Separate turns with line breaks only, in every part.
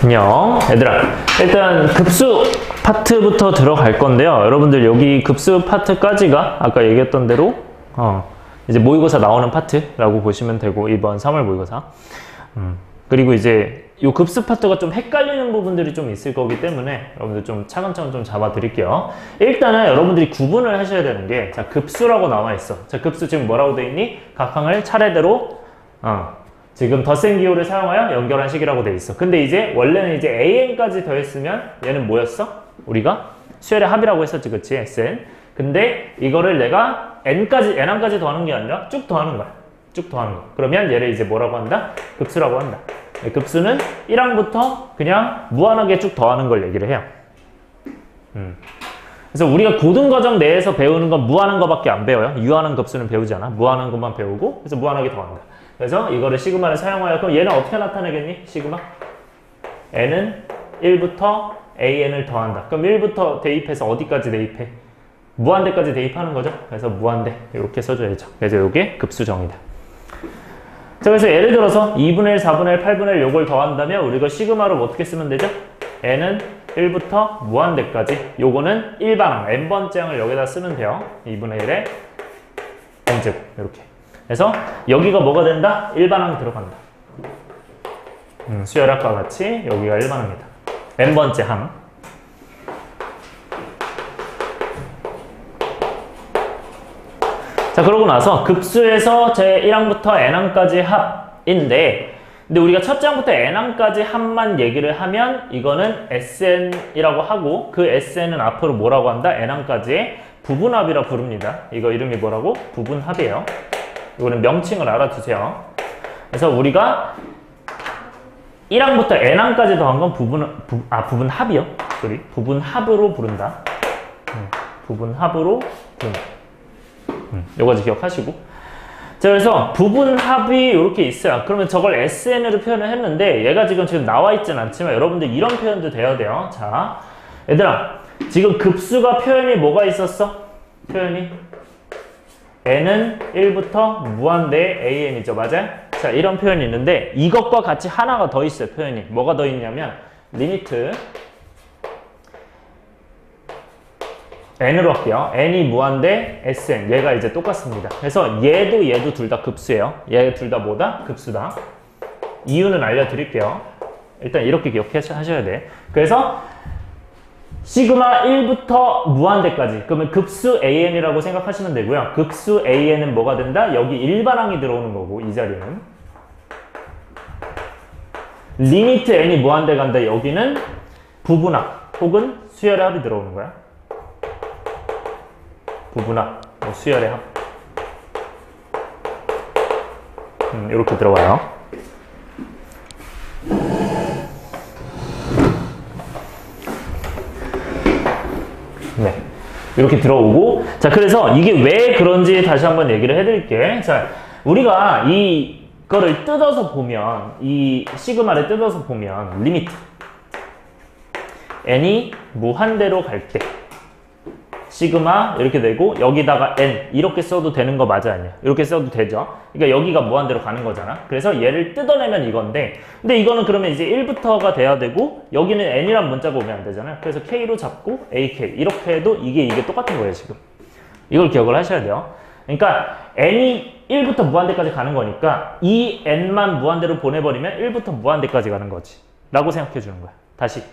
안녕 얘들아, 일단 급수 파트부터 들어갈 건데요. 여러분들 여기 급수 파트까지가 아까 얘기했던 대로 이제 모의고사 나오는 파트라고 보시면 되고, 이번 3월 모의고사. 그리고 이제 이 급수 파트가 좀 헷갈리는 부분들이 좀 있을 거기 때문에 여러분들 좀 차근차근 좀 잡아 드릴게요. 일단은 여러분들이 구분을 하셔야 되는 게, 자, 급수라고 나와 있어. 자, 급수 지금 뭐라고 돼 있니? 각항을 차례대로 지금 덧셈 기호를 사용하여 연결한 식이라고 돼 있어. 근데 이제 원래는 이제 an까지 더했으면 얘는 뭐였어? 우리가 수열의 합이라고 했었지, 그치? sn. 근데 이거를 내가 n까지 더하는 게 아니라 쭉 더하는 거야. 쭉 더하는 거. 그러면 얘를 이제 뭐라고 한다? 급수라고 한다. 급수는 1항부터 그냥 무한하게 쭉 더하는 걸 얘기를 해요. 그래서 우리가 고등과정 내에서 배우는 건 무한한 거밖에 안 배워요. 유한한 급수는 배우지 않아. 무한한 것만 배우고, 그래서 무한하게 더한다. 그래서 이거를 시그마를 사용하여, 그럼 얘는 어떻게 나타내겠니? 시그마? n은 1부터 an을 더한다. 그럼 1부터 대입해서 어디까지 대입해? 무한대까지 대입하는 거죠. 그래서 무한대 이렇게 써줘야죠. 그래서 이게 급수정이다. 자, 그래서 예를 들어서 2분의 1, 4분의 1, 8분의 1 요걸 더한다면 우리가 시그마로 어떻게 쓰면 되죠? n은 1부터 무한대까지, 요거는 1반항, n번째 항을 여기다 쓰면 돼요. 2분의 1에 n제곱 이렇게. 그래서 여기가 뭐가 된다? 1반항 들어간다. 수열학과 같이 여기가 1반항이다. n번째 항. 자, 그러고 나서 급수에서 제 1항부터 n항까지 합인데, 근데 우리가 첫째 항부터 n항까지 합만 얘기를 하면 이거는 sn이라고 하고, 그 sn은 앞으로 뭐라고 한다? n항까지의 부분합이라 부릅니다. 이거 이름이 뭐라고? 부분합이에요. 이거는 명칭을 알아두세요. 그래서 우리가 1항부터 n항까지 더한 건 부분합이요. 부분합으로 부른다. 부분합으로 부른다. 요거까지 기억하시고. 자, 그래서 부분합이 이렇게 있어요. 그러면 저걸 SN으로 표현을 했는데, 얘가 지금 나와 있진 않지만 여러분들 이런 표현도 돼야 돼요. 자, 얘들아, 지금 급수가 표현이 뭐가 있었어? 표현이 n은 1부터 무한대의 an이죠. 맞아요? 자, 이런 표현이 있는데, 이것과 같이 하나가 더 있어요. 표현이 뭐가 더 있냐면 리미트 n으로 할게요. n이 무한대 sn, 얘가 이제 똑같습니다. 그래서 얘도 둘 다 급수예요. 얘 둘 다 뭐다? 급수다. 이유는 알려드릴게요. 일단 이렇게 기억하셔야 돼. 그래서 시그마 1부터 무한대까지, 그러면 급수 an이라고 생각하시면 되고요. 급수 an은 뭐가 된다? 여기 일반항이 들어오는 거고, 이 자리는 리미트 n이 무한대 간다. 여기는 부분합 혹은 수열의 합이 들어오는 거야. 부분합, 수열의 합. 이렇게 들어와요. 네, 이렇게 들어오고. 자, 그래서 이게 왜 그런지 다시 한번 얘기를 해드릴게. 자, 우리가 이거를 뜯어서 보면, 이 시그마를 뜯어서 보면 리미트 n이 무한대로 갈 때 시그마 이렇게 되고, 여기다가 n 이렇게 써도 되는 거 맞아, 아니야? 이렇게 써도 되죠? 그러니까 여기가 무한대로 가는 거잖아. 그래서 얘를 뜯어내면 이건데, 근데 이거는 그러면 이제 1부터가 돼야 되고, 여기는 n이란 문자가 오면 안 되잖아요. 그래서 k로 잡고 ak 이렇게 해도 이게 똑같은 거예요. 지금 이걸 기억을 하셔야 돼요. 그러니까 n이 1부터 무한대까지 가는 거니까 이 n만 무한대로 보내버리면 1부터 무한대까지 가는 거지 라고 생각해 주는 거야. 다시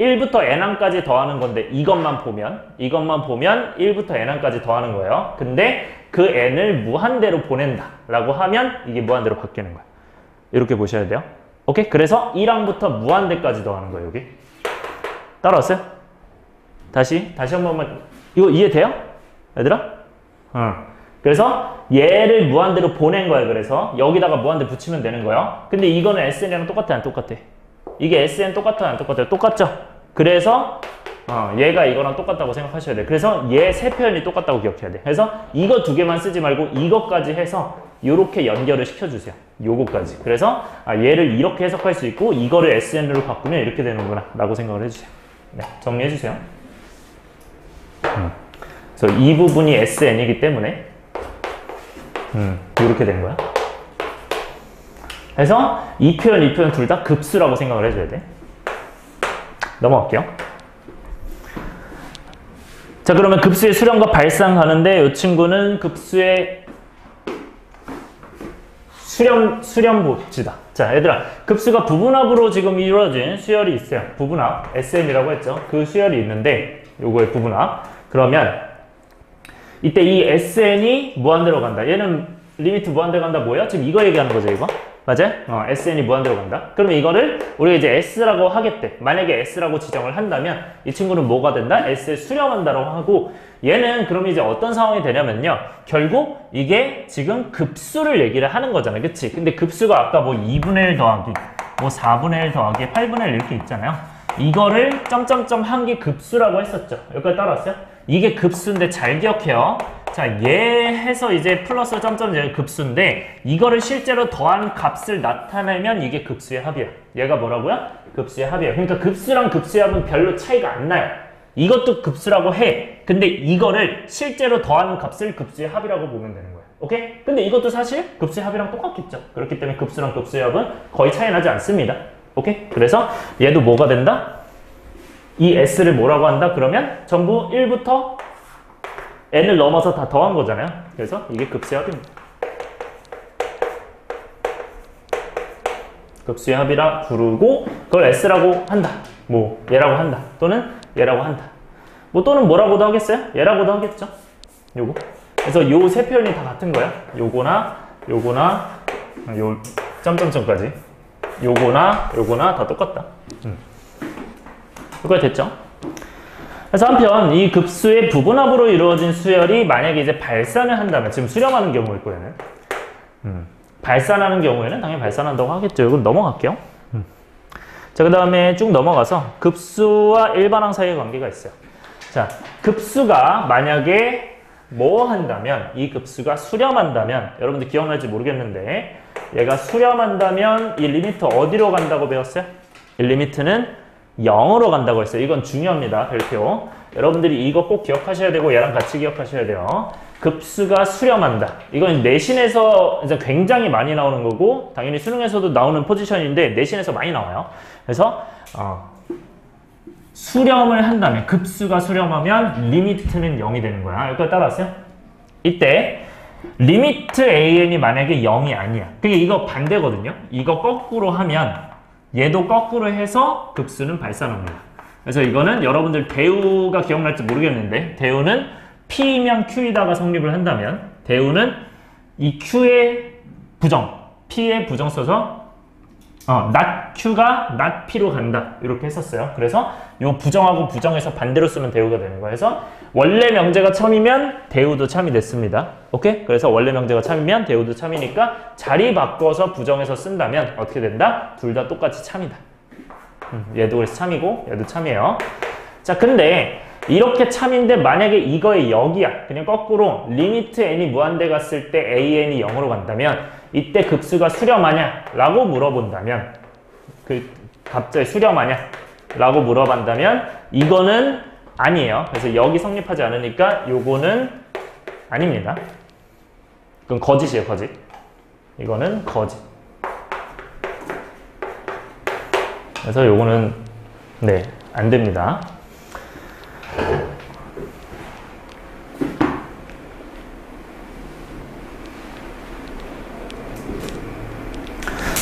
1부터 n항까지 더하는 건데, 이것만 보면 1부터 n항까지 더하는 거예요. 근데 그 n을 무한대로 보낸다 라고 하면 이게 무한대로 바뀌는 거야. 이렇게 보셔야 돼요. 오케이? 그래서 1항부터 무한대까지 더하는 거예요. 여기 따라왔어요? 다시 한 번만. 이거 이해돼요? 얘들아? 그래서 얘를 무한대로 보낸 거예요. 그래서 여기다가 무한대 붙이면 되는 거예요. 근데 이거는 sn이랑 똑같아, 안 똑같아? 이게 SN 똑같아, 안 똑같아요? 똑같죠? 그래서 얘가 이거랑 똑같다고 생각하셔야 돼. 그래서 얘 세 표현이 똑같다고 기억해야 돼. 그래서 이거 두 개만 쓰지 말고 이것까지 해서 이렇게 연결을 시켜주세요. 요거까지. 그래서 얘를 이렇게 해석할 수 있고, 이거를 SN으로 바꾸면 이렇게 되는구나 라고 생각을 해주세요. 네, 정리해주세요. 그래서 이 부분이 SN이기 때문에 이렇게 된 거야. 그래서 이 표현 둘 다 급수라고 생각을 해줘야 돼. 넘어갈게요. 자, 그러면 급수의 수렴과 발상 가는데 이 친구는 급수의 수렴 봅시다. 자, 얘들아, 급수가 부분합으로 지금 이루어진 수열이 있어요. 부분합, SN이라고 했죠. 그 수열이 있는데 요거의 부분합. 그러면 이때 이 SN이 무한대로 간다. 얘는 리미트 무한대로 간다 뭐야? 지금 이거 얘기하는 거죠, 이거? 맞아요? SN이 무한대로 간다. 그러면 이거를 우리가 이제 S라고 하겠대. 만약에 S라고 지정을 한다면 이 친구는 뭐가 된다? S에 수렴한다라고 하고, 얘는 그럼 이제 어떤 상황이 되냐면요. 결국 이게 지금 급수를 얘기를 하는 거잖아요. 그치? 근데 급수가 아까 뭐 2분의 1 더하기, 뭐 4분의 1 더하기, 8분의 1 이렇게 있잖아요. 이거를 점점점 한 게 급수라고 했었죠. 여기까지 따라왔어요? 이게 급수인데 잘 기억해요. 자, 얘 해서 이제 플러스 점점 얘 급수인데 이거를 실제로 더한 값을 나타내면 이게 급수의 합이야. 얘가 뭐라고요? 급수의 합이에요. 그러니까 급수랑 급수의 합은 별로 차이가 안 나요. 이것도 급수라고 해. 근데 이거를 실제로 더하는 값을 급수의 합이라고 보면 되는 거예요. 오케이? 근데 이것도 사실 급수의 합이랑 똑같겠죠. 그렇기 때문에 급수랑 급수의 합은 거의 차이 나지 않습니다. 오케이? 그래서 얘도 뭐가 된다? 이 S를 뭐라고 한다? 그러면 전부 1부터 n을 넘어서 다 더한 거잖아요. 그래서 이게 급수의 합입니다. 급수의 합이라 부르고 그걸 S라고 한다. 뭐 얘라고 한다. 또는 얘라고 한다. 뭐 또는 뭐라고도 하겠어요? 얘라고도 하겠죠. 요거. 그래서 요 세 표현이 다 같은 거야. 요거나 요거나 요 점점점까지. 요거나 요거나 다 똑같다. 여기까지 됐죠? 그래서 한편 이 급수의 부분합으로 이루어진 수열이 만약에 이제 발산을 한다면, 지금 수렴하는 경우일 거에는 발산하는 경우에는 당연히 발산한다고 하겠죠. 이건 넘어갈게요. 자, 그 다음에 쭉 넘어가서 급수와 일반항 사이의 관계가 있어요. 자, 급수가 만약에 뭐 한다면, 이 급수가 수렴한다면, 여러분들 기억날지 모르겠는데 얘가 수렴한다면 이 리미트 어디로 간다고 배웠어요? 이 리미트는 0으로 간다고 했어요. 이건 중요합니다. 별표. 여러분들이 이거 꼭 기억하셔야 되고 얘랑 같이 기억하셔야 돼요. 급수가 수렴한다. 이건 내신에서 이제 굉장히 많이 나오는 거고 당연히 수능에서도 나오는 포지션인데 내신에서 많이 나와요. 그래서 수렴을 한다면, 급수가 수렴하면 리미트는 0이 되는 거야. 여기까지 따라왔어요? 이때 리미트 AN이 만약에 0이 아니야. 그게 이거 반대거든요. 이거 거꾸로 하면 얘도 거꾸로 해서 급수는 발산합니다. 그래서 이거는 여러분들 대우가 기억날지 모르겠는데 대우는 P면 Q이다가 성립을 한다면 대우는 이 Q의 부정, P의 부정 써서 not Q가 not P로 간다. 이렇게 했었어요. 그래서 요 부정하고 부정해서 반대로 쓰면 대우가 되는 거예요. 그래서 원래 명제가 참이면 대우도 참이 됐습니다. 오케이? 그래서 원래 명제가 참이면 대우도 참이니까 자리 바꿔서 부정해서 쓴다면 어떻게 된다? 둘 다 똑같이 참이다. 얘도 그래서 참이고 얘도 참이에요. 자, 근데 이렇게 참인데 만약에 이거의 역이야. 그냥 거꾸로 리미트 n이 무한대 갔을 때 an이 0으로 간다면 이때 급수가 수렴하냐? 라고 물어본다면, 갑자기 수렴하냐? 라고 물어본다면 이거는 아니에요. 그래서 역이 성립하지 않으니까 요거는 아닙니다. 그건 거짓이에요, 거짓. 이거는 거짓. 그래서 요거는 네, 안 됩니다.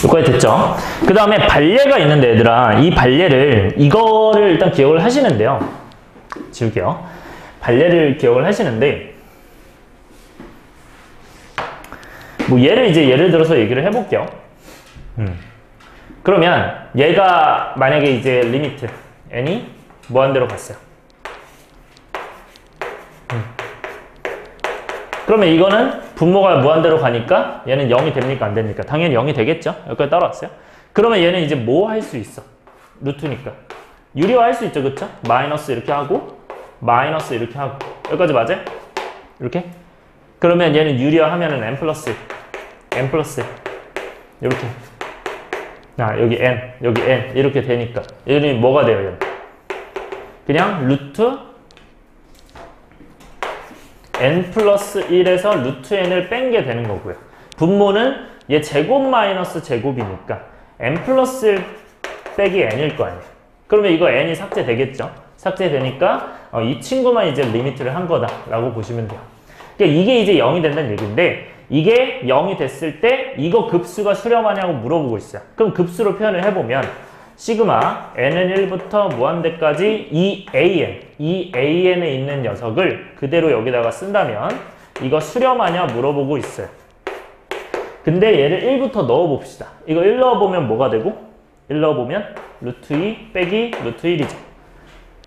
여기까지 됐죠? 그 다음에 발례가 있는데 얘들아, 이 발례를, 이거를 일단 기억을 하시는데요. 지울게요. 발례를 기억을 하시는데 뭐 얘를 이제 예를 들어서 얘기를 해볼게요. 그러면 얘가 만약에 이제 리미트 n이 무한대로 갔어요. 그러면 이거는 분모가 무한대로 가니까 얘는 0이 됩니까? 안 됩니까? 당연히 0이 되겠죠? 여기까지 따라왔어요. 그러면 얘는 이제 뭐 할 수 있어? 루트니까. 유리화 할 수 있죠, 그쵸? 마이너스 이렇게 하고 마이너스 이렇게 하고. 여기까지 맞아요? 이렇게? 그러면 얘는 유리화 하면은 n 플러스 이렇게. 여기 n, 여기 n 이렇게 되니까 얘는 뭐가 돼요, 얘는? 그냥 루트 n 플러스 1에서 루트 n을 뺀 게 되는 거고요. 분모는 얘 제곱 마이너스 제곱이니까 n 플러스 1 빼기 n일 거 아니에요. 그러면 이거 n이 삭제되겠죠? 삭제되니까 이 친구만 이제 리미트를 한 거다라고 보시면 돼요. 그러니까 이게 이제 0이 된다는 얘기인데 이게 0이 됐을 때 이거 급수가 수렴하냐고 물어보고 있어요. 그럼 급수로 표현을 해보면 시그마 n은 1부터 무한대까지 이 an에 있는 녀석을 그대로 여기다가 쓴다면 이거 수렴하냐 물어보고 있어요. 근데 얘를 1부터 넣어봅시다. 이거 1 넣어보면 뭐가 되고? 1 넣어보면 루트 2 빼기 루트 1이죠.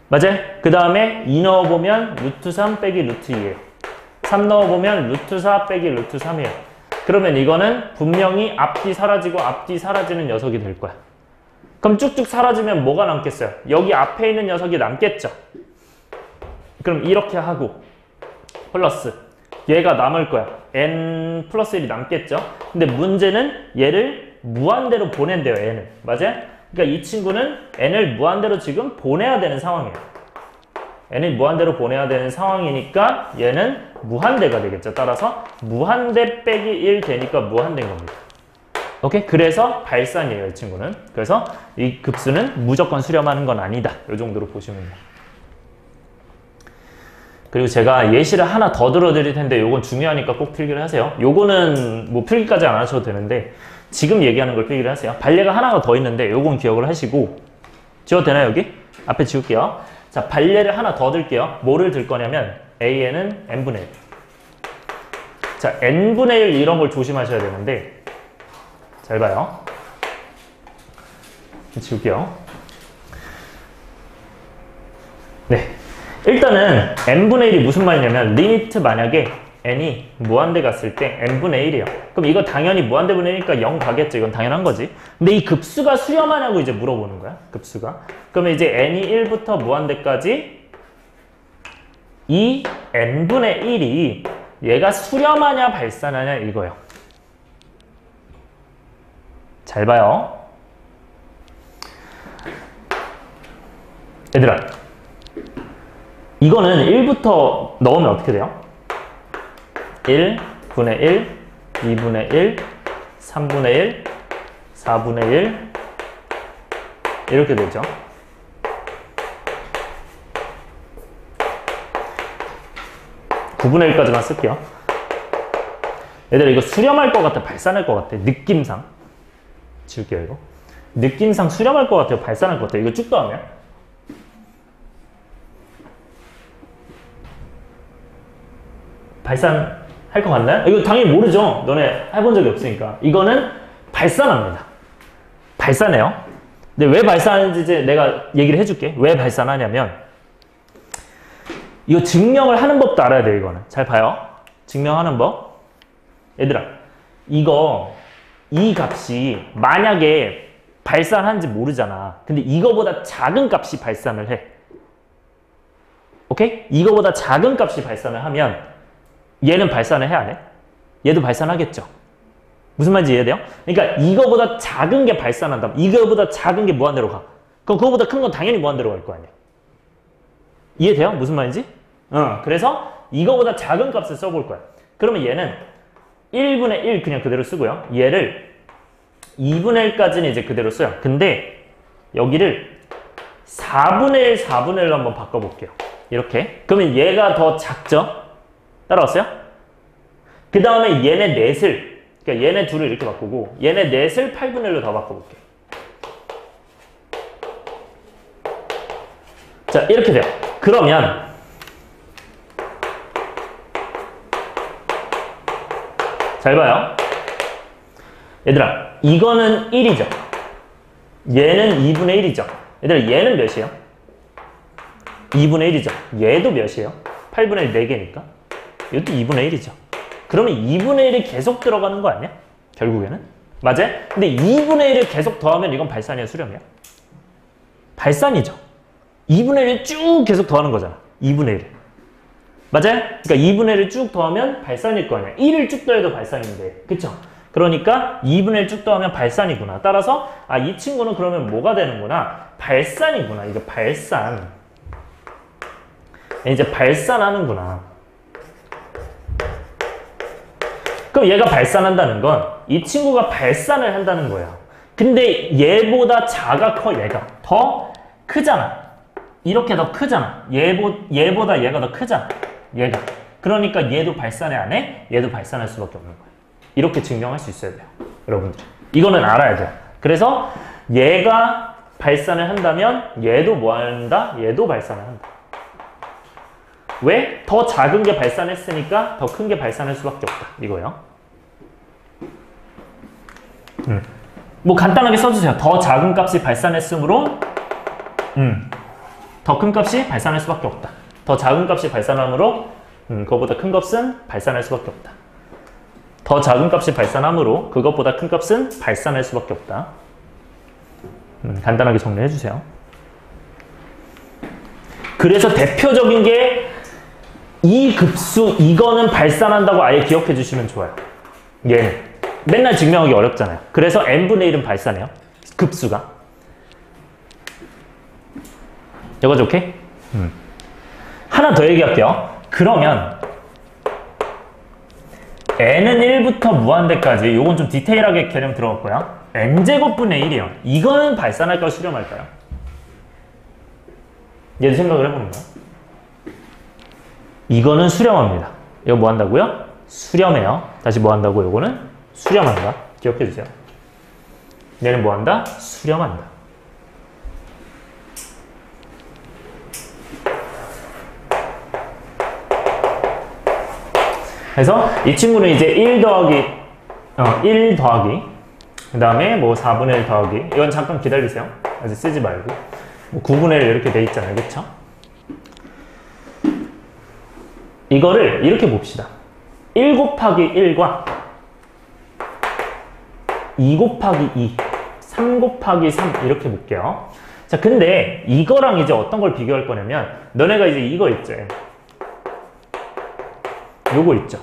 맞아요? 그 다음에 2 넣어보면 루트 3 빼기 루트 2예요. 3 넣어보면 루트 4 빼기 루트 3이에요. 그러면 이거는 분명히 앞뒤 사라지고 앞뒤 사라지는 녀석이 될 거야. 그럼 쭉쭉 사라지면 뭐가 남겠어요? 여기 앞에 있는 녀석이 남겠죠? 그럼 이렇게 하고 플러스 얘가 남을 거야. n 플러스 1이 남겠죠? 근데 문제는 얘를 무한대로 보낸대요, n을. 맞아요? 그러니까 이 친구는 n을 무한대로 지금 보내야 되는 상황이에요. n을 무한대로 보내야 되는 상황이니까 얘는 무한대가 되겠죠. 따라서 무한대 빼기 1 되니까 무한대인 겁니다. 오케이? 그래서 발산이에요, 이 친구는. 그래서 이 급수는 무조건 수렴하는 건 아니다. 이 정도로 보시면 돼요. 그리고 제가 예시를 하나 더 들어드릴 텐데 요건 중요하니까 꼭 필기를 하세요. 요거는 뭐 필기까지 안 하셔도 되는데 지금 얘기하는 걸 필기를 하세요. 발례가 하나가 더 있는데 요건 기억을 하시고 지워도 되나요, 여기? 앞에 지울게요. 자, 발례를 하나 더 들게요. 뭐를 들 거냐면 AN은 n분의 1. 자, n분의 1 이런 걸 조심하셔야 되는데 잘 봐요. 지울게요. 네. 일단은 n분의 1이 무슨 말이냐면 리미트 만약에 n이 무한대 갔을 때 n분의 1이에요. 그럼 이거 당연히 무한대분의 1이니까 0 가겠죠. 이건 당연한 거지. 근데 이 급수가 수렴하냐고 이제 물어보는 거야. 급수가. 그러면 이제 n이 1부터 무한대까지 이 n분의 1이 얘가 수렴하냐 발산하냐 이거예요. 잘 봐요. 얘들아, 이거는 1부터 넣으면 어떻게 돼요? 1분의 1, 2분의 1, 3분의 1, 4분의 1 이렇게 되죠. (9분의 1까지만) 쓸게요. 얘들아, 이거 수렴할 것 같아? 발산할 것 같아? 느낌상. 지울게요, 이거. 느낌상 수렴할 것 같아요? 발산할 것 같아요? 이거 쭉 더하면? 발산할 것 같나요? 이거 당연히 모르죠. 너네 해본 적이 없으니까. 이거는 발산합니다. 발산해요. 근데 왜 발산하는지 이제 내가 얘기를 해줄게. 왜 발산하냐면 이거 증명을 하는 법도 알아야 돼요. 이거는. 잘 봐요. 증명하는 법. 얘들아, 이거 이 값이 만약에 발산하는지 모르잖아. 근데 이거보다 작은 값이 발산을 해. 오케이? 이거보다 작은 값이 발산을 하면 얘는 발산을 해, 안 해? 얘도 발산하겠죠. 무슨 말인지 이해돼요? 그러니까 이거보다 작은 게 발산한다. 이거보다 작은 게 무한대로 가. 그럼 그거보다 큰 건 당연히 무한대로 갈 거 아니야. 이해돼요? 무슨 말인지? 그래서 이거보다 작은 값을 써볼 거야. 그러면 얘는 1분의 1 그냥 그대로 쓰고요. 얘를 2분의 1까지는 이제 그대로 써요. 근데 여기를 4분의 1, 4분의 1로 한번 바꿔볼게요. 이렇게. 그러면 얘가 더 작죠? 따라왔어요? 그 다음에 얘네 넷을, 그러니까 얘네 둘을 이렇게 바꾸고 얘네 넷을 8분의 1로 더 바꿔볼게요. 자, 이렇게 돼요. 그러면 잘 봐요. 얘들아, 이거는 1이죠. 얘는 2분의 1이죠. 얘들아, 얘는 몇이에요? 2분의 1이죠. 얘도 몇이에요? 8분의 1 4개니까. 이것도 2분의 1이죠. 그러면 2분의 1이 계속 들어가는 거 아니야? 결국에는? 맞아요? 근데 2분의 1을 계속 더하면 이건 발산이야, 수렴이야? 발산이죠. 2분의 1을 쭉 계속 더하는 거잖아. 2분의 1을. 맞아요? 그러니까 2분의 1을 쭉 더하면 발산일 거 아니야. 1을 쭉 더해도 발산인데. 그쵸? 그러니까 2분의 1 쭉 더하면 발산이구나. 따라서 아, 이 친구는 그러면 뭐가 되는구나? 발산이구나. 이게 발산. 이제 발산하는구나. 그럼 얘가 발산한다는 건 이 친구가 발산을 한다는 거야. 근데 얘보다 작아 커, 얘가. 더 크잖아. 이렇게 더 크잖아. 얘보다 얘가 더 크잖아. 얘가. 그러니까 얘도 발산해 안 해? 얘도 발산할 수밖에 없는 거야. 이렇게 증명할 수 있어야 돼요. 여러분들. 이거는 알아야 돼요. 그래서 얘가 발산을 한다면 얘도 뭐 한다? 얘도 발산을 한다. 왜? 더 작은 게 발산했으니까 더 큰 게 발산할 수밖에 없다. 이거요. 뭐 간단하게 써주세요. 더 작은 값이 발산했으므로 더 큰 값이 발산할 수밖에 없다. 더 작은 값이 발산하므로 그거보다 큰 값은 발산할 수밖에 없다. 더 작은 값이 발산하므로 그것보다 큰 값은 발산할 수밖에 없다. 간단하게 정리해 주세요. 그래서 대표적인 게 이 급수, 이거는 발산한다고 아예 기억해 주시면 좋아요. 얘는. 맨날 증명하기 어렵잖아요. 그래서 n분의 1은 발산해요. 급수가. 이거지, 오케이? 하나 더 얘기할게요. 그러면 n은 1부터 무한대까지, 요건 좀 디테일하게 개념 들어갔고요. n제곱분의 1이요. 이거는 발산할까요? 수렴할까요? 얘도 생각을 해보는 거야. 이거는 수렴합니다. 이거 뭐 한다고요? 수렴해요. 다시 뭐 한다고? 요거는 수렴한다. 기억해 주세요. 얘는 뭐 한다? 수렴한다. 그래서 이 친구는 이제 1 더하기 그 다음에 뭐 4분의 1 더하기, 이건 잠깐 기다리세요. 아직 쓰지 말고. 뭐 9분의 1 이렇게 돼 있잖아요. 그쵸? 이거를 이렇게 봅시다. 1 곱하기 1과 2 곱하기 2, 3 곱하기 3 이렇게 볼게요. 자, 근데 이거랑 이제 어떤 걸 비교할 거냐면 너네가 이제 이거 있죠. 요거 있죠.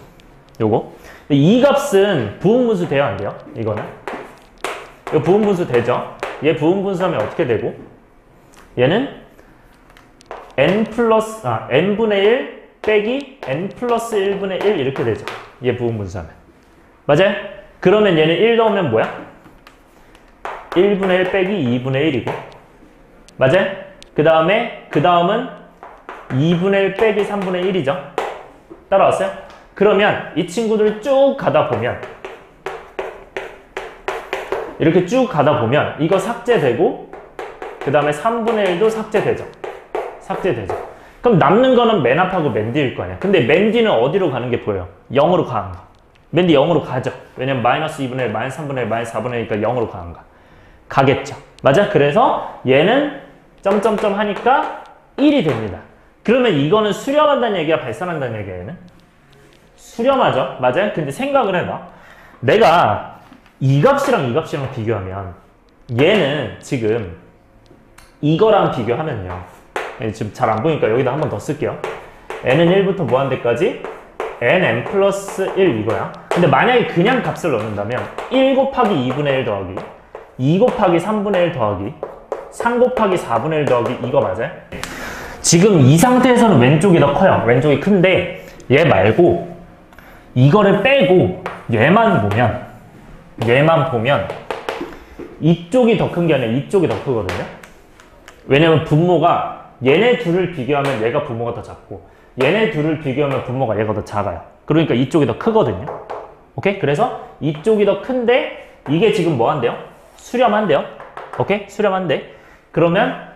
요거. 이 값은 부분분수 돼요, 안 돼요? 이거는. 이거 부분분수 되죠? 얘 부분분수하면 어떻게 되고? 얘는 n분의 1 빼기 n 플러스 1분의 1 이렇게 되죠. 얘 부분분수하면. 맞아요? 그러면 얘는 1 넣으면 뭐야? 1분의 1 빼기 2분의 1이고. 맞아요? 그 다음은 2분의 1 빼기 3분의 1이죠. 따라왔어요? 그러면 이 친구들 쭉 가다 보면 이렇게 쭉 가다 보면 이거 삭제되고 그 다음에 3분의 1도 삭제되죠. 삭제되죠. 그럼 남는 거는 맨 앞하고 맨 뒤일 거 아니야. 근데 맨 뒤는 어디로 가는 게 보여요? 0으로 가는 거. 맨 뒤 0으로 가죠. 왜냐면 마이너스 2분의 1, 마이너스 3분의 1, 마이너스 4분의 1이니까 0으로 가는 거. 가겠죠. 맞아? 그래서 얘는 점점점 하니까 1이 됩니다. 그러면 이거는 수렴한다는 얘기야, 발산한다는 얘기야, 얘는? 수렴하죠. 맞아요? 근데 생각을 해봐. 내가 이 값이랑 이 값이랑 비교하면 얘는 지금 이거랑 비교하면요. 지금 잘 안 보이니까 여기다 한 번 더 쓸게요. n은 1부터 무한대까지 nn 플러스 1 이거야. 근데 만약에 그냥 값을 넣는다면 1 곱하기 2분의 1 더하기 2 곱하기 3분의 1 더하기 3 곱하기 4분의 1 더하기 이거 맞아요? 지금 이 상태에서는 왼쪽이 더 커요. 왼쪽이 큰데 얘 말고 이거를 빼고 얘만 보면 이쪽이 더 큰 게 아니라 이쪽이 더 크거든요. 왜냐면 분모가 얘네 둘을 비교하면 얘가 분모가 더 작고 얘네 둘을 비교하면 분모가 얘가 더 작아요. 그러니까 이쪽이 더 크거든요. 오케이? 그래서 이쪽이 더 큰데 이게 지금 뭐 한대요? 수렴한대요. 오케이? 수렴한대. 그러면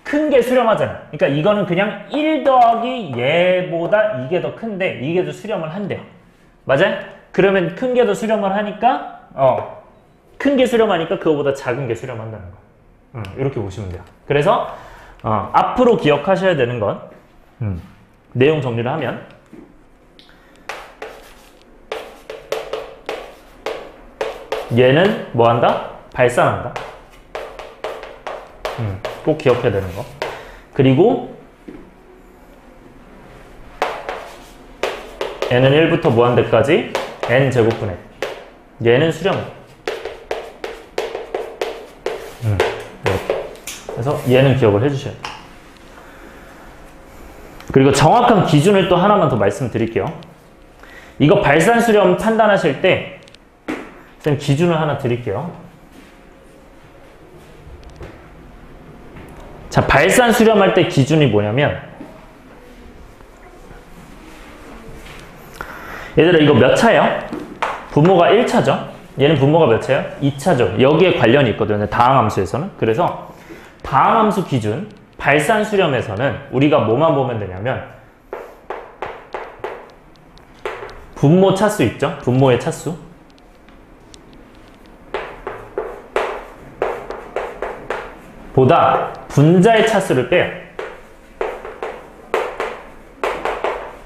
큰 게 수렴하잖아. 그러니까 이거는 그냥 1 더하기 얘보다 이게 더 큰데 이게 더 수렴을 한대요. 맞아요? 그러면 큰 게 더 수렴을 하니까 큰 게 수렴하니까 그거보다 작은 게 수렴한다는 거. 이렇게 보시면 돼요. 그래서 앞으로 기억하셔야 되는 건 내용 정리를 하면 얘는 뭐 한다? 발산한다. 꼭 기억해야 되는 거. 그리고 n은 1부터 무한대까지 n 제곱분의 얘는 수렴. 이렇게. 그래서 얘는 기억을 해주셔야 돼요. 그리고 정확한 기준을 또 하나만 더 말씀드릴게요. 이거 발산 수렴 판단하실 때 선생님 기준을 하나 드릴게요. 자, 발산 수렴할 때 기준이 뭐냐면 얘들아 이거 몇 차예요? 분모가 1차죠? 얘는 분모가 몇 차예요? 2차죠. 여기에 관련이 있거든요. 다항함수에서는. 그래서 다항함수 기준 발산 수렴에서는 우리가 뭐만 보면 되냐면 분모 차수 있죠? 분모의 차수. 보다 분자의 차수를 빼요.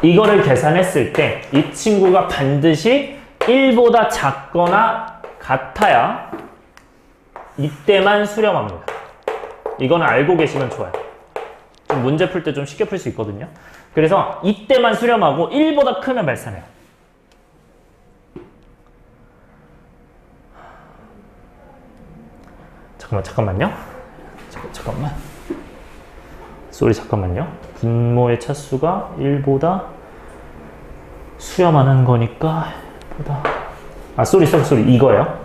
이거를 계산했을 때 이 친구가 반드시 1보다 작거나 같아야 이때만 수렴합니다. 이거는 알고 계시면 좋아요. 좀 문제 풀 때 좀 쉽게 풀 수 있거든요. 그래서 이때만 수렴하고 1보다 크면 발산해요. 잠깐만요. 잠깐만. 쏘리 잠깐만요. 분모의 차수가 1보다 수렴하는 거니까 보다 쏘리 이거예요.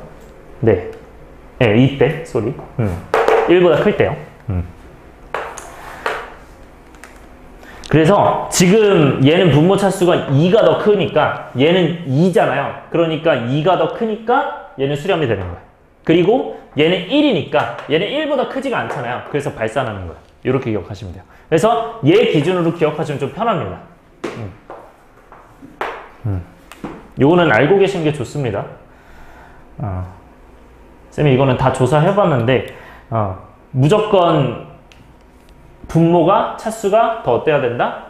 네. 네, 이때 쏘리. 1보다 클 때요. 그래서 지금 얘는 분모 차수가 2가 더 크니까 얘는 2잖아요. 그러니까 2가 더 크니까 얘는 수렴이 되는 거예요. 그리고 얘는 1이니까 얘는 1보다 크지가 않잖아요. 그래서 발산하는 거예요. 이렇게 기억하시면 돼요. 그래서 얘 기준으로 기억하시면 좀 편합니다. 요거는 알고 계시는 게 좋습니다. 쌤이 이거는 다 조사해봤는데 무조건 분모가 차수가 더 어때야 된다?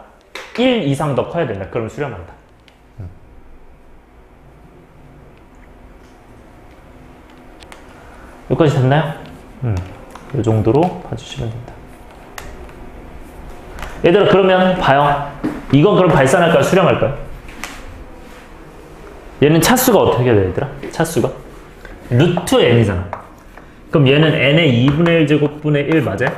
1 이상 더 커야 된다. 그럼 수렴한다. 여기까지 됐나요? 이 정도로 봐주시면 됩니다. 얘들아 그러면 봐요. 이건 그럼 발산할까요? 수렴할까요? 얘는 차수가 어떻게 돼요 얘들아? 차수가? 루트 n이잖아. 그럼 얘는 n의 2분의 1제곱분의 1 맞아요?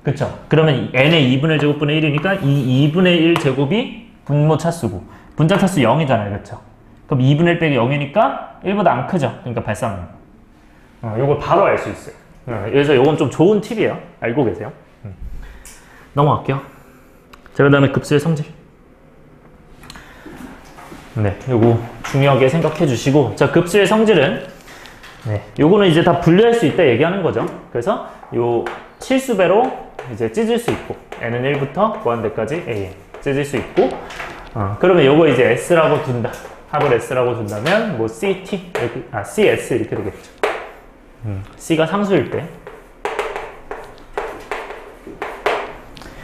그쵸? 그러면 n의 2분의 1제곱분의 1이니까 이 2분의 1제곱이 분모 차수고 분자 차수 0이잖아요. 그쵸? 그럼 2분의 1 빼기 0이니까 1보다 안 크죠? 그러니까 발산하는 거. 요걸 바로 알 수 있어요. 그래서 요건 좀 좋은 팁이에요. 알고 계세요? 넘어갈게요. 자, 그 다음에 급수의 성질. 네, 요거 중요하게 생각해 주시고. 자, 급수의 성질은 요거는 이제 다 분류할 수 있다 얘기하는 거죠. 그래서 요 실수배로 이제 찢을 수 있고 n은 1부터 무한대까지 a 찢을 수 있고 그러면 요거 이제 s라고 둔다. 합을 s라고 둔다면 뭐 ct 이렇게, cs 이렇게 되겠죠. c가 상수일 때.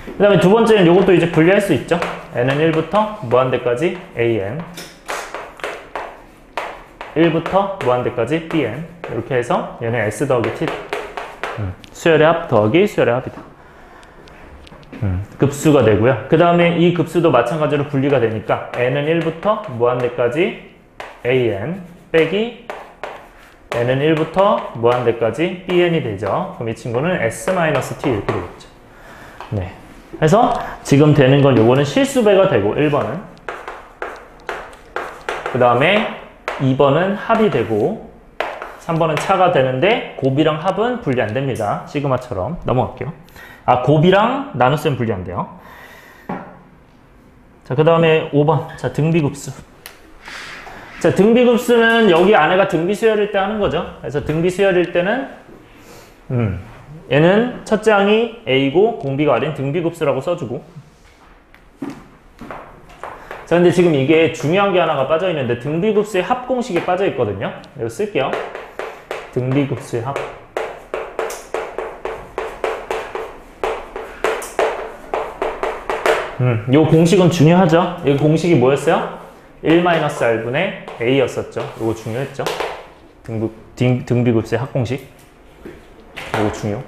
그 다음에 두 번째는 요것도 이제 분리할 수 있죠. n은 1부터 무한대까지 an 1부터 무한대까지 bn 이렇게 해서 얘는 s 더하기 t 수열의 합 더하기 수열의 합이다. 급수가 되고요. 그 다음에 이 급수도 마찬가지로 분리가 되니까 n은 1부터 무한대까지 an 빼기 n은 1부터 무한대까지 bn이 되죠. 그럼 이 친구는 s-t 이렇게 되겠죠. 네. 그래서 지금 되는 건 요거는 실수배가 되고 1번은 그 다음에 2번은 합이 되고 3번은 차가 되는데 곱이랑 합은 분리 안 됩니다. 시그마처럼. 넘어갈게요. 곱이랑 나눗셈 분리 안 돼요. 자, 그 다음에 5번. 자, 등비급수. 자, 등비급수는 여기 안에가 등비수열일 때 하는 거죠. 그래서 등비수열일 때는 얘는 첫째 항이 A고 공비가 R인 등비급수라고 써주고. 자, 근데 지금 이게 중요한 게 하나가 빠져있는데 등비급수의 합공식이 빠져있거든요. 이거 쓸게요. 등비급수의 합. 요 공식은 중요하죠. 이 공식이 뭐였어요? 1-R분의 A였었죠. 이거 중요했죠. 등비급수의 합공식. 이거 중요.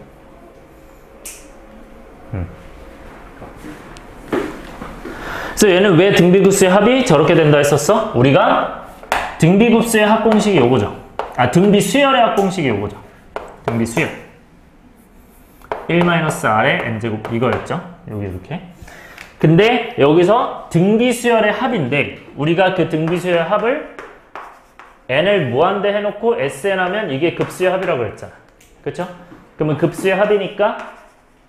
그래서 얘는 왜 등비급수의 합이 저렇게 된다 했었어? 우리가 등비급수의 합공식이 요거죠. 등비수열의 합공식이 요거죠. 등비수열. 1-R의 n제곱 이거였죠. 여기 이렇게. 근데 여기서 등비수열의 합인데 우리가 그 등비수열의 합을 n을 무한대 해놓고 sn 하면 이게 급수의 합이라고 했잖아. 그쵸? 그러면 급수의 합이니까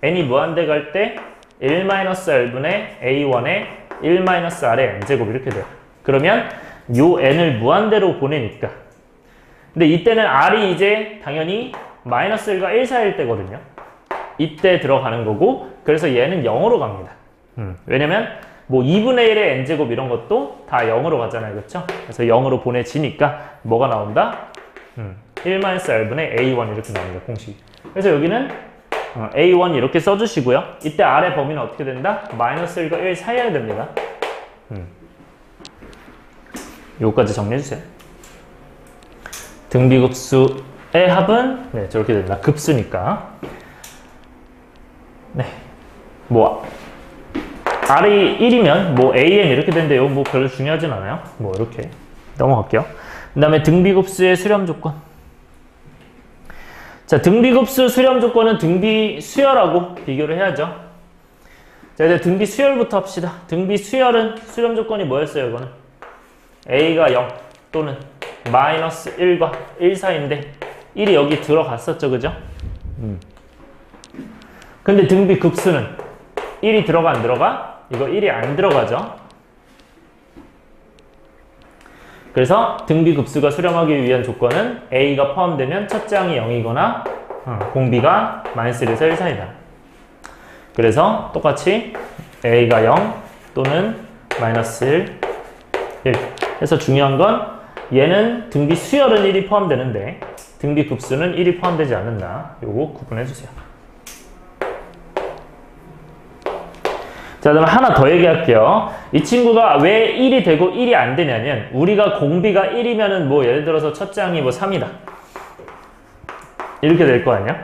n이 무한대 갈 때 1-r분의 a1의 1-r의 n제곱 이렇게 돼요. 그러면 요 n을 무한대로 보내니까. 근데 이때는 r이 이제 당연히 -1과 1 사이일 때거든요. 이때 들어가는 거고, 그래서 얘는 0으로 갑니다. 왜냐면 뭐 2분의 1의 n제곱 이런 것도 다 0으로 가잖아요. 그렇죠? 그래서 0으로 보내지니까 뭐가 나온다? 1-r분의 a1 이렇게 나옵니다. 공식이. 그래서 여기는 a1 이렇게 써주시고요. 이때 r의 범위는 어떻게 된다? -1과 1 사이여야 됩니다. 요거까지 정리해주세요. 등비급수의 합은 네, 저렇게 된다. 급수니까. 네. 뭐 r이 1이면 뭐 an 이렇게 되는데요. 뭐 별로 중요하진 않아요. 뭐 이렇게 넘어갈게요. 그 다음에 등비급수의 수렴 조건. 자, 등비급수 수렴 조건은 등비수열하고 비교를 해야죠. 자, 이제 등비수열부터 합시다. 등비수열은 수렴 조건이 뭐였어요, 이거는? a가 0 또는 -1과 1 사이인데 1이 여기 들어갔었죠, 그죠? 근데 등비급수는 1이 들어가 안 들어가? 이거 1이 안 들어가죠. 그래서 등비급수가 수렴하기 위한 조건은 a가 포함되면 첫째 항이 0이거나 공비가 -1에서 1 사이다. 그래서 똑같이 a가 0 또는 -1, 1. 그래서 중요한 건 얘는 등비수열은 1이 포함되는데 등비급수는 1이 포함되지 않는다. 요거 구분해주세요. 자, 그럼 하나 더 얘기할게요. 이 친구가 왜 1이 되고 1이 안 되냐면 우리가 공비가 1이면은 뭐 예를 들어서 첫째 항이 뭐 3이다. 이렇게 될 거 아니야?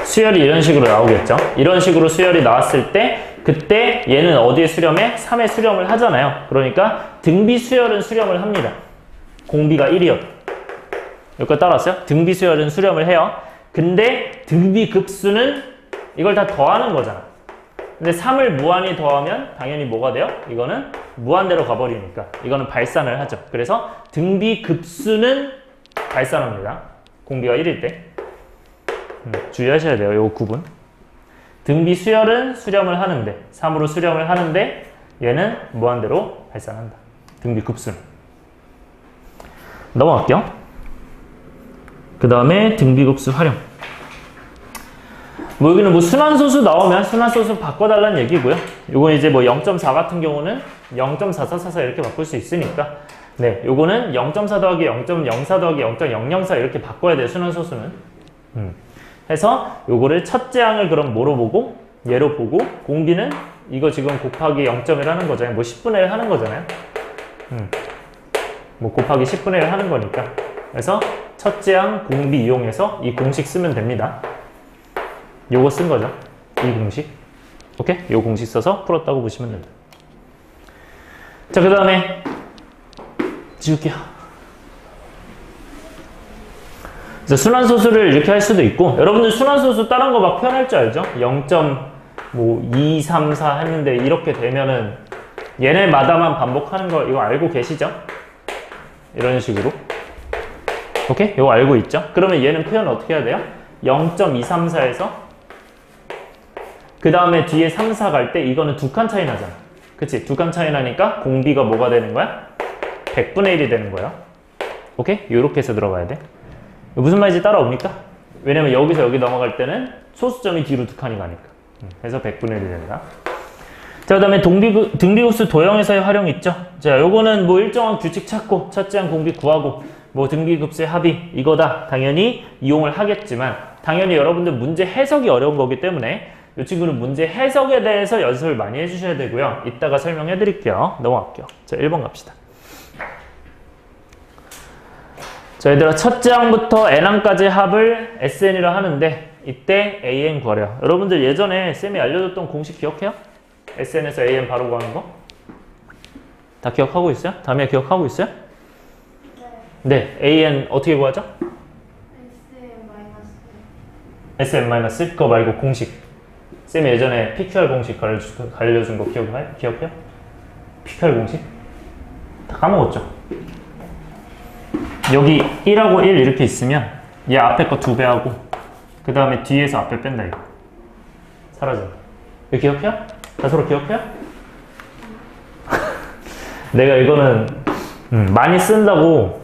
수열이 이런 식으로 나오겠죠? 이런 식으로 수열이 나왔을 때 그때 얘는 어디에 수렴해? 3에 수렴을 하잖아요. 그러니까 등비수열은 수렴을 합니다. 공비가 1이어도. 여기까지 따라왔어요? 등비수열은 수렴을 해요. 근데 등비급수는 이걸 다 더하는 거잖아. 근데 3을 무한히 더하면 당연히 뭐가 돼요? 이거는 무한대로 가버리니까 이거는 발산을 하죠. 그래서 등비급수는 발산합니다. 공비가 1일 때. 주의하셔야 돼요. 요 구분. 등비수열은 수렴을 하는데 3으로 수렴을 하는데 얘는 무한대로 발산한다. 등비급수는. 넘어갈게요. 그 다음에 등비급수 활용. 뭐 여기는 뭐 순환소수 나오면 순환소수 바꿔달라는 얘기고요. 요건 이제 뭐 0.4 같은 경우는 0.4444 이렇게 바꿀 수 있으니까 네, 요거는 0.4 더하기 0.04 더하기 0.004 이렇게 바꿔야 돼요. 순환소수는. 해서 요거를 첫째 항을 그럼 뭐로 보고 얘로 보고 공비는 이거 지금 곱하기 0.1 하는 거잖아요. 뭐 10분의 1 하는 거잖아요. 뭐 곱하기 10분의 1 하는 거니까. 그래서 첫째 항 공비 이용해서 이 공식 쓰면 됩니다. 요거 쓴 거죠. 이 공식. 오케이? 요 공식 써서 풀었다고 보시면 됩니다. 자, 그 다음에 지울게요. 순환소수를 이렇게 할 수도 있고 여러분들 순환소수 다른 거 막 표현할 줄 알죠? 0.234 했는데 이렇게 되면은 얘네마다만 반복하는 거 이거 알고 계시죠? 이런 식으로. 오케이? 이거 알고 있죠? 그러면 얘는 표현 어떻게 해야 돼요? 0.234에서 그 다음에 뒤에 3, 4 갈 때 이거는 두 칸 차이 나잖아. 그치? 두 칸 차이 나니까 공비가 뭐가 되는 거야? 100분의 1이 되는 거야. 오케이? 요렇게 해서 들어가야 돼. 무슨 말인지 따라옵니까? 왜냐면 여기서 여기 넘어갈 때는 소수점이 뒤로 두 칸이 가니까. 그래서 100분의 1이 된다. 자, 그 다음에 등비급수 도형에서의 활용 있죠? 자, 요거는 뭐 일정한 규칙 찾고 첫째 항 공비 구하고 뭐 등비급수의 합이 이거다. 당연히 이용을 하겠지만 당연히 여러분들 문제 해석이 어려운 거기 때문에 이 친구는 문제 해석에 대해서 연습을 많이 해주셔야 되고요. 이따가 설명해 드릴게요. 넘어갈게요. 자, 1번 갑시다. 자, 얘들아 첫째 항부터 n항까지 합을 SN이라 하는데 이때 AN 구하래요. 여러분들 예전에 쌤이 알려줬던 공식 기억해요? SN에서 AN 바로 구하는 거? 다 기억하고 있어요? 다음에 기억하고 있어요? 네. AN 어떻게 구하죠? SN-. 그거 말고 공식. 쌤이 예전에 PQR 공식 가르쳐준 거 기억해요? PQR 공식? 다 까먹었죠? 여기 1하고 1 이렇게 있으면 얘 앞에 거 2배 하고 그 다음에 뒤에서 앞에 뺀다 이거. 사라져. 이거 기억해요? 다 서로 기억해요? 내가 이거는 많이 쓴다고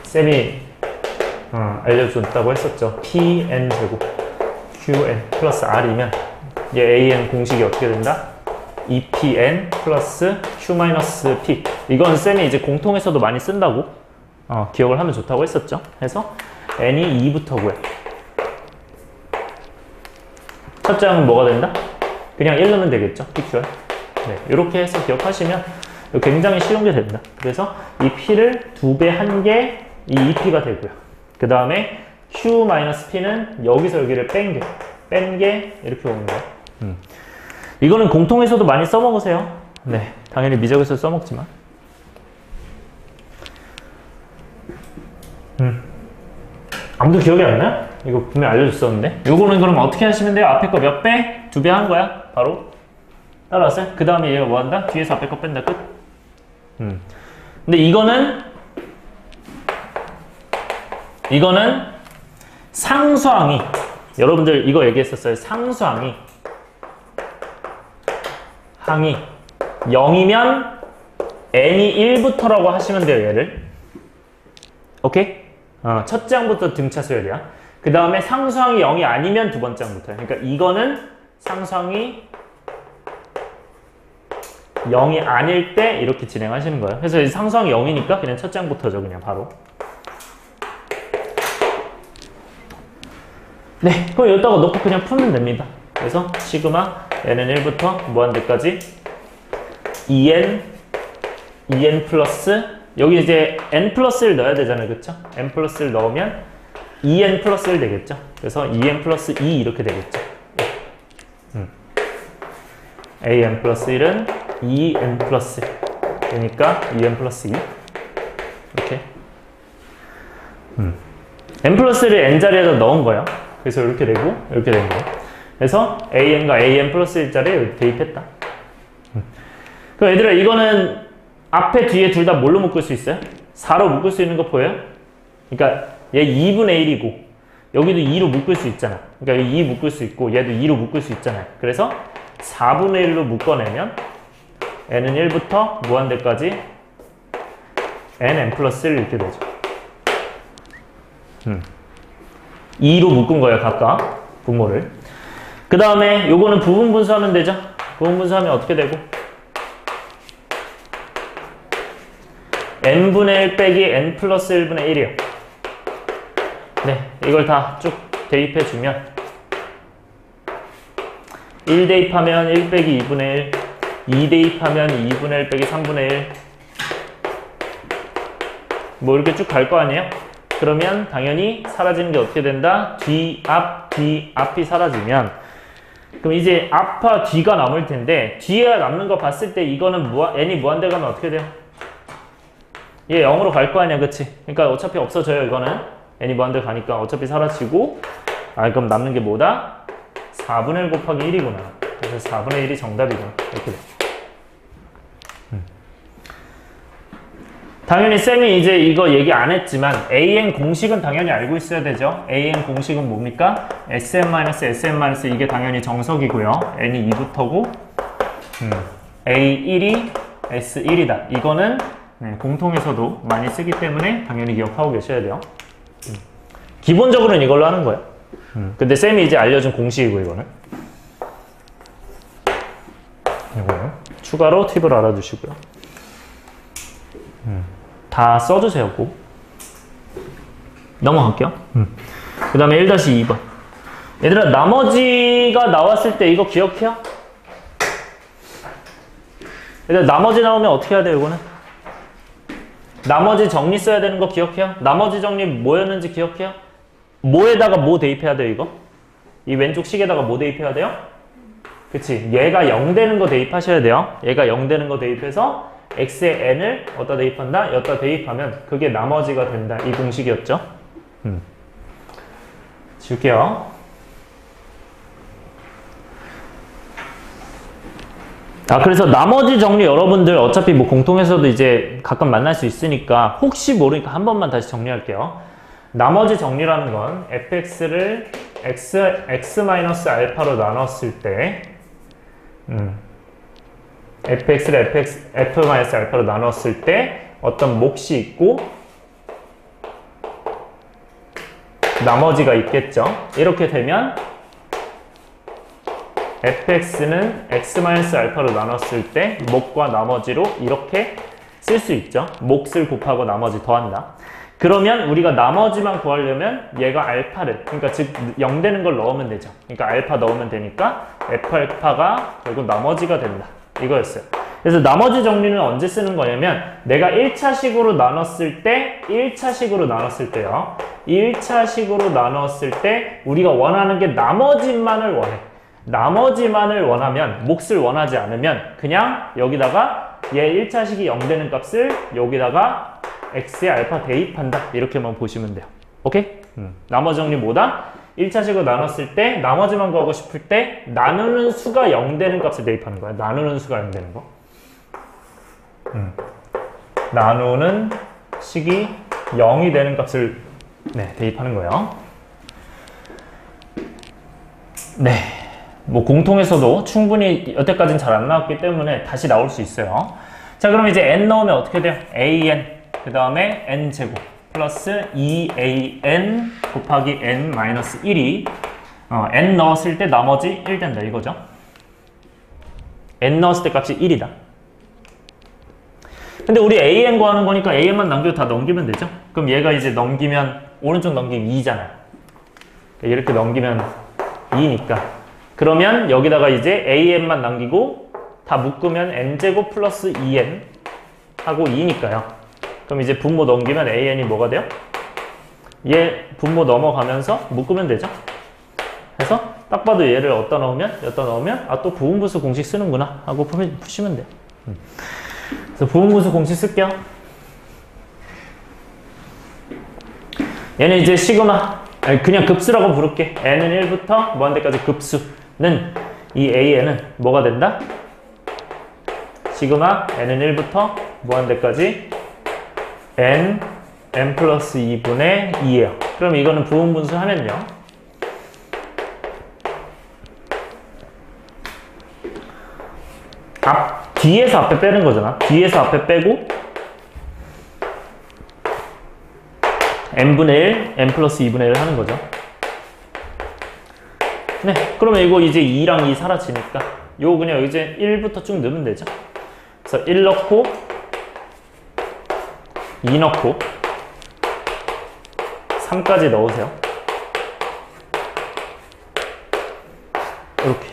쌤이 알려줬다고 했었죠. Pn 제곱 Qn 플러스 R이면 얘 AN 공식이 어떻게 된다? 2Pn 플러스 Q 마이너스 P. 이건 쌤이 이제 공통에서도 많이 쓴다고 기억을 하면 좋다고 했었죠. 그래서 N이 2부터 구해. 첫 장은 뭐가 된다? 그냥 1 넣으면 되겠죠. PQR. 네, 이렇게 해서 기억하시면 굉장히 쉬운 게 됩니다. 그래서 이 P를 2배 한 게 이 2P가 되고요. 그 다음에 Q-P는 여기서 여기를 뺀 게 이렇게 오는 거예요. 이거는 공통에서도 많이 써먹으세요. 네, 당연히 미적에서 써먹지만. 아무도 기억이 안 나요? 이거 분명 알려줬었는데. 요거는 그럼 어떻게 하시면 돼요? 앞에 거 몇 배? 2배 한 거야. 바로. 따라왔어요? 그 다음에 얘가 뭐 한다? 뒤에서 앞에 거 뺀다. 끝. 근데 이거는 상수항이, 여러분들 이거 얘기했었어요. 상수항이 0이면 n이 1부터라고 하시면 돼요. 얘를. 오케이? 첫 장부터 등차 수열이야. 그 다음에 상수항이 0이 아니면 두 번째 장부터야. 그러니까 이거는 상수항이 0이 아닐 때 이렇게 진행하시는 거예요. 그래서 상수항이 0이니까 그냥 첫 장부터죠. 그냥 바로. 네, 그럼 여기다가 넣고 그냥 풀면 됩니다. 그래서 시그마 n은 1부터 무한대까지 2n 플러스, 여기 이제 n 플러스 1 넣어야 되잖아요. 그쵸? n 플러스 1 넣으면 2n 플러스 1 되겠죠? 그래서 2n 플러스 2 이렇게 되겠죠? an 플러스 1은 2n 플러스 1. 그러니까 2n 플러스 2. 이렇게. n 플러스 1을 n 자리에다 넣은 거예요. 그래서 이렇게 되고, 이렇게 된 거예요. 그래서 an과 an 플러스 1자리에 대입했다. 그럼 얘들아, 이거는 앞에 뒤에 둘 다 뭘로 묶을 수 있어요? 4로 묶을 수 있는 거 보여요? 그러니까 얘 2분의 1이고 여기도 2로 묶을 수 있잖아. 그러니까 여기 2 묶을 수 있고 얘도 2로 묶을 수 있잖아요. 그래서 4분의 1로 묶어내면 n은 1부터 무한대까지 n 플러스 1 이렇게 되죠. 2로 묶은 거예요. 각각 분모를. 그 다음에 요거는 부분 분수하면 되죠. 부분 분수하면 어떻게 되고? n분의 1 빼기 n 플러스 1분의 1이요. 네, 이걸 다 쭉 대입해주면 1 대입하면 1 빼기 2분의 1, 2 대입하면 2분의 1 빼기 3분의 1, 뭐 이렇게 쭉 갈 거 아니에요? 그러면 당연히 사라지는 게 어떻게 된다? 뒤앞이 사라지면, 그럼 이제 앞과 뒤가 남을 텐데, 뒤에 남는 거 봤을 때 이거는 n이 무한대 가면 어떻게 돼요? 얘 0으로 갈 거 아니야, 그치? 그러니까 어차피 없어져요, 이거는. n이 무한대 가니까 어차피 사라지고, 그럼 남는 게 뭐다? 4분의 1 곱하기 1이구나. 그래서 4분의 1이 정답이구나. 이렇게 돼. 당연히 쌤이 이제 이거 얘기 안 했지만 an 공식은 당연히 알고 있어야 되죠. an 공식은 뭡니까? sn-sn- 이게 당연히 정석이고요. n이 2부터고 a1이 s1이다. 이거는 공통에서도 많이 쓰기 때문에 당연히 기억하고 계셔야 돼요. 기본적으로는 이걸로 하는 거예요. 근데 쌤이 이제 알려준 공식이고 이거는 이거요. 추가로 팁을 알아두시고요. 다 써주세요, 꼭. 넘어갈게요. 그 다음에 1-2번. 얘들아, 나머지가 나왔을 때 이거 기억해요? 얘들아, 나머지 나오면 어떻게 해야 돼요, 이거는? 나머지 정리 써야 되는 거 기억해요? 나머지 정리 뭐였는지 기억해요? 뭐에다가 뭐 대입해야 돼요, 이거? 이 왼쪽 식에다가 뭐 대입해야 돼요? 그치. 얘가 0 되는 거 대입하셔야 돼요. 얘가 0 되는 거 대입해서 x의 n을 어디다 대입한다? 여기다 대입하면 그게 나머지가 된다. 이 공식이었죠. 지울게요. 그래서 나머지 정리 여러분들 어차피 뭐 공통에서도 이제 가끔 만날 수 있으니까 혹시 모르니까 한 번만 다시 정리할게요. 나머지 정리라는 건 fx를 x-알파로 나눴을 때 fx를 f-알파로 나눴을 때 어떤 몫이 있고 나머지가 있겠죠. 이렇게 되면 fx는 x-알파로 나눴을 때 몫과 나머지로 이렇게 쓸 수 있죠. 몫을 곱하고 나머지 더한다. 그러면 우리가 나머지만 구하려면 얘가 알파를, 그러니까 즉 0 되는 걸 넣으면 되죠. 그러니까 알파 넣으면 되니까 f알파가 결국 나머지가 된다. 이거였어요. 그래서 나머지 정리는 언제 쓰는 거냐면 내가 1차식으로 나눴을 때 1차식으로 나눴을 때요. 1차식으로 나눴을 때 우리가 원하는 게 나머지만을 원해. 나머지만을 원하면, 몫을 원하지 않으면 그냥 여기다가 얘 1차식이 0 되는 값을 여기다가 x의 알파 대입한다. 이렇게만 보시면 돼요. 오케이? 나머지 정리 뭐다? 1차식으로 나눴을 때 나머지만 구하고 싶을 때 나누는 수가 0 되는 값을 대입하는 거야. 나누는 수가 0 되는 거. 나누는 식이 0이 되는 값을 대입하는 거예요. 네. 뭐 공통에서도 충분히 여태까지는 잘 안 나왔기 때문에 다시 나올 수 있어요. 자, 그럼 이제 n 넣으면 어떻게 돼요? an 그 다음에 n제곱 플러스 2an 곱하기 n 마이너스 1이 n 넣었을 때 나머지 1 된다 이거죠. n 넣었을 때 값이 1이다. 근데 우리 an 구하는 거니까 an만 남겨도 다 넘기면 되죠. 그럼 얘가 이제 넘기면 오른쪽 넘기면 2잖아요. 이렇게 넘기면 2니까 그러면 여기다가 이제 an만 남기고 다 묶으면 n제곱 플러스 2n 하고 2니까요. 그럼 이제 분모 넘기면 an이 뭐가 돼요? 얘 분모 넘어가면서 묶으면 되죠. 그래서 딱 봐도 얘를 어디다 넣으면 또 부분분수 공식 쓰는구나 하고 푸시면 돼요. 그래서 부분분수 공식 쓸게요. 얘는 이제 시그마, 그냥 급수라고 부를게. n은 1부터 무한대까지 급수는 이 an은 뭐가 된다? 시그마 n은 1부터 무한대까지 n 플러스 2분의 2예요. 그럼 이거는 부분분수 하면요. 뒤에서 앞에 빼는 거잖아. 뒤에서 앞에 빼고 n분의 1, n 플러스 2분의 1을 하는 거죠. 네, 그러면 이거 이제 2랑 2 사라지니까 요거 그냥 이제 1부터 쭉 넣으면 되죠. 그래서 1 넣고 2 넣고 3까지 넣으세요. 이렇게.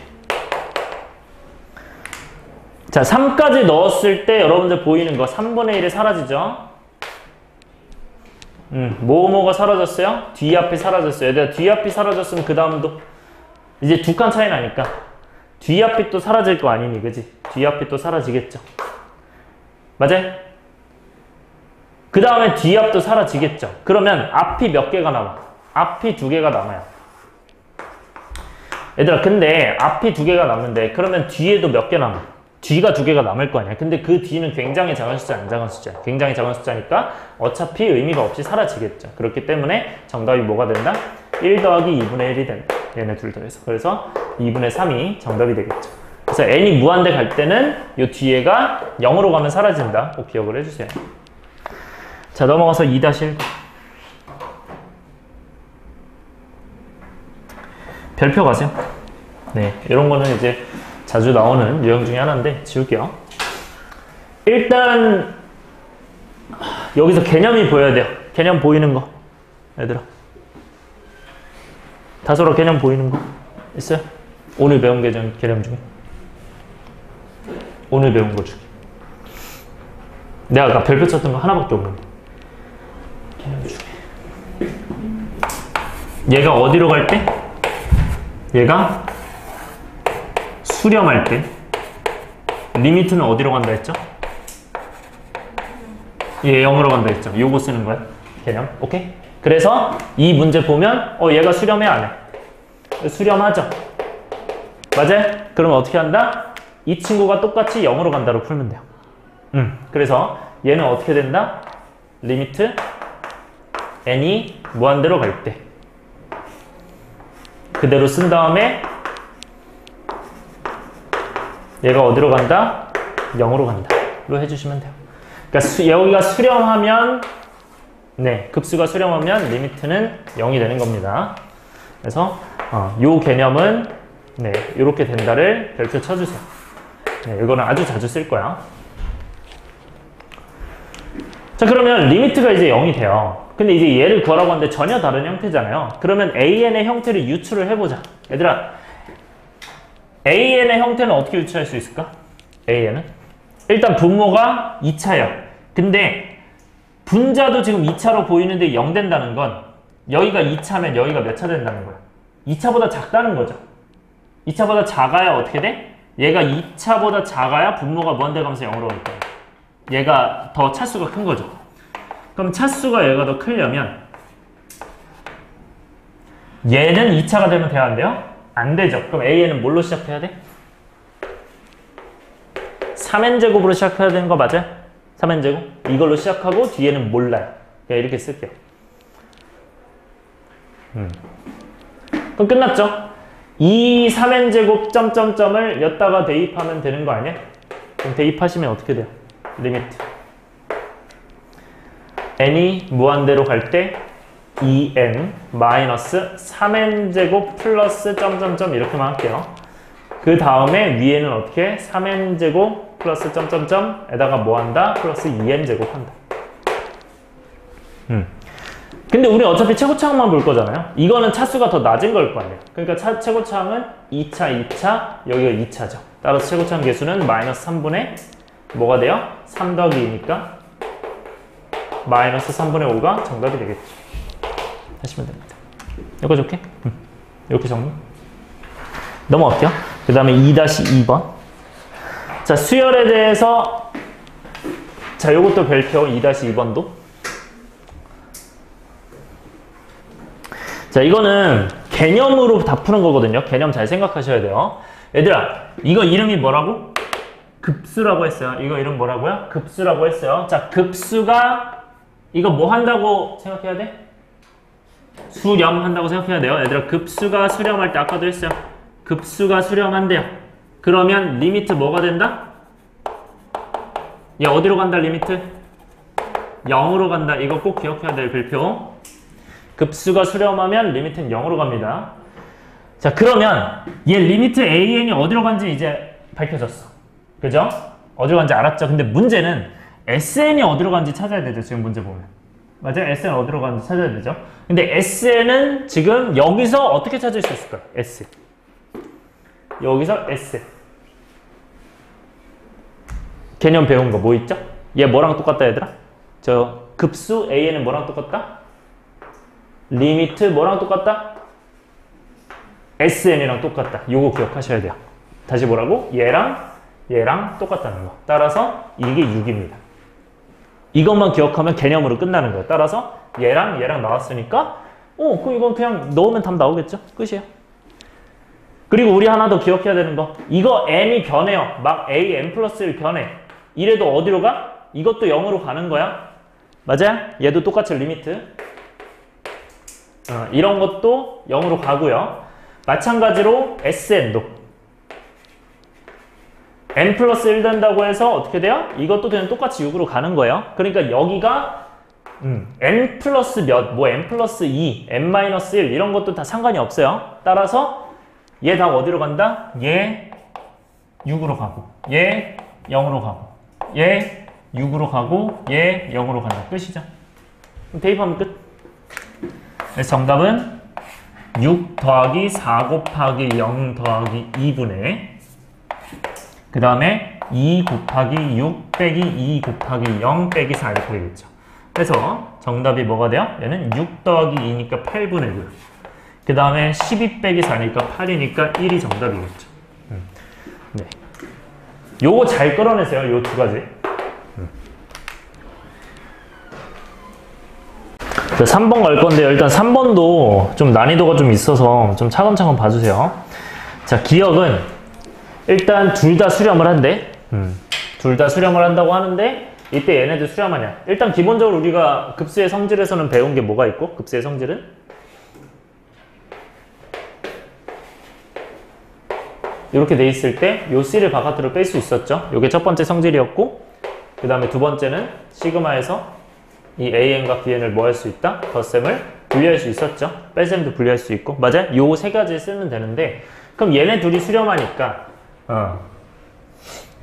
자, 3까지 넣었을 때 여러분들 보이는 거 3분의 1이 사라지죠? 뭐뭐가 사라졌어요? 뒤앞이 사라졌어요. 얘들아, 뒤앞이 사라졌으면 그 다음도 이제 두 칸 차이 나니까 뒤앞이 또 사라질 거 아니니, 그지? 뒤앞이 또 사라지겠죠. 맞아요? 그 다음에 뒤앞도 사라지겠죠. 그러면 앞이 몇 개가 남아? 앞이 2개가 남아요. 얘들아, 근데 앞이 2개가 남는데 그러면 뒤에도 몇 개 남아? 뒤가 2개가 남을 거 아니야. 근데 그 뒤는 굉장히 작은 숫자, 안 작은 숫자야. 굉장히 작은 숫자니까 어차피 의미가 없이 사라지겠죠. 그렇기 때문에 정답이 뭐가 된다? 1 더하기 2분의 1이 된다. 얘네 둘 더해서. 그래서 2분의 3이 정답이 되겠죠. 그래서 n이 무한대 갈 때는 이 뒤에가 0으로 가면 사라진다. 꼭 기억을 해주세요. 자, 넘어가서 2-1. 별표 가세요. 네, 이런 거는 이제 자주 나오는 유형 중에 하나인데 지울게요. 일단 여기서 개념이 보여야 돼요. 개념 보이는 거. 얘들아, 다소라 개념 보이는 거 있어요? 오늘 배운 개념 중에 오늘 배운 거 중에 내가 아까 별표 쳤던 거 하나밖에 없는데 개념 중에 얘가 어디로 갈 때? 얘가 수렴할 때 리미트는 어디로 간다 했죠? 얘 0으로 간다 했죠? 요거 쓰는 거야. 개념. 오케이? 그래서 이 문제 보면 얘가 수렴해 안 해? 수렴하죠? 맞아요? 그러면 어떻게 한다? 이 친구가 똑같이 0으로 간다로 풀면 돼요. 그래서 얘는 어떻게 된다? 리미트 n이 무한대로 갈 때 그대로 쓴 다음에 얘가 어디로 간다? 0으로 간다 로 해주시면 돼요. 그러니까 여기가 수렴하면 네, 급수가 수렴하면 리미트는 0이 되는 겁니다. 그래서 요 개념은 네, 이렇게 된다를 별표 쳐주세요. 네, 이거는 아주 자주 쓸 거야. 자, 그러면 리미트가 이제 0이 돼요. 근데 이제 얘를 구하라고 하는데 전혀 다른 형태잖아요. 그러면 AN의 형태를 유추를 해보자. 얘들아, AN의 형태는 어떻게 유추할 수 있을까? AN은? 일단 분모가 2차예요. 근데 분자도 지금 2차로 보이는데 0 된다는 건 여기가 2차면 여기가 몇 차 된다는 거야? 2차보다 작다는 거죠. 2차보다 작아야 어떻게 돼? 얘가 2차보다 작아야 분모가 무한대 가면서 0으로 올 거야. 얘가 더 차수가 큰 거죠. 그럼 차수가 얘가 더 크려면 얘는 2차가 되면 돼야 안 돼요? 안 되죠. 그럼 AN은 뭘로 시작해야 돼? 3n제곱으로 시작해야 되는 거 맞아요? 3n제곱? 이걸로 시작하고 뒤에는 몰라요. 그냥 이렇게 쓸게요. 그럼 끝났죠? 이 3n제곱 점점점을 여기다가 대입하면 되는 거 아니야? 그럼 대입하시면 어떻게 돼요? 리미트 n이 무한대로 갈 때 2n 마이너스 3n제곱 플러스 점점점 이렇게만 할게요. 그 다음에 위에는 어떻게? 3n제곱 플러스 점점점에다가 뭐 한다? 플러스 2n제곱 한다. 근데 우리 어차피 최고차항만 볼 거잖아요. 이거는 차수가 더 낮은 걸 거 아니에요. 그러니까 최고차항은 2차, 2차, 여기가 2차죠. 따라서 최고차항 계수는 마이너스 3분의 뭐가 돼요? 3 더하기 2니까 마이너스 3분의 5가 정답이 되겠죠. 하시면 됩니다. 이거 좋게? 이렇게 정리. 넘어갈게요. 그 다음에 2-2번. 자, 수열에 대해서 자, 요것도 별표 2-2번도. 자, 이거는 개념으로 다 푸는 거거든요. 개념 잘 생각하셔야 돼요. 얘들아, 이거 이름이 뭐라고? 급수라고 했어요. 이거 이름 뭐라고요? 급수라고 했어요. 자, 급수가 이거 뭐 한다고 생각해야 돼? 수렴한다고 생각해야 돼요. 얘들아, 급수가 수렴할 때 아까도 했어요. 급수가 수렴한대요. 그러면 리미트 뭐가 된다? 얘 어디로 간다 리미트? 0으로 간다. 이거 꼭 기억해야 될 별표. 급수가 수렴하면 리미트는 0으로 갑니다. 자, 그러면 얘 리미트 AN이 어디로 간지 이제 밝혀졌어. 그죠? 어디로 간지 알았죠? 근데 문제는 SN이 어디로 간지 찾아야 되죠. 지금 문제 보면. 맞아요? SN 어디로 간지 찾아야 되죠? 근데 SN은 지금 여기서 어떻게 찾을 수 있을까요? S. 여기서 S. 개념 배운 거 뭐 있죠? 얘 뭐랑 똑같다 얘들아? 저 급수 AN은 뭐랑 똑같다? 리미트 뭐랑 똑같다? SN이랑 똑같다. 요거 기억하셔야 돼요. 다시 뭐라고? 얘랑 똑같다는 거. 따라서 이게 6입니다. 이것만 기억하면 개념으로 끝나는 거예요. 따라서 얘랑 나왔으니까 그럼 이건 그냥 넣으면 답 나오겠죠? 끝이에요. 그리고 우리 하나 더 기억해야 되는 거. 이거 n이 변해요. 막 a n 플러스 1 변해. 이래도 어디로 가? 이것도 0으로 가는 거야. 맞아요? 얘도 똑같이 리미트. 이런 것도 0으로 가고요. 마찬가지로 SN도 n 플러스 1 된다고 해서 어떻게 돼요? 이것도 그냥 똑같이 6으로 가는 거예요. 그러니까 여기가 n 플러스 몇, 뭐 n 플러스 2, n 마이너스 1 이런 것도 다 상관이 없어요. 따라서 얘 다 어디로 간다? 얘 6으로 가고 얘 0으로 가고 얘 6으로 가고 얘 0으로 간다. 끝이죠. 그럼 대입하면 끝. 그래서 정답은 6 더하기 4 곱하기 0 더하기 2분의 그 다음에 2 곱하기 6 빼기 2 곱하기 0 빼기 4 이렇게 되겠죠. 그래서 정답이 뭐가 돼요? 얘는 6 더하기 2니까 8분의 9. 그 다음에 12 빼기 4니까 8이니까 1이 정답이겠죠. 네. 요거 잘 끌어내세요. 요 두 가지. 자, 3번 갈 건데요. 일단 3번도 좀 난이도가 좀 있어서 좀 차근차근 봐주세요. 자, 기억은 일단 둘 다 수렴을 한대. 둘 다 수렴을 한다고 하는데 이때 얘네들 수렴하냐? 일단 기본적으로 우리가 급수의 성질에서는 배운 게 뭐가 있고? 급수의 성질은? 이렇게 돼 있을 때 요 C를 바깥으로 뺄 수 있었죠. 요게 첫 번째 성질이었고 그 다음에 두 번째는 시그마에서 이 AN과 BN을 뭐 할 수 있다? 덧셈을 분리할 수 있었죠. 뺄셈도 분리할 수 있고 맞아요? 요 세 가지 쓰면 되는데 그럼 얘네 둘이 수렴하니까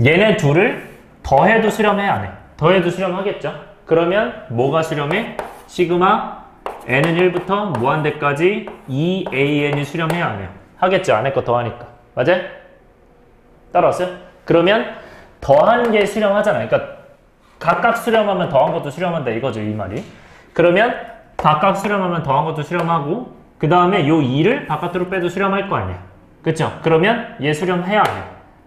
얘네 둘을 더해도 수렴해 안 해? 더해도 수렴하겠죠. 그러면 뭐가 수렴해? 시그마 n은 1부터 무한대까지 2an이 수렴해야 안 해요? 하겠죠. 안에 거 더하니까. 맞아요? 따라왔어요? 그러면 더한 게 수렴하잖아요. 그러니까 각각 수렴하면 더한 것도 수렴한다 이거죠. 이 말이. 그러면 각각 수렴하면 더한 것도 수렴하고 그 다음에 요 2를 바깥으로 빼도 수렴할 거 아니야. 그쵸? 그러면 얘 수렴해야 안 해요?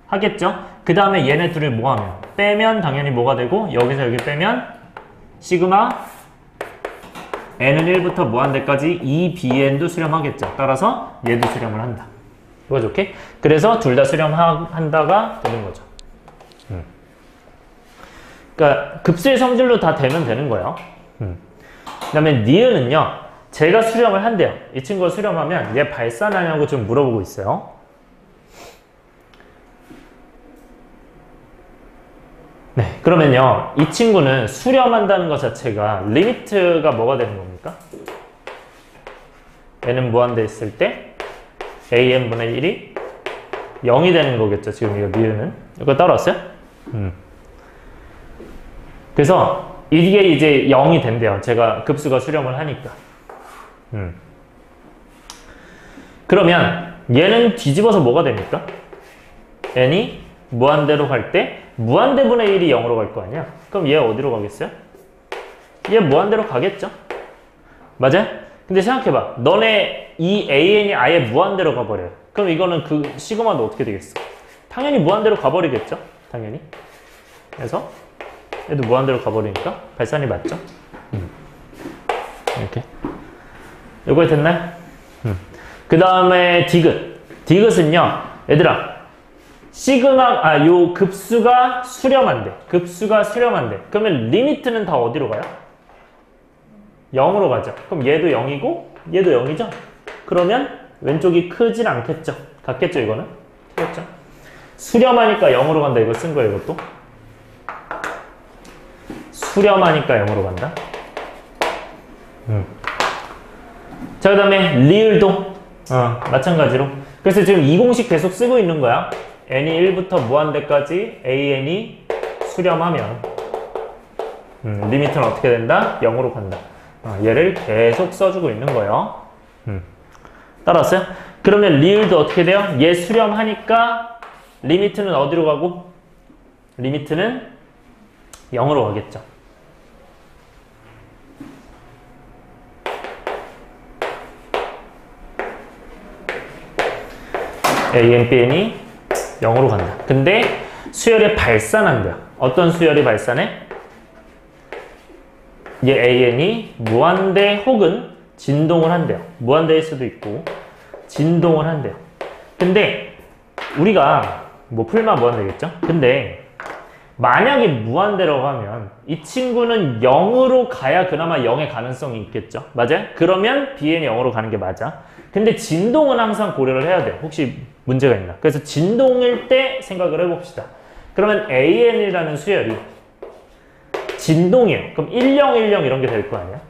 하겠죠? 그 다음에 얘네 둘을 뭐 하면? 빼면 당연히 뭐가 되고 여기서 여기 빼면 시그마 n은 1부터 무한대까지 2bn도 수렴하겠죠. 따라서 얘도 수렴을 한다. 이거죠. 오케이? 그래서 둘 다 수렴한다가 되는 거죠. 그러니까 급수의 성질로 다 되면 되는 거예요. 그 다음에 니은은요. 제가 수렴을 한대요. 이 친구가 수렴하면 얘 발산하냐고 좀 물어보고 있어요. 네, 그러면요. 이 친구는 수렴한다는 것 자체가 리미트가 뭐가 되는 겁니까? 얘는 무한대 있을 때 AN분의 1이 0이 되는 거겠죠. 지금 이거 니은은. 이거 따라왔어요? 그래서 이게 이제 0이 된대요. 제가 급수가 수렴을 하니까. 그러면 얘는 뒤집어서 뭐가 됩니까? n이 무한대로 갈 때 무한대분의 1이 0으로 갈 거 아니야? 그럼 얘 어디로 가겠어요? 얘 무한대로 가겠죠? 맞아요? 근데 생각해봐. 너네 이 AN이 아예 무한대로 가버려요. 그럼 이거는 그 시그마도 어떻게 되겠어? 당연히 무한대로 가버리겠죠? 당연히. 그래서 얘도 무한대로 가버리니까 발산이 맞죠? 이렇게. 요거 됐나요? 그 다음에 디귿. 디귿은요, 얘들아, 시그마, 요 급수가 수렴한대. 급수가 수렴한대. 그러면 리미트는 다 어디로 가요? 0으로 가죠. 그럼 얘도 0이고, 얘도 0이죠? 그러면 왼쪽이 크진 않겠죠? 같겠죠, 이거는? 크겠죠? 수렴하니까 0으로 간다. 이거 쓴 거예요, 이것도. 수렴하니까 0으로 간다. 자, 그 다음에 리을도 마찬가지로. 그래서 지금 이 공식 계속 쓰고 있는 거야. n이 1부터 무한대까지 an이 수렴하면 리미트는 어떻게 된다? 0으로 간다. 얘를 계속 써주고 있는 거예요. 따라왔어요? 그러면 리을도 어떻게 돼요? 얘 수렴하니까 리미트는 어디로 가고? 리미트는 0으로 가겠죠. AN, BN이 0으로 간다. 근데 수열이 발산한대요. 어떤 수열이 발산해? 얘 AN이 무한대 혹은 진동을 한대요. 무한대일 수도 있고 진동을 한대요. 근데 우리가 뭐 풀만 무한대겠죠? 근데 만약에 무한대라고 하면 이 친구는 0으로 가야 그나마 0의 가능성이 있겠죠? 맞아요? 그러면 BN이 0으로 가는 게 맞아. 근데 진동은 항상 고려를 해야 돼요. 혹시 문제가 있나? 그래서 진동일 때 생각을 해봅시다. 그러면 AN이라는 수열이 진동이에요. 그럼 1010 이런 게 될 거 아니야?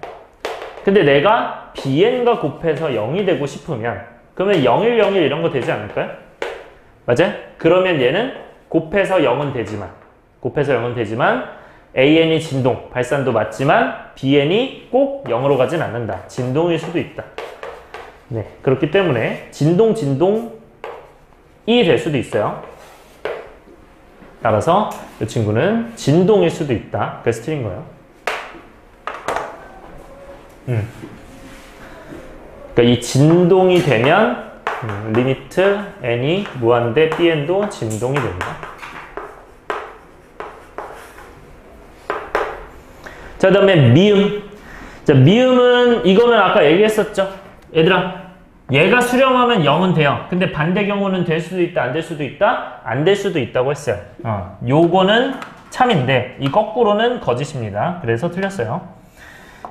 근데 내가 BN과 곱해서 0이 되고 싶으면 그러면 0101 이런 거 되지 않을까요? 맞아요? 그러면 얘는 곱해서 0은 되지만 AN이 진동, 발산도 맞지만 BN이 꼭 0으로 가진 않는다. 진동일 수도 있다. 네, 그렇기 때문에 진동이 될 수도 있어요. 따라서 이 친구는 진동일 수도 있다. 그래서 틀린 거예요. 그러니까 이 진동이 되면 리미트 n이 무한대 bn도 진동이 된다. 자, 그 다음에 미음. 자, 미음은 이거는 아까 얘기했었죠. 얘들아, 얘가 수렴하면 0은 돼요. 근데 반대 경우는 될 수도 있다, 안 될 수도 있다, 안 될 수도 있다고 했어요. 요거는 참인데 이 거꾸로는 거짓입니다. 그래서 틀렸어요.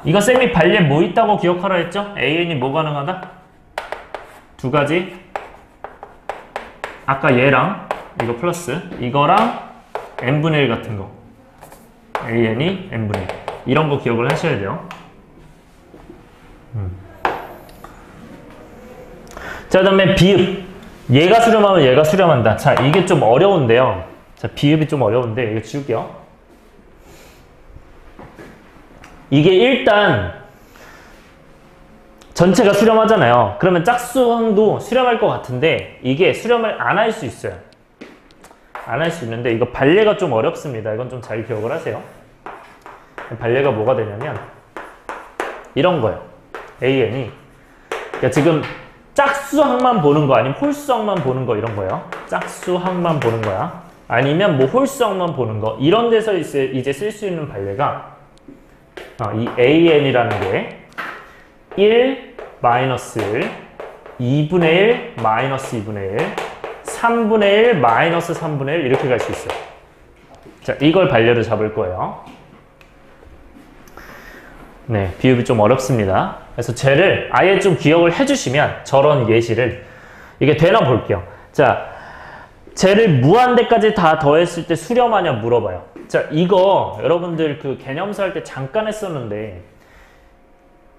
이거 쌤이 반례 뭐 있다고 기억하라 했죠? AN이 뭐 가능하다? 두 가지. 아까 얘랑 이거 플러스 이거랑 n분의 1 같은 거. AN이 n분의 1. 이런 거 기억을 하셔야 돼요. 자, 그 다음에 비읍. 얘가 수렴하면 얘가 수렴한다. 자, 이게 좀 어려운데요. 자, 비읍이 좀 어려운데 이거 지울게요. 이게 일단 전체가 수렴하잖아요. 그러면 짝수항도 수렴할 것 같은데 이게 수렴을 안 할 수 있어요. 안 할 수 있는데 이거 반례가 좀 어렵습니다. 이건 좀 잘 기억을 하세요. 반례가 뭐가 되냐면 이런 거예요. AN이 그러니까 지금 짝수항만 보는 거 아니면 홀수항만 보는 거 이런 거예요. 짝수항만 보는 거야. 아니면 뭐 홀수항만 보는 거 이런 데서 이제 쓸 수 있는 반례가 이 AN이라는 게 1 마이너스 1, 2분의 1 마이너스 2분의 1, 3분의 1 마이너스 3분의 1 이렇게 갈 수 있어요. 자, 이걸 반례로 잡을 거예요. 네, 비읍이 좀 어렵습니다. 그래서 쟤를 아예 좀 기억을 해주시면 저런 예시를 이게 되나 볼게요. 자, 쟤를 무한대까지 다 더했을 때 수렴하냐 물어봐요. 자, 이거 여러분들 그 개념수 할 때 잠깐 했었는데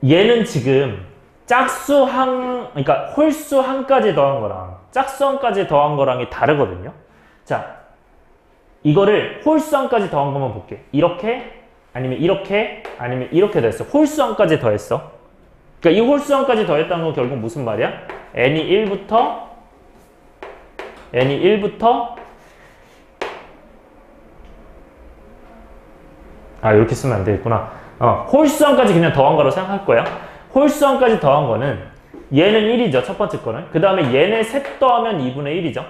얘는 지금 짝수항, 그러니까 홀수항까지 더한 거랑 짝수항까지 더한 거랑이 다르거든요. 자, 이거를 홀수항까지 더한 것만 볼게. 이렇게 아니면 이렇게 아니면 이렇게 됐어. 홀수항까지 더했어. 그러니까 이 홀수항까지 더했다는 건 결국 무슨 말이야? n이 1부터 이렇게 쓰면 안 되겠구나. 홀수항까지 그냥 더한 거라고 생각할 거야. 홀수항까지 더한 거는 얘는 1이죠. 첫 번째 거는. 그 다음에 얘네 셋 더하면 2분의 1이죠.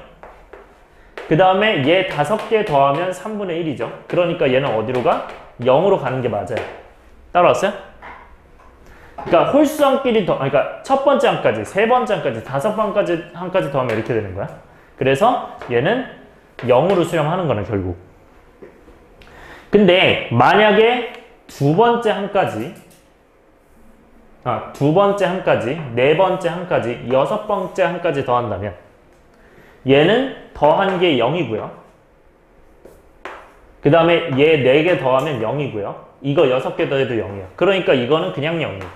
그 다음에 얘 5개 더하면 3분의 1이죠. 그러니까 얘는 어디로 가? 0으로 가는 게 맞아요. 따라왔어요? 그러니까 홀수항끼리 그러니까 첫 번째 항까지, 세 번째 항까지, 5번까지 항까지 더하면 이렇게 되는 거야. 그래서 얘는 0으로 수렴하는 거는 결국. 근데 만약에 두 번째 항까지, 네 번째 항까지, 6번째 항까지 더한다면 얘는 더한 게 0이고요. 그 다음에 얘 4개 더하면 0이고요. 이거 6개 더해도 0이에요. 그러니까 이거는 그냥 0이에요.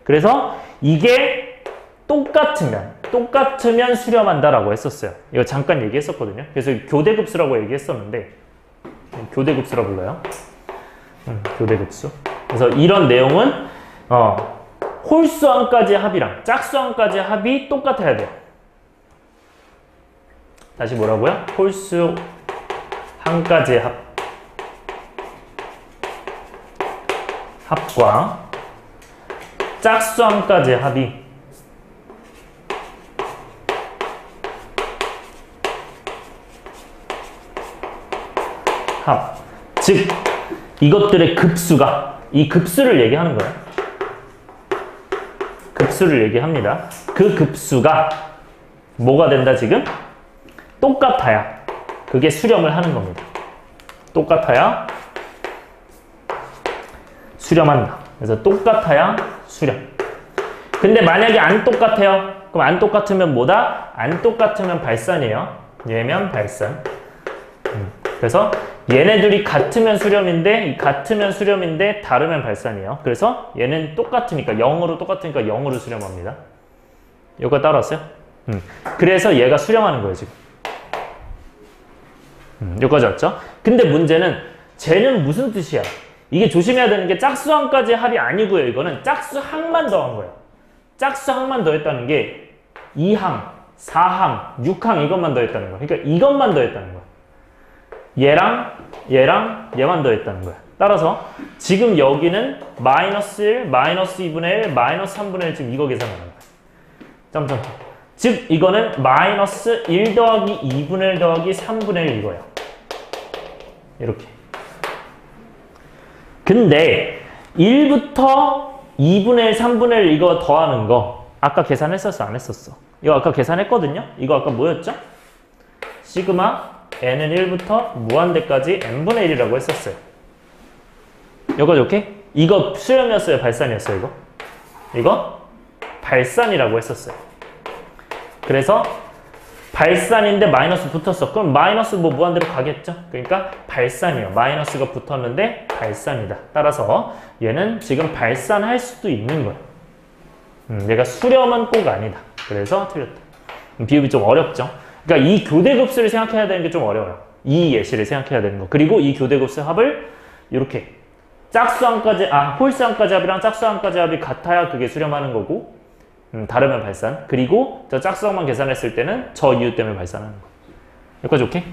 그래서 이게 똑같으면 수렴한다라고 했었어요. 이거 잠깐 얘기했었거든요. 그래서 교대급수라고 얘기했었는데 교대급수라 불러요. 교대급수. 그래서 이런 내용은 홀수항까지 합이랑 짝수항까지 합이 똑같아야 돼요. 다시 뭐라고요? 홀수항까지 합과 짝수항까지 합이 합. 즉 이것들의 급수가 이 급수를 얘기하는 거예요. 급수를 얘기합니다. 그 급수가 뭐가 된다 지금? 똑같아야 그게 수렴을 하는 겁니다. 똑같아야 수렴한다. 그래서 똑같아야 수렴. 근데 만약에 안 똑같아요. 그럼 안 똑같으면 뭐다? 안 똑같으면 발산이에요. 얘면 발산. 그래서 얘네들이 같으면 수렴인데 같으면 수렴인데 다르면 발산이에요. 그래서 얘는 똑같으니까 0으로 똑같으니까 0으로 수렴합니다. 여기가 따라왔어요? 그래서 얘가 수렴하는 거예요 지금. 여기까지 왔죠? 근데 문제는 쟤는 무슨 뜻이야? 이게 조심해야 되는 게 짝수항까지 합이 아니고요. 이거는 짝수항만 더한 거예요. 짝수항만 더했다는 게 2항, 4항, 6항 이것만 더했다는 거야. 그러니까 이것만 더했다는 거야. 얘랑 얘만 더했다는 거야. 따라서 지금 여기는 마이너스 1, 마이너스 2분의 1, 마이너스 3분의 1 지금 이거 계산하는 거야. 점점점. 즉 이거는 마이너스 1 더하기 2분의 1 더하기 3분의 1 이거예요. 이렇게. 근데 1부터 2분의 1, 3분의 1 이거 더하는 거 아까 계산했었어? 안 했었어? 이거 아까 계산했거든요? 이거 아까 뭐였죠? 시그마 n은 1부터 무한대까지 n분의 1이라고 했었어요. 여기까지 오케이? 이거 수렴이었어요? 발산이었어요? 이거 발산이라고 했었어요. 그래서 발산인데 마이너스 붙었어. 그럼 마이너스 뭐 무한대로 가겠죠? 그러니까 발산이요. 마이너스가 붙었는데 발산이다. 따라서 얘는 지금 발산할 수도 있는 거야. 얘가 수렴은 꼭 아니다. 그래서 틀렸다. 비읍이 좀 어렵죠? 그러니까 이 교대급수를 생각해야 되는 게 좀 어려워요. 이 예시를 생각해야 되는 거. 그리고 이 교대급수 합을 이렇게 짝수항까지, 홀수항까지 합이랑 짝수항까지 합이 같아야 그게 수렴하는 거고, 다르면 발산. 그리고 저 짝수항만 계산했을 때는 저 이유 때문에 발산하는 거. 여기까지 오케이?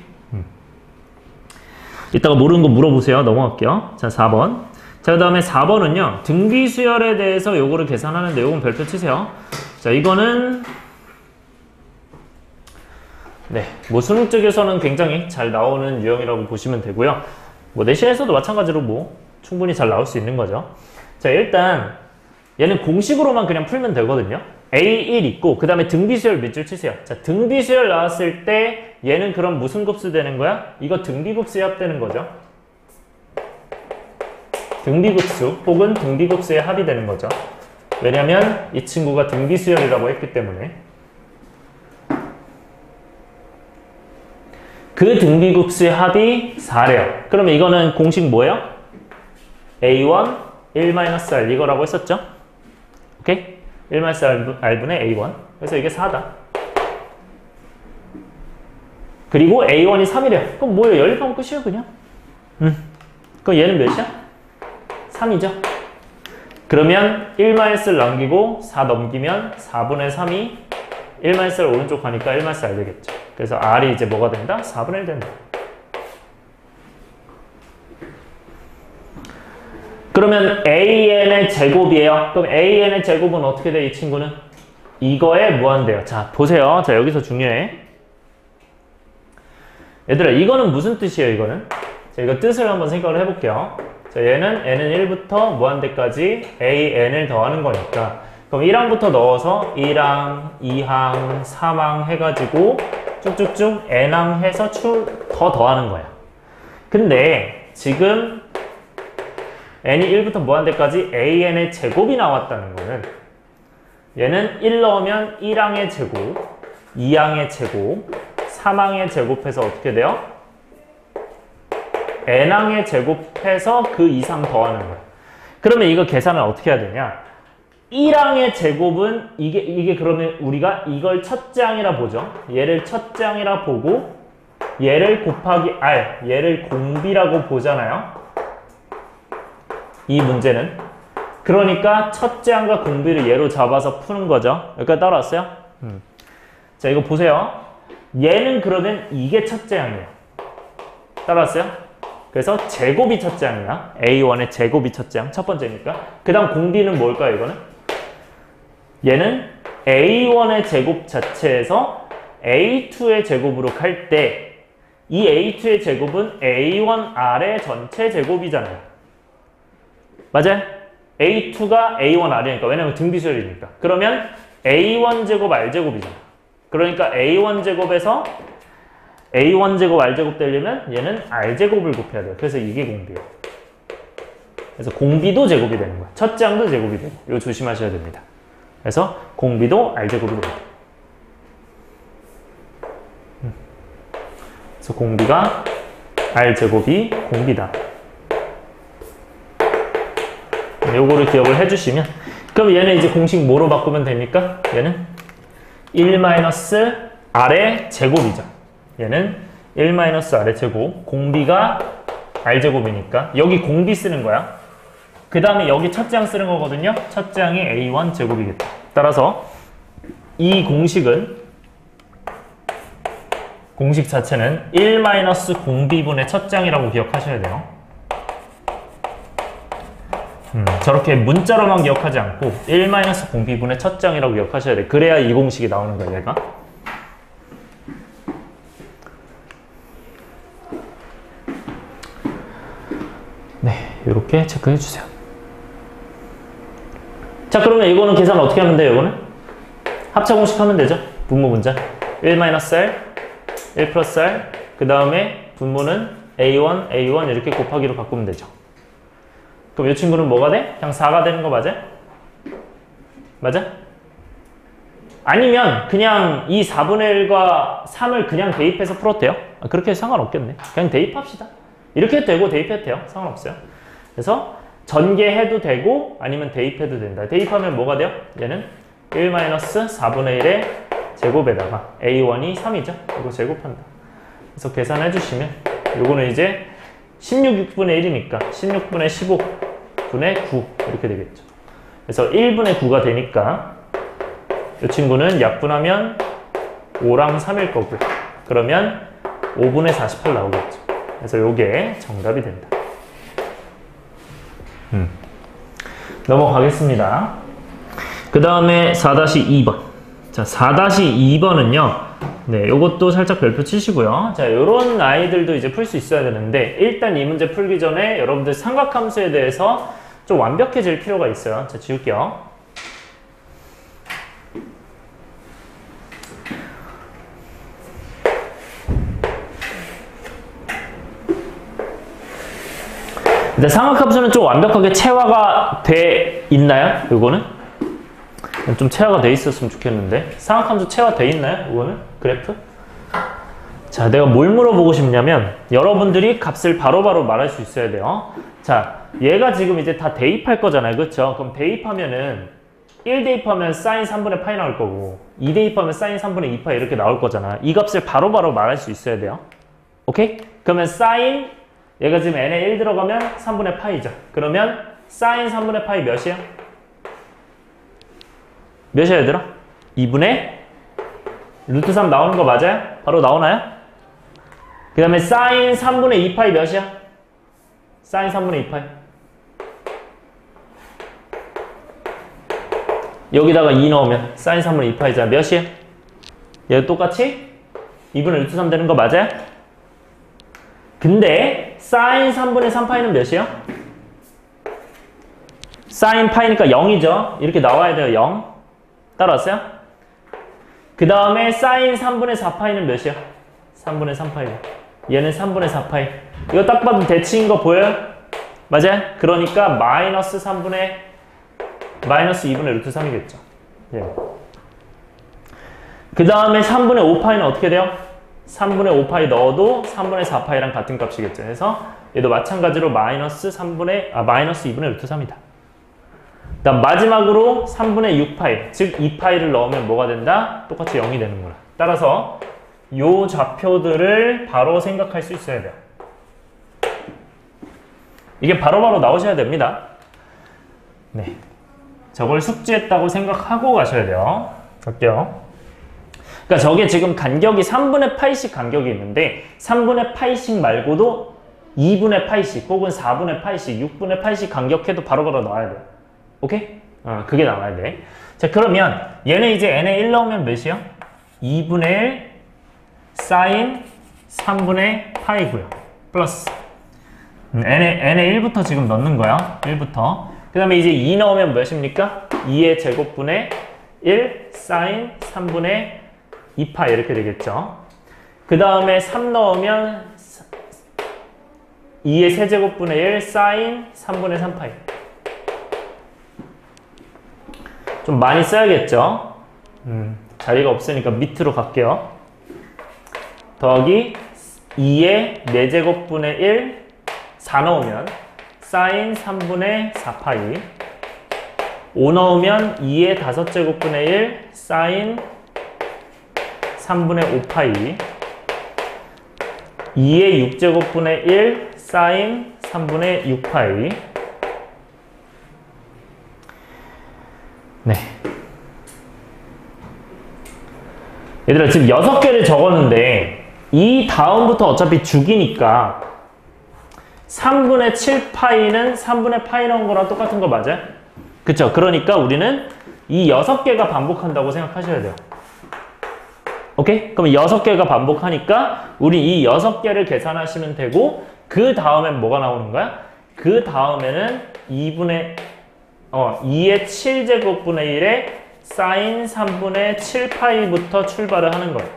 이따가 모르는 거 물어보세요. 넘어갈게요. 자, 4번. 자, 그 다음에 4번은요. 등비수열에 대해서 요거를 계산하는데 요건 별표 치세요. 자, 이거는 네, 뭐 수능 쪽에서는 굉장히 잘 나오는 유형이라고 보시면 되고요. 뭐 내신에서도 마찬가지로 뭐 충분히 잘 나올 수 있는 거죠. 자, 일단 얘는 공식으로만 그냥 풀면 되거든요. A1 있고 그 다음에 등비수열 밑줄 치세요. 자, 등비수열 나왔을 때 얘는 그럼 무슨 곱수 되는 거야? 이거 등비곱수의 합 되는 거죠. 등비급수 혹은 등비급수의 합이 되는 거죠. 왜냐면 이 친구가 등비수열이라고 했기 때문에. 그 등비급수의 합이 4래요. 그러면 이거는 공식 뭐예요? A1 1-R 이거라고 했었죠? 오케이? 1-R분의 A1. 그래서 이게 4다. 그리고 A1이 3이래요. 그럼 뭐예요? 연립하면 끝이에요, 그냥. 그럼 얘는 몇이야? 3이죠. 그러면 1-R 남기고 4 넘기면 4분의 3이 1-R 오른쪽 가니까 1-R 되겠죠. 그래서 R이 이제 뭐가 된다? 4분의 1 된다. 그러면 AN의 제곱이에요. 그럼 AN의 제곱은 어떻게 돼, 이 친구는? 이거에 무한대요. 자, 보세요. 자, 여기서 중요해. 얘들아, 이거는 무슨 뜻이에요, 이거는? 자, 이거 뜻을 한번 생각을 해볼게요. 자, 얘는 n은 1부터 무한대까지 AN을 더하는 거니까. 그럼 1항부터 넣어서 1항, 2항, 3항 해가지고 쭉쭉쭉 n항 해서 더 더하는 거야. 근데 지금 n이 1부터 무한대까지 an의 제곱이 나왔다는 거는 얘는 1 넣으면 1항의 제곱, 2항의 제곱, 3항의 제곱해서 어떻게 돼요? n항의 제곱해서 그 이상 더하는 거야. 그러면 이거 계산을 어떻게 해야 되냐? 1항의 제곱은 이게 그러면 우리가 이걸 첫째 항이라 보죠. 얘를 첫째 항이라 보고 얘를 곱하기 R, 얘를 공비라고 보잖아요. 이 문제는. 그러니까 첫째 항과 공비를 얘로 잡아서 푸는 거죠. 여기까지 따라왔어요? 자, 이거 보세요. 얘는 그러면 이게 첫째 항이에요. 따라왔어요? 그래서 제곱이 첫째 항이야. A1의 제곱이 첫째 항. 첫 번째니까. 그 다음 공비는 뭘까요, 이거는? 얘는 A1의 제곱 자체에서 A2의 제곱으로 갈 때 이 A2의 제곱은 A1R의 전체 제곱이잖아요. 맞아요? A2가 A1R이니까. 왜냐면 등비수열이니까. 그러면 A1 제곱 R 제곱이잖아. 그러니까 A1 제곱에서 A1 제곱 R 제곱 되려면 얘는 R 제곱을 곱해야 돼요. 그래서 이게 공비예요. 그래서 공비도 제곱이 되는 거야. 첫째 항도 제곱이 되고. 이거 조심하셔야 됩니다. 그래서 공비도 R 제곱이 됩니다. 그래서 공비가 R 제곱이 공비다. 요거를 기억을 해주시면, 그럼 얘는 이제 공식 뭐로 바꾸면 됩니까? 얘는 1-R의 제곱이죠. 얘는 1-R의 제곱, 공비가 R제곱이니까 여기 공비 쓰는 거야. 그 다음에 여기 첫째 항 쓰는 거거든요. 첫째 항이 A1 제곱이겠다. 따라서 이 공식은, 공식 자체는 1-공비분의 첫째 항이라고 기억하셔야 돼요. 저렇게 문자로만 기억하지 않고 1-공비분의 첫째 항이라고 기억하셔야 돼요. 그래야 이 공식이 나오는 거예요, 얘가. 네, 이렇게 체크해 주세요. 자, 그러면 이거는 계산 어떻게 하면 돼요, 이거는? 합차 공식 하면 되죠. 분모 분자 1-R, 1 플러스 R, 그 다음에 분모는 A1, A1 이렇게 곱하기로 바꾸면 되죠. 그럼 이 친구는 뭐가 돼? 그냥 4가 되는 거 맞아요? 맞아? 아니면 그냥 이 4분의 1과 3을 그냥 대입해서 풀어도 돼요? 그렇게 해도 상관없겠네. 그냥 대입합시다. 이렇게 해도 되고 대입해도 돼요. 상관없어요. 그래서 전개해도 되고 아니면 대입해도 된다. 대입하면 뭐가 돼요? 얘는 1-4분의 1의 제곱에다가 A1이 3이죠. 이거 제곱한다. 그래서 계산해 주시면 요거는 이제 16분의 1이니까 16분의 15분의 9 이렇게 되겠죠. 그래서 1분의 9가 되니까 이 친구는 약분하면 5랑 3일 거고요. 그러면 5분의 48 나오겠죠. 그래서 요게 정답이 된다. 넘어가겠습니다. 그 다음에 4-2번. 자, 4-2번은요. 네, 요것도 살짝 별표 치시고요. 자, 요런 아이들도 이제 풀 수 있어야 되는데, 일단 이 문제 풀기 전에 여러분들 삼각함수에 대해서 좀 완벽해질 필요가 있어요. 자, 지울게요. 근데 삼각함수는 좀 완벽하게 체화가 돼 있나요? 요거는? 좀 체화가 돼 있었으면 좋겠는데. 삼각함수 체화 돼 있나요? 요거는? 그래프? 자, 내가 뭘 물어보고 싶냐면 여러분들이 값을 바로바로 말할 수 있어야 돼요. 자, 얘가 지금 이제 다 대입할 거잖아요. 그쵸? 그럼 대입하면은 1 대입하면 sin 3분의 파이 나올 거고 2 대입하면 sin 3분의 2파이 이렇게 나올 거잖아. 이 값을 바로바로 말할 수 있어야 돼요. 오케이? 그러면 sin 얘가 지금 n에 1 들어가면 3분의 파이죠. 그러면 sin 3분의 파이 몇이에요? 몇이야 얘들아? 2분의 루트 3 나오는 거 맞아요? 바로 나오나요? 그 다음에 sin 3분의 2파이 몇이야? sin 3분의 2파이 여기다가 2 넣으면 sin 3분의 2파이잖아. 몇이에요? 얘도 똑같이 2분의 루트 3 되는 거 맞아요? 근데 sin 3분의 3파이는 몇이에요? sin 파이니까 0이죠. 이렇게 나와야 돼요. 0. 따라왔어요? 그 다음에 sin 3분의 4파이는 몇이에요? 3분의 3파이. 얘는 3분의 4파이. 이거 딱 봐도 대칭인 거 보여요? 맞아요? 그러니까 마이너스 2분의 루트 3이겠죠. 예. 그 다음에 3분의 5파이는 어떻게 돼요? 3분의 5파이 넣어도 3분의 4파이랑 같은 값이겠죠. 그래서 얘도 마찬가지로 마이너스 2분의 루트 3이다. 그다음 마지막으로 3분의 6파이, 즉 2파이를 넣으면 뭐가 된다? 똑같이 0이 되는 거라. 따라서 요 좌표들을 바로 생각할 수 있어야 돼요. 이게 바로바로 나오셔야 됩니다. 네, 저걸 숙지했다고 생각하고 가셔야 돼요. 갈게요. 그러니까 저게 지금 간격이 3분의 파이씩 간격이 있는데 3분의 파이씩 말고도 2분의 파이씩 혹은 4분의 파이씩, 6분의 파이씩 간격해도 바로바로 나와야 돼요. 오케이? 그게 나와야 돼. 자, 그러면 얘는 이제 n에 1 넣으면 몇이요? 2분의 1 sin 3분의 파이고요. 플러스 n에 1부터 지금 넣는 거야. 1부터. 그 다음에 이제 2 넣으면 몇입니까? 2의 제곱분의 1 sin 3분의 2파 이렇게 되겠죠. 그 다음에 3 넣으면 2의 세제곱분의 1 sin 3분의 3파이. 좀 많이 써야겠죠. 자리가 없으니까 밑으로 갈게요. 더하기 2의 4제곱분의 1 4 넣으면 sin 3분의 4파이 5 넣으면 2의 5제곱분의 1 sin 3분의 5파이 2의 6제곱분의 1 sin 3분의 6파이. 네. 얘들아 지금 6개를 적었는데 이 다음부터 어차피 죽이니까 3분의 7파이는 3분의 파이 넣은 거랑 똑같은 거 맞아요? 그쵸? 그러니까 우리는 이 6개가 반복한다고 생각하셔야 돼요. 오케이? 그럼 6개가 반복하니까 우리 이 6개를 계산하시면 되고 그 다음엔 뭐가 나오는 거야? 그 다음에는 2의 7제곱분의 1에 사인 3분의 7파이부터 출발을 하는 거예요.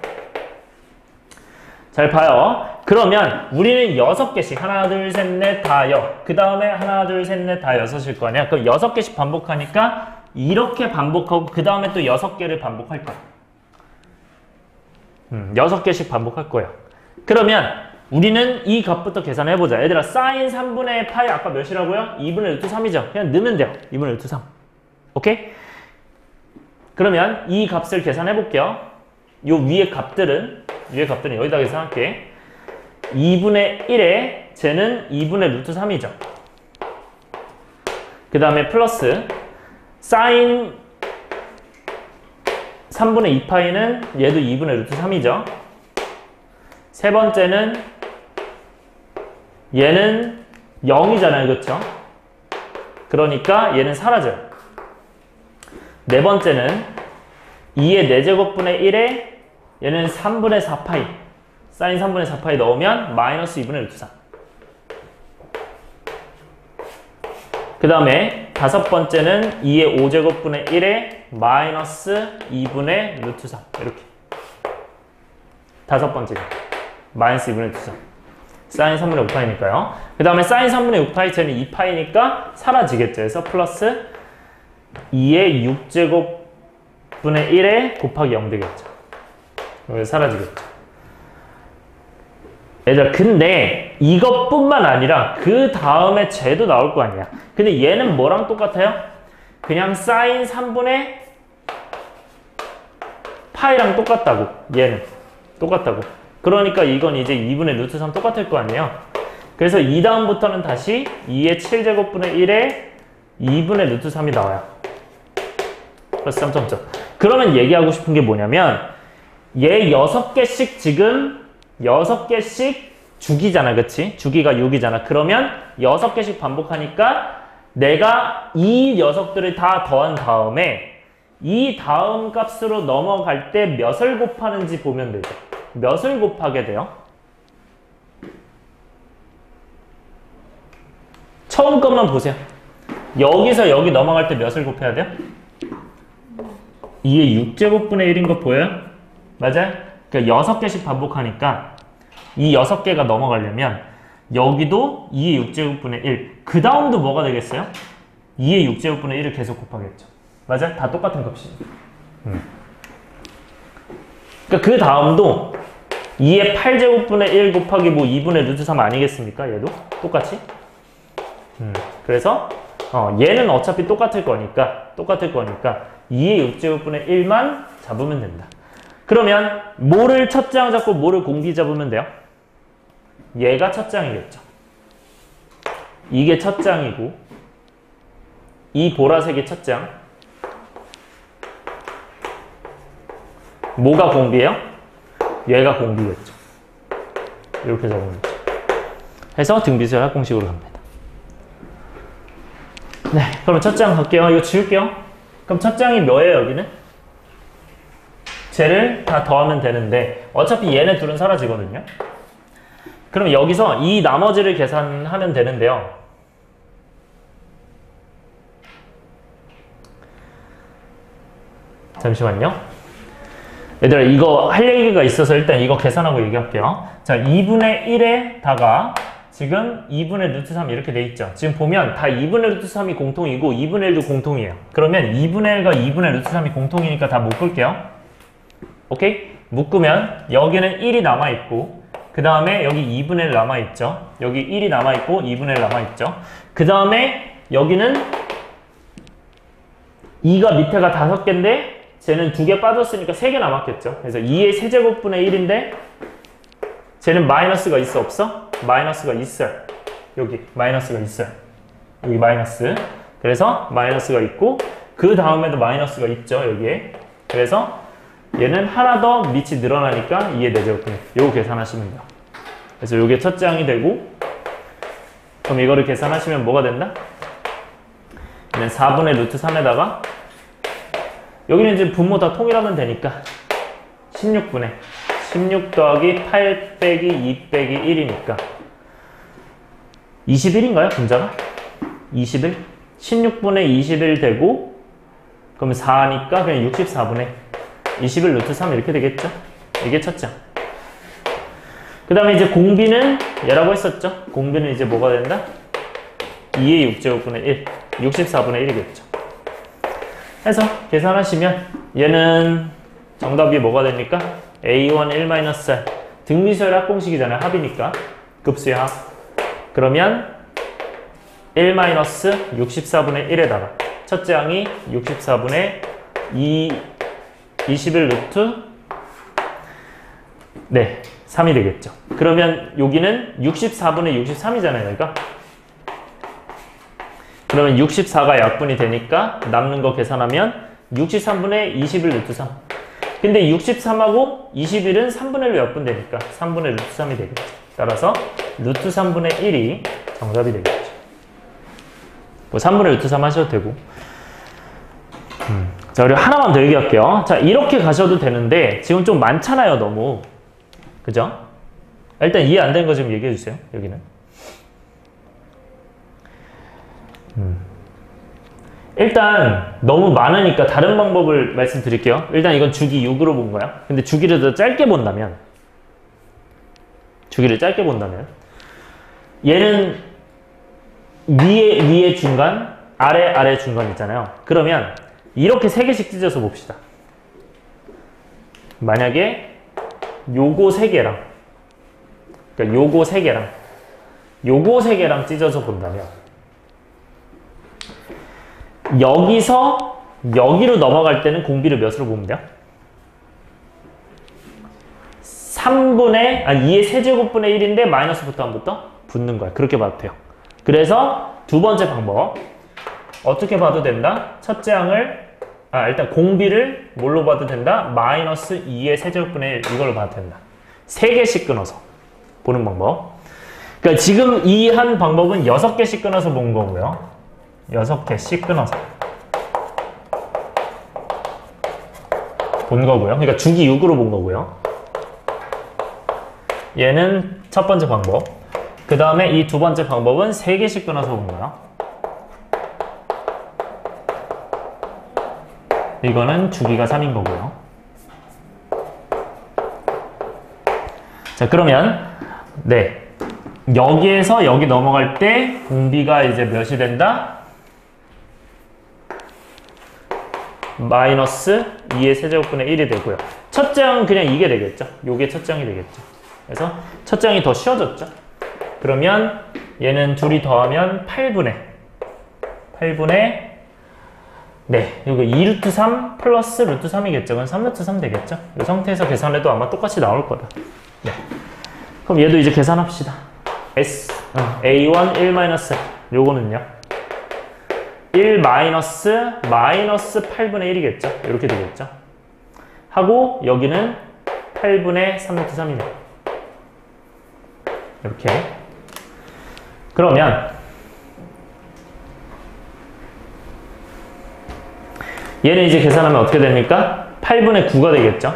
잘 봐요. 그러면 우리는 6개씩 하나 둘 셋 넷 다 여. 그 다음에 하나 둘 셋 넷 다 6일 거 아니야. 그럼 6개씩 반복하니까 이렇게 반복하고 그 다음에 또 6개를 반복할 거야. 6개씩 반복할 거야. 그러면 우리는 이 값부터 계산해보자. 얘들아 사인 3분의 파이 아까 몇이라고요? 2분의 루트 3이죠. 그냥 넣으면 돼요. 2분의 루트 3. 오케이? 그러면 이 값을 계산해볼게요. 요 위에 값들은 여기다 계산할게. 2분의 1에 쟤는 2분의 루트 3이죠. 그 다음에 플러스 사인 3분의 2파이는 얘도 2분의 루트 3이죠. 세 번째는 얘는 0이잖아요. 그렇죠? 그러니까 얘는 사라져요. 네 번째는 2의 4제곱분의 1에 얘는 3분의 4파이 사인 3분의 4파이 넣으면 마이너스 2분의 루트 3. 그 다음에 다섯 번째는 2의 5제곱분의 1에 마이너스 2분의 루트 3 이렇게 다섯 번째가 마이너스 2분의 루트 3 사인 3분의 5파이니까요. 그 다음에 사인 3분의 6파이 쟤는 2파이니까 사라지겠죠. 그래서 플러스 2의 6제곱분의 1에 곱하기 0 되겠죠. 여기 사라지겠죠. 얘들아 근데 이것뿐만 아니라 그 다음에 쟤도 나올 거 아니야. 근데 얘는 뭐랑 똑같아요? 그냥 사인 3분의 파이랑 똑같다고. 얘는 똑같다고. 그러니까 이건 이제 2분의 루트 3 똑같을 거 아니에요. 그래서 이 다음부터는 다시 2의 7제곱분의 1에 2분의 루트 3이 나와요. 플러스 3점점. 그러면 얘기하고 싶은 게 뭐냐면 얘 6개씩 지금 6개씩 주기잖아. 그치? 주기가 6이잖아. 그러면 6개씩 반복하니까 내가 이 녀석들을 다 더한 다음에 이 다음 값으로 넘어갈 때 몇을 곱하는지 보면 되죠. 몇을 곱하게 돼요? 처음 것만 보세요. 여기서 여기 넘어갈 때 몇을 곱해야 돼요? 2의 6제곱분의 1인 거 보여요? 맞아요? 그러니까 6개씩 반복하니까 이 6개가 넘어가려면 여기도 2의 6제곱분의 1. 그 다음도 뭐가 되겠어요? 2의 6제곱분의 1을 계속 곱하겠죠. 맞아요? 다 똑같은 값이니까. 그러니까 그 다음도 2의 8제곱분의 1 곱하기 뭐 2분의 루트 3 아니겠습니까? 얘도 똑같이. 그래서 얘는 어차피 똑같을 거니까 2의 6제곱분의 1만 잡으면 된다. 그러면 뭐를 첫 장 잡고 뭐를 공비 잡으면 돼요? 얘가 첫 장이겠죠. 이게 첫 장이고 이 보라색이 첫 장. 뭐가 공비예요? 얘가 공비겠죠. 이렇게 잡으면 되죠. 해서 등비수열 합공식으로 갑니다. 네, 그럼 첫 장 갈게요. 이거 지울게요. 그럼 첫 장이 뭐예요, 여기는? 쟤를 다 더하면 되는데 어차피 얘네 둘은 사라지거든요. 그럼 여기서 이 나머지를 계산하면 되는데요. 잠시만요. 얘들아 이거 할 얘기가 있어서 일단 이거 계산하고 얘기할게요. 자, 2분의 1에다가 지금 2분의 루트 3 이렇게 돼 있죠. 지금 보면 다 2분의 루트 3이 공통이고 2분의 1도 공통이에요. 그러면 2분의 1과 2분의 루트 3이 공통이니까 다 묶을게요. 오케이? 묶으면 여기는 1이 남아있고 그 다음에 여기 2분의 1 남아있죠. 여기 1이 남아있고 2분의 1 남아있죠. 그 다음에 여기는 2가 밑에가 5개인데 쟤는 2개 빠졌으니까 3개 남았겠죠. 그래서 2의 세제곱분의 1인데 쟤는 마이너스가 있어 없어? 마이너스가 있어요. 여기 마이너스가 있어요. 여기 마이너스. 그래서 마이너스가 있고 그 다음에도 마이너스가 있죠. 여기에. 그래서 얘는 하나 더 밑이 늘어나니까 2의 4제곱분의 요거 계산하시면 돼요. 그래서 요게 첫 장이 되고 그럼 이거를 계산하시면 뭐가 된다? 얘는 4분의 루트 3에다가 여기는 이제 분모 다 통일하면 되니까 16분의 16 더하기 8 빼기 2 빼기 1이니까 21인가요? 분자가? 21? 16분의 21 되고 그럼 4니까 그냥 64분의 21 루트 3 이렇게 되겠죠? 이게 첫째. 그 다음에 이제 공비는 얘라고 했었죠? 공비는 이제 뭐가 된다? 2의 6제곱분의 1. 64분의 1이겠죠. 해서 계산하시면 얘는 정답이 뭐가 됩니까? A1 1-R. 등비수열의 합공식이잖아요. 합이니까. 급수의 합. 그러면 1-64분의 1에다가 첫째 항이 64분의 21 루트 3이 되겠죠. 그러면 여기는 64분의 63이잖아요. 그러니까 그러면 64가 약분이 되니까 남는 거 계산하면 63분의 21 루트 3. 근데 63하고 21은 3분의 1로 약분되니까 3분의 루트 3이 되겠죠. 따라서 루트 3분의 1이 정답이 되겠죠. 뭐 3분의 루트 3 하셔도 되고. 자, 그리고 하나만 더 얘기할게요. 자, 이렇게 가셔도 되는데 지금 좀 많잖아요, 너무. 그죠? 일단 이해 안 되는 거 좀 얘기해 주세요, 여기는. 일단 너무 많으니까 다른 방법을 말씀드릴게요. 일단 이건 주기 6으로 본 거야. 근데 주기를 더 짧게 본다면 얘는 위에 중간, 아래 중간 있잖아요. 그러면 이렇게 3개씩 찢어서 봅시다. 만약에 요거 3개랑 그러니까 요거 3개랑 찢어서 본다면 여기서 여기로 넘어갈 때는 공비를 몇으로 보면 돼요? 2의 세제곱분의 1인데 마이너스 붙어 안 붙어? 붙는 거야. 그렇게 봐도 돼요. 그래서 두 번째 방법 어떻게 봐도 된다? 첫째 항을 일단 공비를 뭘로 봐도 된다? 마이너스 2의 세제곱분의 1 이걸로 봐도 된다. 3개씩 끊어서 보는 방법. 그러니까 지금 이 한 방법은 6개씩 끊어서 본 거고요. 6개씩 끊어서 본 거고요. 그러니까 주기 6으로 본 거고요. 얘는 첫 번째 방법. 그 다음에 이 두 번째 방법은 3개씩 끊어서 본 거야. 이거는 주기가 3인 거고요. 자, 그러면 여기에서 여기 넘어갈 때 공비가 이제 몇이 된다? 마이너스 2의 세제곱분의 1이 되고요. 첫째 항은 그냥 이게 되겠죠. 요게 첫째 항이 되겠죠. 그래서 첫째 항이 더 쉬워졌죠. 그러면 얘는 둘이 더하면 8분의 여기 2루트 3 플러스 루트 3이겠죠. 그럼 3루트 3 되겠죠. 이 상태에서 계산해도 아마 똑같이 나올 거다. 그럼 얘도 이제 계산합시다. A1 1-R 요거는요 1 마이너스 8분의 1이겠죠. 이렇게 되겠죠. 하고 여기는 8분의 3루트 3이네요. 이렇게. 그러면 얘는 이제 계산하면 어떻게 됩니까? 8분의 9가 되겠죠.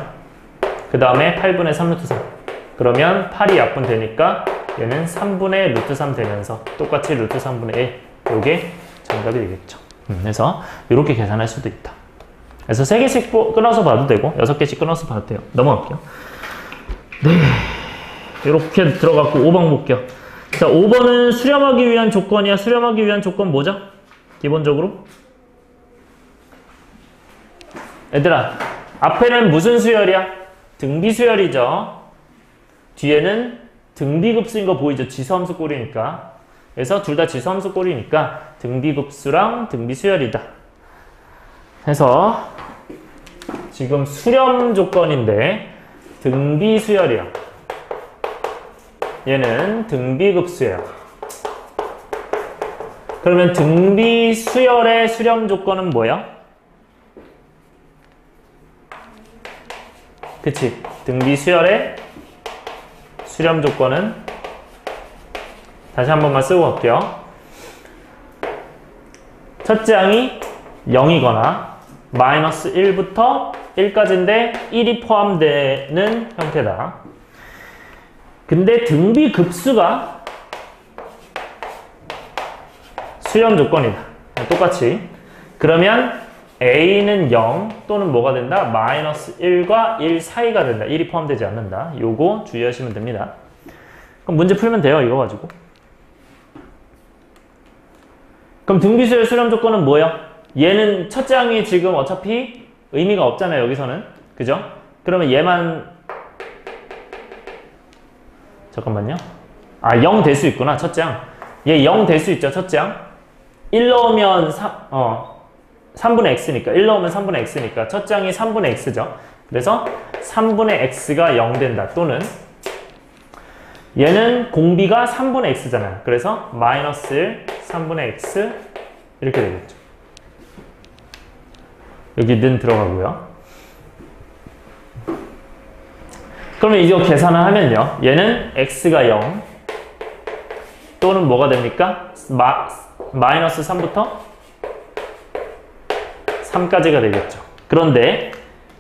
그 다음에 8분의 3루트 3. 그러면 8이 약분되니까 얘는 3분의 루트 3 되면서 똑같이 루트 3분의 1. 요게 정답이 되겠죠. 그래서 이렇게 계산할 수도 있다. 그래서 3개씩 끊어서 봐도 되고 6개씩 끊어서 봐도 돼요. 넘어갈게요. 이렇게 들어갔고 5번 볼게요. 자, 5번은 수렴하기 위한 조건이야. 수렴하기 위한 조건 뭐죠? 기본적으로 얘들아, 앞에는 무슨 수열이야? 등비 수열이죠. 뒤에는 등비급수인 거 보이죠? 지수함수 꼴이니까. 그래서 둘 다 지수함수 꼴이니까 등비급수랑 등비수열이다. 해서 지금 수렴 조건인데 등비수열이야. 얘는 등비급수예요. 그러면 등비수열의 수렴 조건은 뭐야? 그치? 등비수열의 수렴 조건은 다시 한 번만 쓰고 갈게요. 첫째 항이 0이거나 마이너스 1부터 1까지인데 1이 포함되는 형태다. 근데 등비급수가 수렴 조건이다. 똑같이. 그러면 a는 0 또는 뭐가 된다? 마이너스 1과 1 사이가 된다. 1이 포함되지 않는다. 요거 주의하시면 됩니다. 그럼 문제 풀면 돼요. 이거 가지고. 그럼 등비수열 수렴 조건은 뭐예요? 얘는 첫 장이 지금 어차피 의미가 없잖아요. 여기서는. 그죠? 그러면 얘만 잠깐만요. 아, 0 될 수 있구나. 첫 장. 얘 0 될 수 있죠. 첫 장. 1 넣으면 3분의 x니까 1 넣으면 3분의 x니까 첫 장이 3분의 x죠. 그래서 3분의 x가 0 된다. 또는 얘는 공비가 3분의 x잖아요. 그래서 마이너스 1, 3분의 x 이렇게 되겠죠. 여기는 들어가고요. 그러면 이거 계산을 하면요. 얘는 x가 0 또는 뭐가 됩니까? 마이너스 3부터 3까지가 되겠죠. 그런데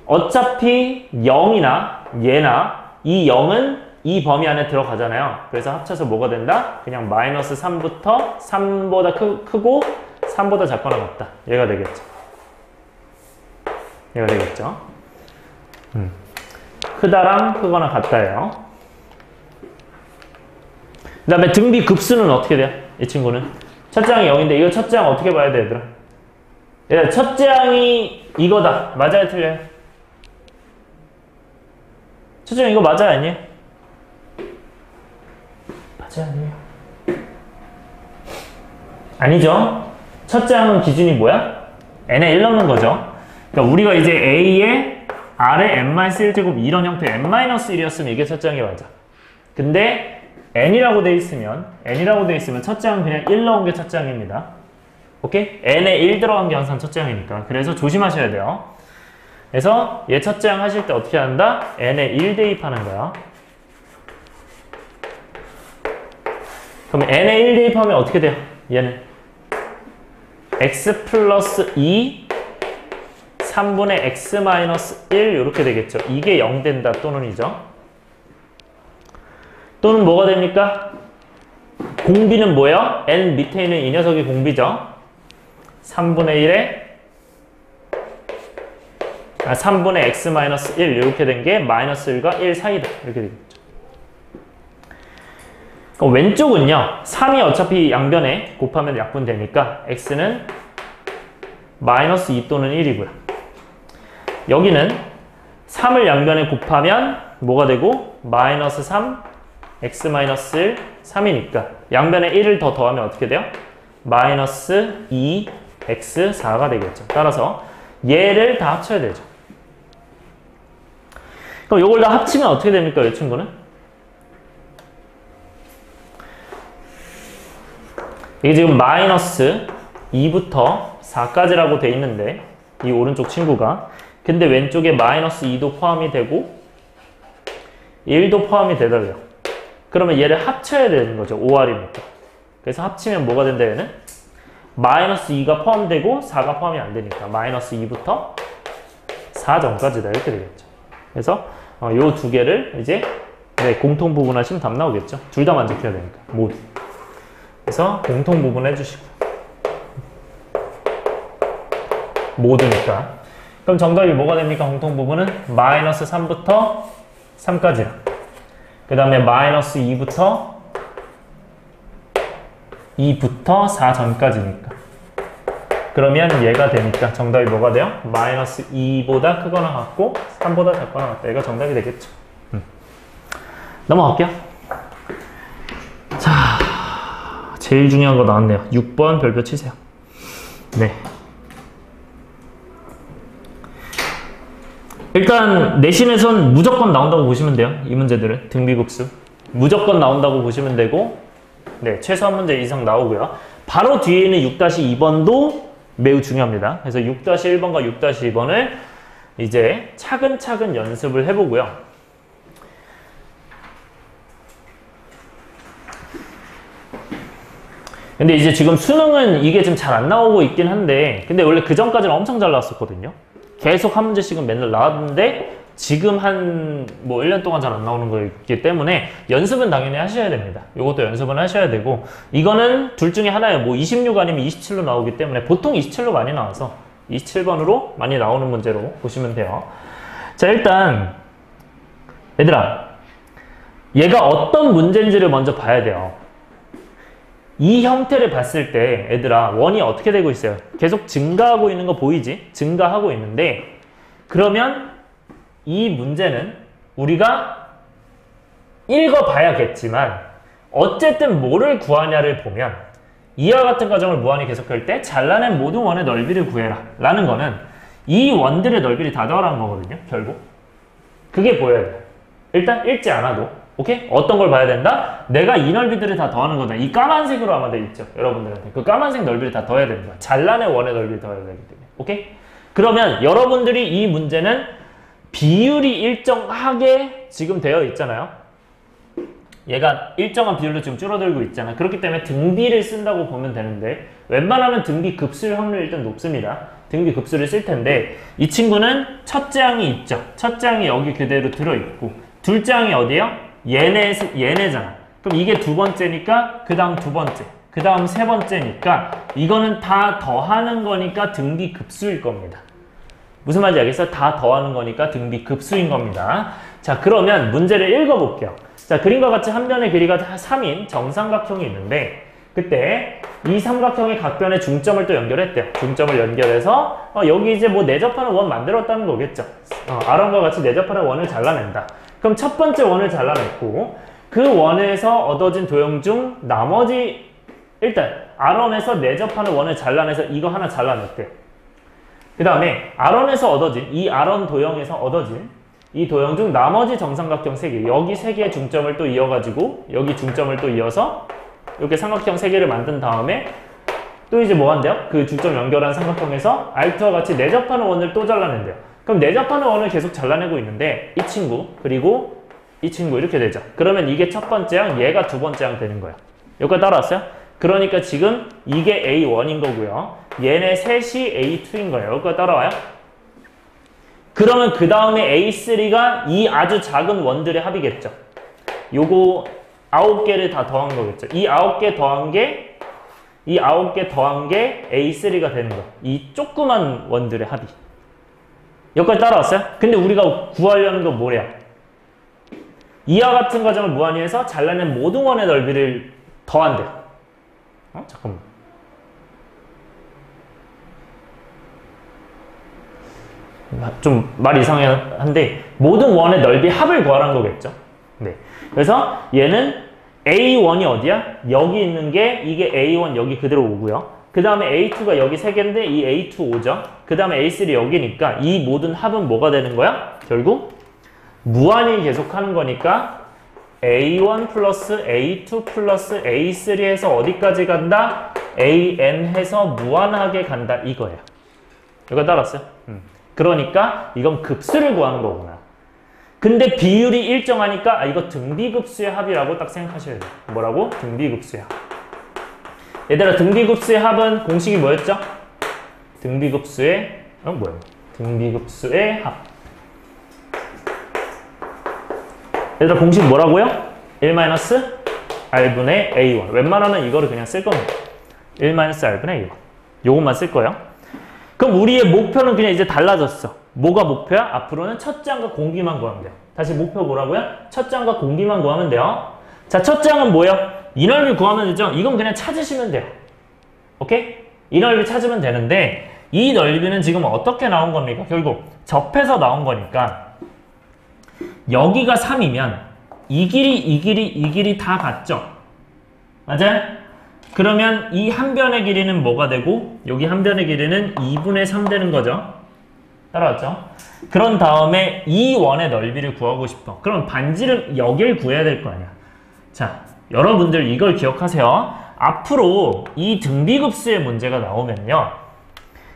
어차피 0이나 얘나 이 0은 이 범위 안에 들어가잖아요. 그래서 합쳐서 뭐가 된다? 그냥 마이너스 3부터 3보다 크고 3보다 작거나 같다. 얘가 되겠죠. 얘가 되겠죠. 크다랑 크거나 같다예요. 그 다음에 등비 급수는 어떻게 돼요? 이 친구는 첫 장이 0인데 이거 첫 장 어떻게 봐야 돼, 얘들아? 얘들아, 첫 장이 이거다. 맞아요, 틀려요? 첫 장 이거 맞아요, 아니에요? 맞아요, 아니에요? 아니죠. 첫 장은 기준이 뭐야? n에 1 넣는 거죠. 그러니까 우리가 이제 a에 r에 n-1제곱 이런 형태 n-1이었으면 이게 첫 장이 맞아. 근데 n이라고 돼 있으면 첫 장은 그냥 1 넣은 게 첫 장입니다. 오케이? n에 1 들어간 게 항상 첫 장이니까. 그래서 조심하셔야 돼요. 그래서 얘 첫 장 하실 때 어떻게 한다? n에 1 대입하는 거야. 그럼 n에 1 대입하면 어떻게 돼요? 얘는 x 플러스 2 3분의 x 마이너스 1 이렇게 되겠죠. 이게 0 된다 또는이죠. 또는 뭐가 됩니까? 공비는 뭐예요? n 밑에 있는 이 녀석이 공비죠. 3분의 x 마이너스 1 이렇게 된 게 마이너스 1과 1 사이다. 이렇게 되겠죠. 그럼 왼쪽은요. 3이 어차피 양변에 곱하면 약분되니까 x는 마이너스 2 또는 1이고요. 여기는 3을 양변에 곱하면 뭐가 되고? 마이너스 3, x 마이너스 1, 3이니까 양변에 1을 더 더하면 어떻게 돼요? 마이너스 2, x, 4가 되겠죠. 따라서 얘를 다 합쳐야 되죠. 그럼 이걸 다 합치면 어떻게 됩니까? 이 친구는? 이게 지금 마이너스 2부터 4까지라고 돼 있는데 이 오른쪽 친구가 근데 왼쪽에 마이너스 2도 포함이 되고 1도 포함이 되더래요. 그러면 얘를 합쳐야 되는 거죠. 5R이니까. 그래서 합치면 뭐가 된다 얘는? 마이너스 2가 포함되고 4가 포함이 안 되니까 마이너스 2부터 4 전까지다 이렇게 되겠죠. 그래서 요 두 개를 이제 공통 부분하시면 답 나오겠죠. 둘 다 만족해야 되니까 모두. 그래서 공통 부분 해주시고 모두니까. 그럼 정답이 뭐가 됩니까? 공통 부분은 마이너스 3부터 3까지야. 그 다음에 마이너스 2부터 4 전까지니까. 그러면 얘가 되니까 정답이 뭐가 돼요? 마이너스 2보다 크거나 같고 3보다 작거나 같다. 얘가 정답이 되겠죠. 넘어갈게요. 자, 제일 중요한 거 나왔네요. 6번 별표 치세요. 네. 일단 내신에선 무조건 나온다고 보시면 돼요. 이 문제들은 등비급수 무조건 나온다고 보시면 되고 네, 최소 한 문제 이상 나오고요. 바로 뒤에 있는 6-2번도 매우 중요합니다. 그래서 6-1번과 6-2번을 이제 차근차근 연습을 해보고요. 근데 이제 지금 수능은 이게 지금 잘 안 나오고 있긴 한데 근데 원래 그 전까지는 엄청 잘 나왔었거든요. 계속 한 문제씩은 맨날 나왔는데 지금 한 뭐 1년 동안 잘 안 나오는 거기 때문에 연습은 당연히 하셔야 됩니다. 이것도 연습은 하셔야 되고 이거는 둘 중에 하나예요. 뭐 26 아니면 27로 나오기 때문에 보통 27로 많이 나와서 27번으로 많이 나오는 문제로 보시면 돼요. 자, 일단 얘들아, 얘가 어떤 문제인지를 먼저 봐야 돼요. 이 형태를 봤을 때 얘들아, 원이 어떻게 되고 있어요? 계속 증가하고 있는 거 보이지? 증가하고 있는데, 그러면 이 문제는 우리가 읽어봐야겠지만 어쨌든 뭐를 구하냐를 보면 이와 같은 과정을 무한히 계속할 때 잘라낸 모든 원의 넓이를 구해라 라는 거는 이 원들의 넓이를 다 더하라는 거거든요. 결국 그게 보여야 돼요. 일단 읽지 않아도 오케이? 어떤 걸 봐야 된다? 내가 이 넓이들을 다 더하는 거다. 이 까만색으로 아마 돼 있죠. 여러분들한테 그 까만색 넓이를 다 더해야 되는 거야. 잘라낸 원의 넓이를 더해야 되기 때문에. 오케이? 그러면 여러분들이 이 문제는 비율이 일정하게 지금 되어 있잖아요. 얘가 일정한 비율로 지금 줄어들고 있잖아. 그렇기 때문에 등비를 쓴다고 보면 되는데 웬만하면 등비 급수일 확률이 일단 높습니다. 등비 급수를 쓸 텐데 이 친구는 첫째 항이 있죠. 첫째 항이 여기 그대로 들어있고 둘째 항이 어디예요? 얘네잖아. 그럼 이게 두 번째니까 그 다음 두 번째, 그 다음 세 번째니까 이거는 다 더하는 거니까 등비 급수일 겁니다. 무슨 말인지 알겠어? 다 더하는 거니까 등비 급수인 겁니다. 자, 그러면 문제를 읽어볼게요. 자, 그림과 같이 한 변의 길이가 3인 정삼각형이 있는데 그때 이 삼각형의 각 변의 중점을 또 연결했대요. 중점을 연결해서 여기 이제 뭐 내접하는 원 만들었다는 거겠죠. R원과 같이 내접하는 원을 잘라낸다. 그럼 첫 번째 원을 잘라냈고 그 원에서 얻어진 도형 중 나머지 일단 R원에서 내접하는 원을 잘라내서 이거 하나 잘라냈대요. 그 다음에 R원에서 얻어진 이 R원 도형에서 얻어진 이 도형 중 나머지 정삼각형 3개 여기 3개의 중점을 또 이어가지고 여기 중점을 또 이어서 이렇게 삼각형 3개를 만든 다음에 또 이제 뭐 한대요? 그 중점 연결한 삼각형에서 R2와 같이 내접하는 원을 또 잘라낸대요. 그럼 내접하는 원을 계속 잘라내고 있는데 이 친구 그리고 이 친구 이렇게 되죠. 그러면 이게 첫 번째 항, 얘가 두 번째 항 되는 거예요. 여기까지 따라왔어요? 그러니까 지금 이게 A1인 거고요. 얘네 셋이 A2인 거예요. 여기까지 따라와요? 그러면 그 다음에 A3가 이 아주 작은 원들의 합이겠죠. 요거 9개를 다 더한 거겠죠. 이 9개 더한 게 A3가 되는 거. 이 조그만 원들의 합이. 여기까지 따라왔어요? 근데 우리가 구하려는 건 뭐래요? 이와 같은 과정을 무한히 해서 잘라낸 모든 원의 넓이를 더한대요. 잠깐만. 좀 말 이상한데 모든 원의 넓이 합을 구하라는 거겠죠. 네. 그래서 얘는 A1이 어디야? 여기 있는 게 이게 A1 여기 그대로 오고요. 그 다음에 A2가 여기 3개인데 이 A2 오죠. 그 다음에 A3 여기니까 이 모든 합은 뭐가 되는 거야? 결국 무한히 계속하는 거니까 A1 플러스 A2 플러스 A3 해서 어디까지 간다? AN 해서 무한하게 간다 이거예요. 이거 따랐어요? 그러니까 이건 급수를 구하는 거구나. 근데 비율이 일정하니까 이거 등비급수의 합이라고 딱 생각하셔야 돼요. 뭐라고? 등비급수의 합. 얘들아 등비급수의 합은 공식이 뭐였죠? 등비급수의 등비급수의 합. 얘들아 공식 뭐라고요? 1-R분의 A1. 웬만하면 이거를 그냥 쓸 겁니다. 1-R분의 A1. 요것만 쓸 거예요. 그럼 우리의 목표는 그냥 이제 달라졌어. 뭐가 목표야? 앞으로는 첫째 항과 공비만 구하면 돼요. 다시 목표 뭐라고요? 첫째 항과 공비만 구하면 돼요. 자, 첫째 항은 뭐예요? 이 넓이 구하면 되죠? 이건 그냥 찾으시면 돼요. 오케이? 이 넓이 찾으면 되는데 이 넓이는 지금 어떻게 나온 겁니까? 결국 접해서 나온 거니까 여기가 3이면 이 길이 다 같죠? 맞아요? 그러면 이 한 변의 길이는 뭐가 되고 여기 한 변의 길이는 2분의 3 되는 거죠. 따라왔죠? 그런 다음에 이 원의 넓이를 구하고 싶어. 그럼 반지름 여기를 구해야 될 거 아니야. 자, 여러분들 이걸 기억하세요. 앞으로 이 등비급수의 문제가 나오면요.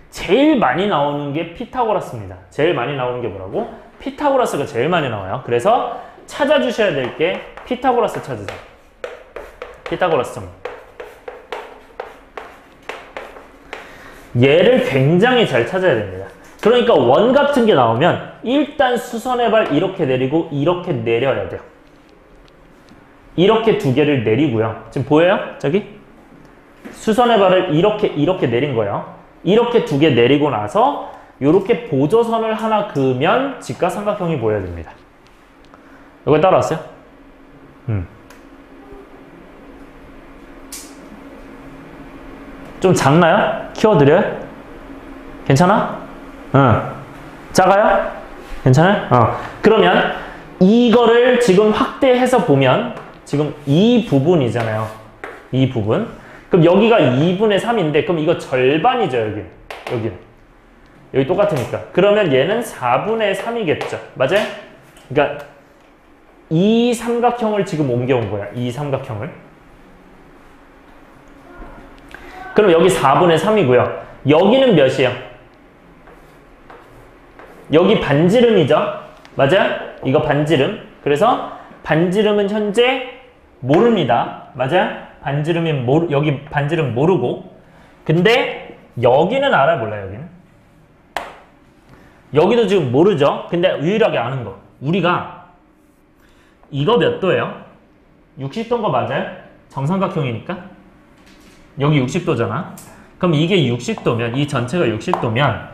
제일 많이 나오는 게 피타고라스입니다. 제일 많이 나오는 게 뭐라고? 피타고라스가 제일 많이 나와요. 그래서 찾아주셔야 될 게 피타고라스 찾으세요. 피타고라스 정리. 얘를 굉장히 잘 찾아야 됩니다. 그러니까 원 같은 게 나오면 일단 수선의 발 이렇게 내리고 이렇게 내려야 돼요. 이렇게 두 개를 내리고요. 지금 보여요? 저기? 수선의 발을 이렇게 내린 거예요. 이렇게 두 개 내리고 나서 이렇게 보조선을 하나 그으면 직각삼각형이 보여야 됩니다. 이거 따라왔어요? 좀 작나요? 키워드려요? 괜찮아? 작아요? 괜찮아요? 그러면 이거를 지금 확대해서 보면 지금 이 부분이잖아요. 이 부분. 그럼 여기가 2분의 3인데 그럼 이거 절반이죠, 여기는. 여기 똑같으니까. 그러면 얘는 4분의 3이겠죠. 맞아요? 그러니까 이 삼각형을 지금 옮겨온 거야. 이 삼각형을. 그럼 여기 4분의 3이고요. 여기는 몇이에요? 여기 반지름이죠? 맞아요? 이거 반지름. 그래서 반지름은 현재 모릅니다. 맞아요? 여기 반지름 모르고. 근데 여기는 알아요, 몰라요, 여기는? 여기도 지금 모르죠? 근데 유일하게 아는 거. 우리가 이거 몇 도예요? 60도인 거 맞아요? 정삼각형이니까? 여기 60도잖아. 그럼 이게 60도면, 이 전체가 60도면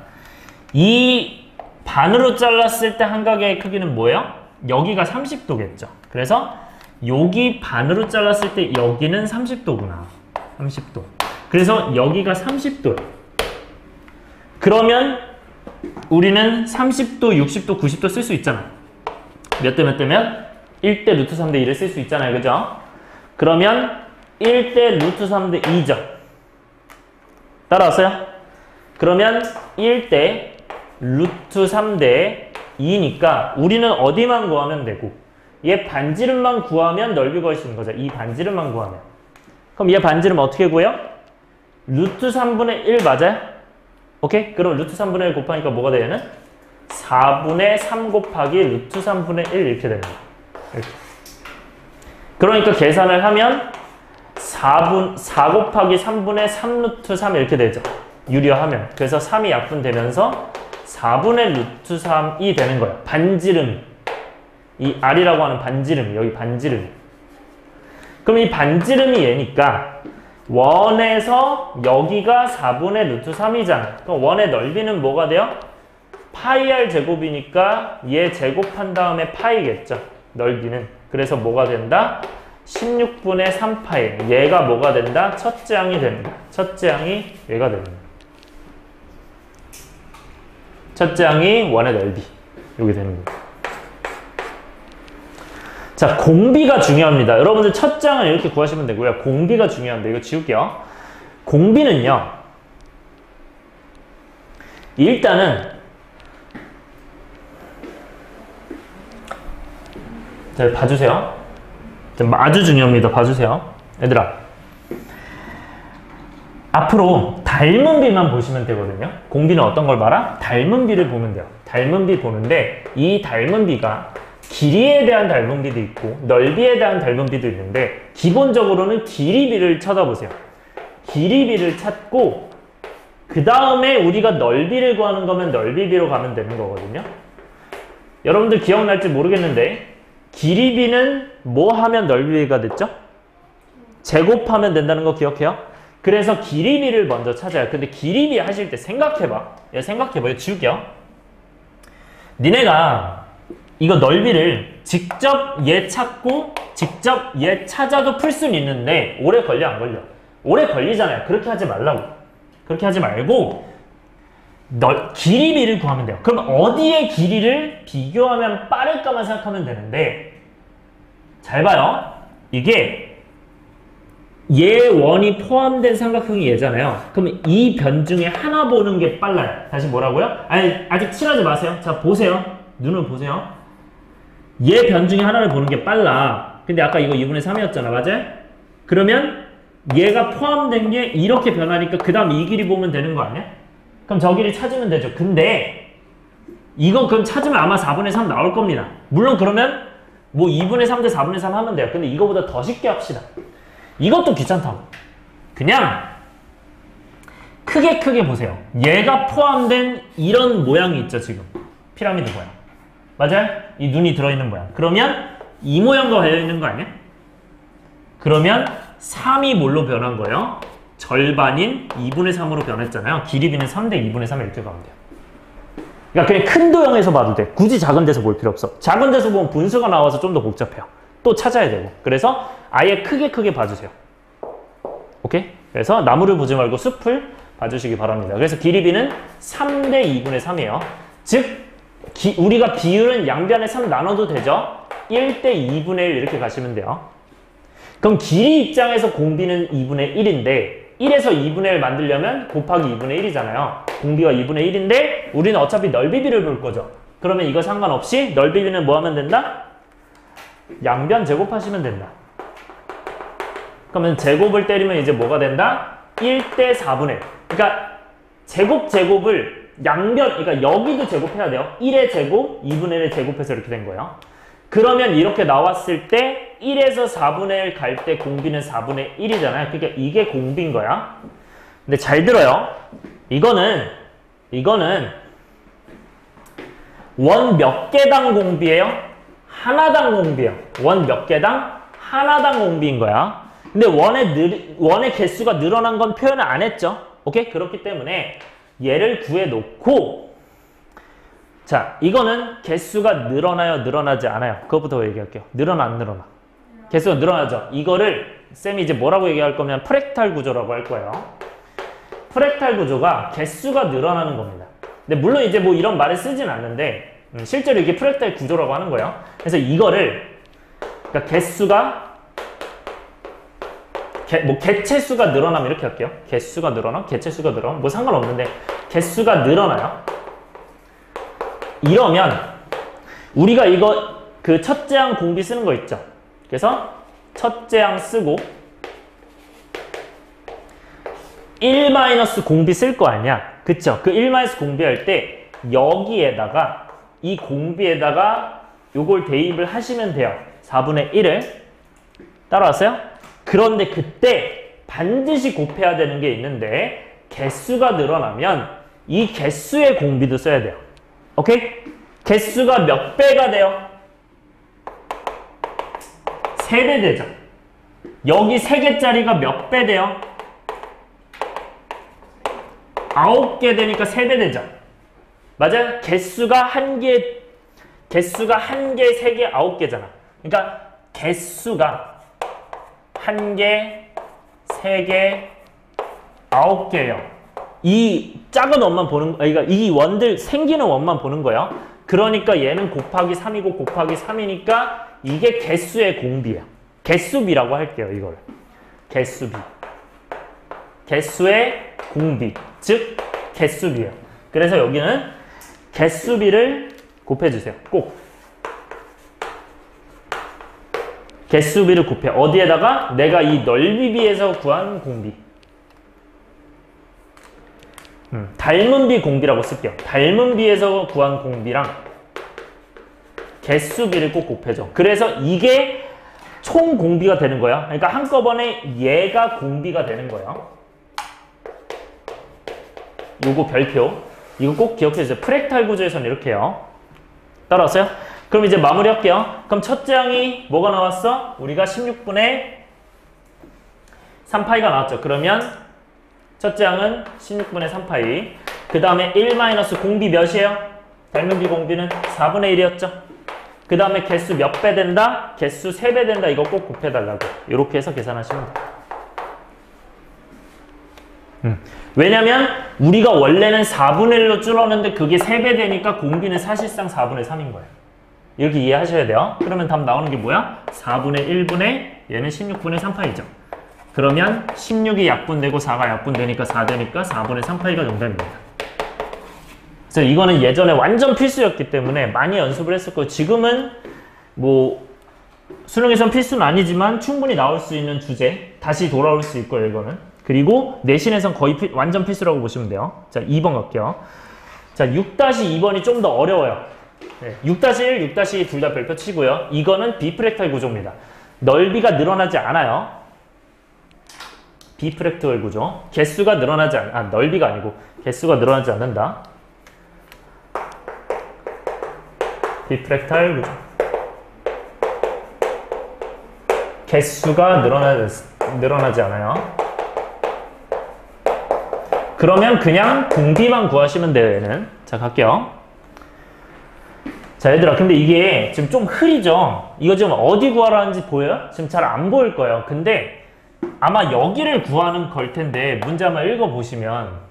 이 반으로 잘랐을 때 한각의 크기는 뭐예요? 여기가 30도겠죠. 그래서 여기 반으로 잘랐을 때 여기는 30도구나. 30도. 그래서 여기가 30도예요. 그러면 우리는 30도, 60도, 90도 쓸 수 있잖아. 몇 대 몇 대면? 1대 루트 3대 1을 쓸 수 있잖아요. 그죠? 그러면 1대 루트 3대 2죠. 따라왔어요? 그러면 1대 루트 3대 2니까 우리는 어디만 구하면 되고 얘 반지름만 구하면 넓이 구할 수 있는 거죠. 이 반지름만 구하면. 그럼 얘 반지름 어떻게 구해요? 루트 3분의 1 맞아요? 오케이? 그럼 루트 3분의 1 곱하니까 뭐가 돼요? 얘는? 4분의 3 곱하기 루트 3분의 1 이렇게 됩니다. 이렇게. 그러니까 계산을 하면 4 곱하기 3분의 3 루트 3 이렇게 되죠. 유리화하면. 그래서 3이 약분되면서 4분의 루트 3이 되는 거예요. 반지름이. 이 R이라고 하는 반지름이. 여기 반지름이. 그럼 이 반지름이 얘니까 원에서 여기가 4분의 루트 3이잖아. 그럼 원의 넓이는 뭐가 돼요? 파이 R 제곱이니까 얘 제곱한 다음에 파이겠죠. 넓이는. 그래서 뭐가 된다? 16분의 3파이. 얘가 뭐가 된다? 첫째 항이 된다. 첫째 항이 얘가 됩니다. 첫째 항이 원의 넓이. 이게 되는 거예요. 자, 공비가 중요합니다. 여러분들 첫째 항은 이렇게 구하시면 되고요. 공비가 중요한데 이거 지울게요. 공비는요. 일단은 자, 봐주세요. 아주 중요합니다. 봐주세요. 얘들아. 앞으로 닮은 비만 보시면 되거든요. 공비는 어떤 걸 봐라? 닮은 비를 보면 돼요. 닮은 비 보는데 이 닮은 비가 길이에 대한 닮은 비도 있고 넓이에 대한 닮은 비도 있는데 기본적으로는 길이 비를 쳐다보세요. 길이 비를 찾고 그 다음에 우리가 넓이를 구하는 거면 넓이 비로 가면 되는 거거든요. 여러분들 기억날지 모르겠는데 길이 비는 뭐 하면 넓이 비가 됐죠? 제곱하면 된다는 거 기억해요? 그래서 길이 비를 먼저 찾아요. 근데 길이 비 하실 때 생각해봐. 얘 생각해봐. 이거 지울게요. 니네가 이거 넓이를 직접 얘 찾고 직접 얘 찾아도 풀 수는 있는데 오래 걸려 안 걸려? 오래 걸리잖아요. 그렇게 하지 말라고. 그렇게 하지 말고 길이 비를 구하면 돼요. 그럼 어디에 길이를 비교하면 빠를까만 생각하면 되는데 잘 봐요. 이게 얘 원이 포함된 삼각형이 얘잖아요. 그럼 이 변 중에 하나 보는 게 빨라요. 다시 뭐라고요? 아니 아직 칠하지 마세요. 자 보세요. 눈을 보세요. 얘 변 중에 하나를 보는 게 빨라. 근데 아까 이거 2분의 3이었잖아. 맞아요? 그러면 얘가 포함된 게 이렇게 변하니까 그 다음 이 길이 보면 되는 거 아니야? 그럼 저 길이 찾으면 되죠. 근데 이거 그럼 찾으면 아마 4분의 3 나올 겁니다. 물론 그러면 뭐 2분의 3 대 4분의 3 하면 돼요. 근데 이거보다 더 쉽게 합시다. 이것도 귀찮다고. 그냥 크게 보세요. 얘가 포함된 이런 모양이 있죠. 지금 피라미드 모양. 맞아요? 이 눈이 들어있는 모양. 그러면 이 모양과 관련있는 거 아니야? 그러면 3이 뭘로 변한 거예요? 절반인 2분의 3으로 변했잖아요. 길이 b는 3대 2분의 3 이렇게 가면 돼요. 그러니까 그냥 큰 도형에서 봐도 돼. 굳이 작은 데서 볼 필요 없어. 작은 데서 보면 분수가 나와서 좀 더 복잡해요. 또 찾아야 되고. 그래서 아예 크게 봐주세요. 오케이? 그래서 나무를 보지 말고 숲을 봐주시기 바랍니다. 그래서 길이 b는 3대 2분의 3이에요. 즉 우리가 비율은 양변에 3 나눠도 되죠? 1대 2분의 1 이렇게 가시면 돼요. 그럼 길이 입장에서 공비는 2분의 1인데 1에서 2분의 1 만들려면 곱하기 2분의 1이잖아요. 공비가 2분의 1인데 우리는 어차피 넓이비를 볼 거죠. 그러면 이거 상관없이 넓이비는 뭐 하면 된다? 양변 제곱하시면 된다. 그러면 제곱을 때리면 이제 뭐가 된다? 1대 4분의 1. 그러니까 제곱을 양변, 그러니까 여기도 제곱해야 돼요. 1의 제곱, 2분의 1의 제곱해서 이렇게 된 거예요. 그러면 이렇게 나왔을 때 1에서 4분의 1 갈 때 공비는 4분의 1이잖아요. 그러니까 이게 공비인 거야. 근데 잘 들어요. 이거는 원 몇 개당 공비예요? 하나당 공비예요. 원 몇 개당? 하나당 공비인 거야. 근데 원의 개수가 늘어난 건 표현을 안 했죠. 오케이? 그렇기 때문에 얘를 구해놓고 자, 이거는 개수가 늘어나요? 늘어나지 않아요? 그것부터 얘기할게요. 늘어나 안 늘어나? 개수가 늘어나죠? 이거를 쌤이 이제 뭐라고 얘기할 거면 프랙탈 구조라고 할 거예요. 프랙탈 구조가 개수가 늘어나는 겁니다. 근데 물론 이제 뭐 이런 말을 쓰진 않는데 실제로 이게 프랙탈 구조라고 하는 거예요. 그래서 이거를 그러니까 개수가 개체수가 늘어나면 이렇게 할게요. 개수가 늘어나? 개체수가 늘어나? 뭐 상관없는데 개수가 늘어나요. 이러면 우리가 이거 그 첫째 항 공비 쓰는 거 있죠. 그래서 첫째 항 쓰고 1 공비 쓸 거 아니야. 그쵸? 그 1 공비할 때 여기에다가 이 공비에다가 요걸 대입을 하시면 돼요. 4분의 1을 따라왔어요? 그런데 그때 반드시 곱해야 되는 게 있는데 개수가 늘어나면 이 개수의 공비도 써야 돼요. 오케이? 개수가 몇 배가 돼요? 3배 되죠. 여기 3개짜리가 몇 배 돼요? 9개 되니까 3배 되죠. 맞아요? 개수가 1개, 3개, 9개잖아. 그러니까 개수가 1개, 3개, 9개예요. 이 작은 원만 보는, 그러니까 이 원들 생기는 원만 보는 거예요. 그러니까 얘는 곱하기 3이고 곱하기 3이니까 이게 개수의 공비야. 개수비라고 할게요, 이걸. 개수비. 개수의 공비. 즉, 개수비예요. 그래서 여기는 개수비를 곱해주세요. 꼭. 개수비를 곱해. 어디에다가? 내가 이 넓이비에서 구한 공비. 닮은 비 공비라고 쓸게요. 닮은 비에서 구한 공비랑 개수비를 꼭 곱해줘. 그래서 이게 총 공비가 되는 거야. 그러니까 한꺼번에 얘가 공비가 되는 거예요. 요거 별표. 이거 꼭 기억해주세요. 프랙탈 구조에서는 이렇게 해요. 따라왔어요? 그럼 이제 마무리할게요. 그럼 첫째 항이 뭐가 나왔어? 우리가 16분의 3파이가 나왔죠. 그러면 첫째 항은 16분의 3파이. 그 다음에 1 공비 몇이에요? 닮은 비 공비는 4분의 1이었죠. 그 다음에 개수 몇 배 된다? 개수 3배 된다. 이거 꼭 곱해달라고. 이렇게 해서 계산하시면 돼요. 왜냐면 우리가 원래는 4분의 1로 줄었는데 그게 3배 되니까 공비는 사실상 4분의 3인 거예요. 이렇게 이해하셔야 돼요. 그러면 답 나오는 게 뭐야? 4분의 1분의 얘는 16분의 3파이죠. 그러면 16이 약분되고 4가 약분되니까 4 되니까 4분의 3파이가 정답입니다. 그래서 이거는 예전에 완전 필수였기 때문에 많이 연습을 했을 거예요. 지금은 뭐 수능에선 필수는 아니지만 충분히 나올 수 있는 주제 다시 돌아올 수 있고요. 이거는. 그리고 내신에선 거의 완전 필수라고 보시면 돼요. 자, 2번 갈게요. 자, 6-2번이 좀 더 어려워요. 네, 6-1, 6-2 둘 다 별표 치고요. 이거는 비프랙탈 구조입니다. 넓이가 늘어나지 않아요. 비프랙탈 구조. 개수가 늘어나지 넓이가 아니고 개수가 늘어나지 않는다. 비프랙탈 구조. 개수가 늘어나지 않아요. 그러면 그냥 공비만 구하시면 돼요, 얘는. 자, 갈게요. 자, 얘들아, 근데 이게 지금 좀 흐리죠? 이거 지금 어디 구하라는지 보여요? 지금 잘 안 보일 거예요. 근데 아마 여기를 구하는 걸 텐데, 문제 한번 읽어보시면,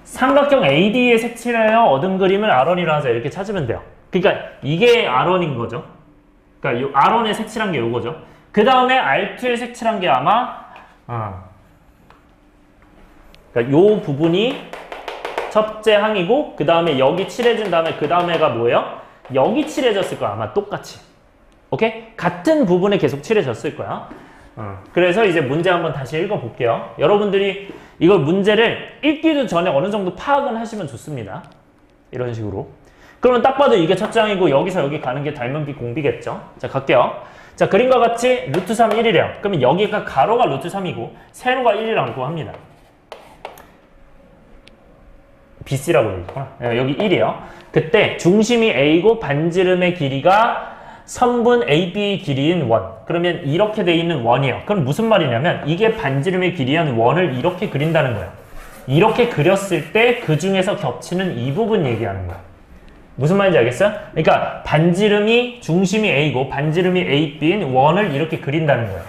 삼각형 AD의 색칠하여 얻은 그림을 R1이라 하자. 이렇게 찾으면 돼요. 그러니까 이게 R1인 거죠. 그러니까 요 R1에 색칠한 게 요거죠. 그 다음에 R2에 색칠한 게 아마, 그러니까 요 부분이 첫째 항이고, 그 다음에 여기 칠해진 다음에 그 다음에가 뭐예요? 여기 칠해졌을 거야. 아마 똑같이. 오케이? 같은 부분에 계속 칠해졌을 거야. 그래서 이제 문제 한번 다시 읽어볼게요. 여러분들이 이걸 문제를 읽기도 전에 어느 정도 파악은 하시면 좋습니다. 이런 식으로. 그러면 딱 봐도 이게 첫째 항이고, 여기서 여기 가는 게 닮은 비 공비겠죠? 자, 갈게요. 자, 그림과 같이 루트 3 1이래요. 그러면 여기가 가로가 루트 3이고, 세로가 1이라고 구합니다. BC라고 되겠구나. 여기 1이요. 그때 중심이 A고 반지름의 길이가 선분 AB 길이인 원. 그러면 이렇게 돼 있는 원이에요. 그럼 무슨 말이냐면 이게 반지름의 길이인 원을 이렇게 그린다는 거예요. 이렇게 그렸을 때 그 중에서 겹치는 이 부분 얘기하는 거야. 무슨 말인지 알겠어요? 그러니까 반지름이 중심이 A고 반지름이 AB인 원을 이렇게 그린다는 거예요.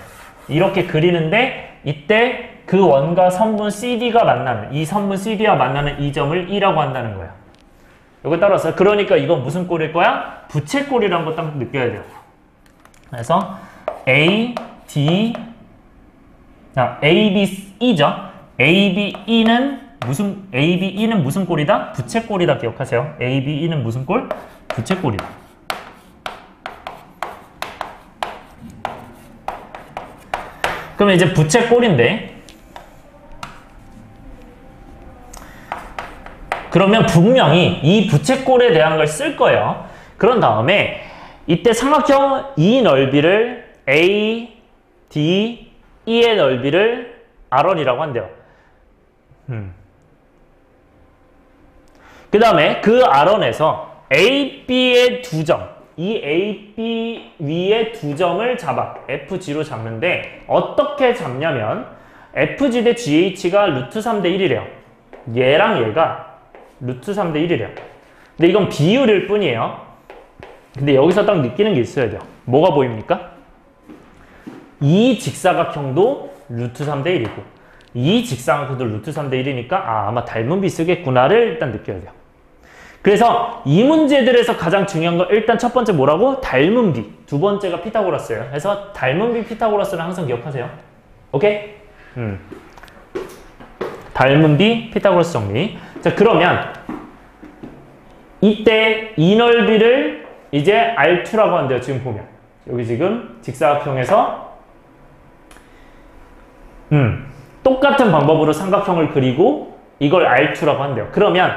이렇게 그리는데 이때 그 원과 선분 CD가 만나는, 이 선분 CD와 만나는 이 점을 E라고 한다는 거예요. 이거 따라서 그러니까 이건 무슨 꼴일 거야? 부채꼴이라는 거 딱 느껴야 돼요. 그래서 A, D, A, B, E죠. A, B, E는 무슨 꼴이다? 부채꼴이다 기억하세요. A, B, E는 무슨 꼴? 부채꼴이다. 그러면 이제 부채꼴인데, 그러면 분명히 이 부채꼴에 대한 걸 쓸 거예요. 그런 다음에 이때 삼각형 E 넓이를 A, D, E의 넓이를 R1이라고 한대요. 그 다음에 그 R1에서 A, B의 두 점, 이 A, B 위에 두 점을 잡아 FG로 잡는데 어떻게 잡냐면 FG 대 GH가 루트 3 대 1이래요. 얘랑 얘가 루트 3 대 1이래요. 근데 이건 비율일 뿐이에요. 근데 여기서 딱 느끼는 게 있어야 돼요. 뭐가 보입니까? 이 직사각형도 루트 3 대 1이고 이 직사각형도 루트 3 대 1이니까 아마 닮은 비 쓰겠구나를 일단 느껴야 돼요. 그래서 이 문제들에서 가장 중요한 건 일단 첫 번째 뭐라고? 닮은 비. 두 번째가 피타고라스예요. 그래서 닮은 비 피타고라스는 항상 기억하세요. 오케이? 닮은 비 피타고라스 정리. 자, 그러면 이때 이 넓이를 이제 R2라고 한대요. 지금 보면 여기 지금 직사각형에서 똑같은 방법으로 삼각형을 그리고 이걸 R2라고 한대요. 그러면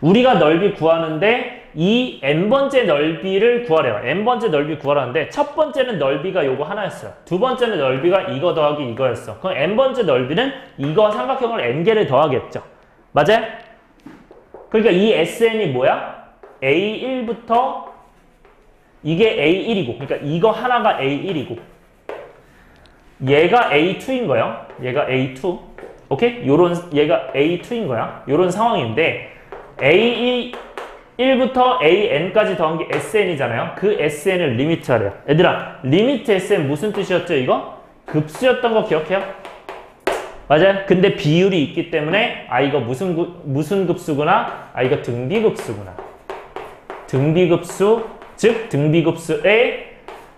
우리가 넓이 구하는데 이 n번째 넓이를 구하래요. n번째 넓이 구하라는데 첫 번째는 넓이가 요거 하나였어요. 두 번째는 넓이가 이거 더하기 이거였어. 그럼 n번째 넓이는 이거 삼각형을 n개를 더하겠죠. 맞아요? 그러니까 이 SN이 뭐야? A1부터 이게 A1이고 그러니까 이거 하나가 A1이고 얘가 A2인 거예요. 얘가 A2. 오케이? 얘가 A2인 거야. 요런 상황인데 A1부터 AN까지 더한 게 SN이잖아요. 그 SN을 리미트 하래요. 얘들아, 리미트 SN 무슨 뜻이었죠, 이거? 급수였던 거 기억해요? 맞아요? 근데 비율이 있기 때문에 이거 무슨 급수구나? 이거 등비급수구나. 등비급수, 즉 등비급수의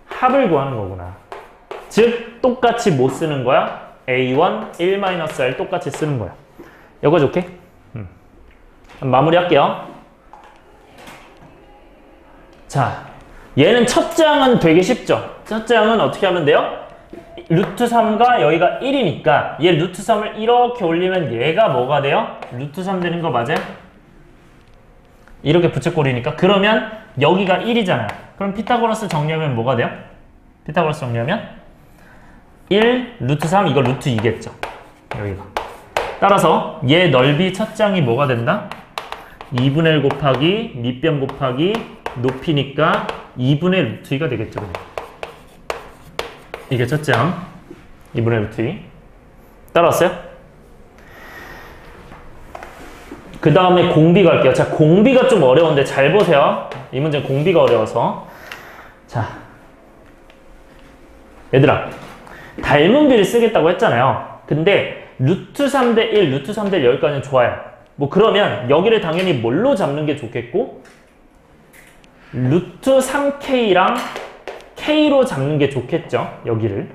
합을 구하는 거구나. 즉 똑같이 뭐 쓰는 거야? A1, 1-R 똑같이 쓰는 거야. 여기까지 오케이? 마무리할게요. 자, 얘는 첫째 항은 되게 쉽죠? 첫째 항은 어떻게 하면 돼요? 루트 3과 여기가 1이니까 얘 루트 3을 이렇게 올리면 얘가 뭐가 돼요? 루트 3 되는 거 맞아요? 이렇게 부채꼴이니까. 그러면 여기가 1이잖아요. 그럼 피타고라스 정리하면 뭐가 돼요? 피타고라스 정리하면 1, 루트 3, 이거 루트 2겠죠. 여기가. 따라서 얘 넓이 첫째 항이 뭐가 된다? 2분의 1 곱하기 밑변 곱하기 높이니까 2분의 루트 2가 되겠죠. 그냥. 이게 첫째 항 2분의 루트 2. 따라왔어요? 그 다음에 공비 갈게요. 자, 공비가 좀 어려운데 잘 보세요. 이 문제는 공비가 어려워서. 자, 얘들아, 닮은 비를 쓰겠다고 했잖아요. 근데 루트 3대 1, 루트 3대 1 여기까지는 좋아요. 뭐 그러면 여기를 당연히 뭘로 잡는 게 좋겠고, 루트 3k랑 k로 잡는 게 좋겠죠. 여기를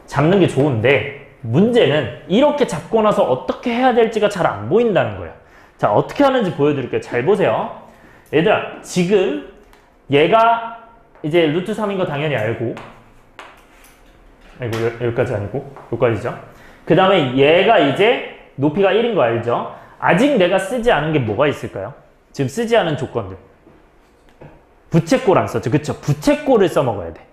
잡는 게 좋은데, 문제는 이렇게 잡고 나서 어떻게 해야 될지가 잘 안 보인다는 거예요. 자, 어떻게 하는지 보여드릴게요. 잘 보세요. 얘들아, 지금 얘가 이제 루트 3인 거 당연히 알고, 아이고, 여기까지 아니고 여기까지죠. 그 다음에 얘가 이제 높이가 1인 거 알죠? 아직 내가 쓰지 않은 게 뭐가 있을까요? 지금 쓰지 않은 조건들. 부채꼴 안 썼죠. 그쵸? 부채꼴을 써먹어야 돼.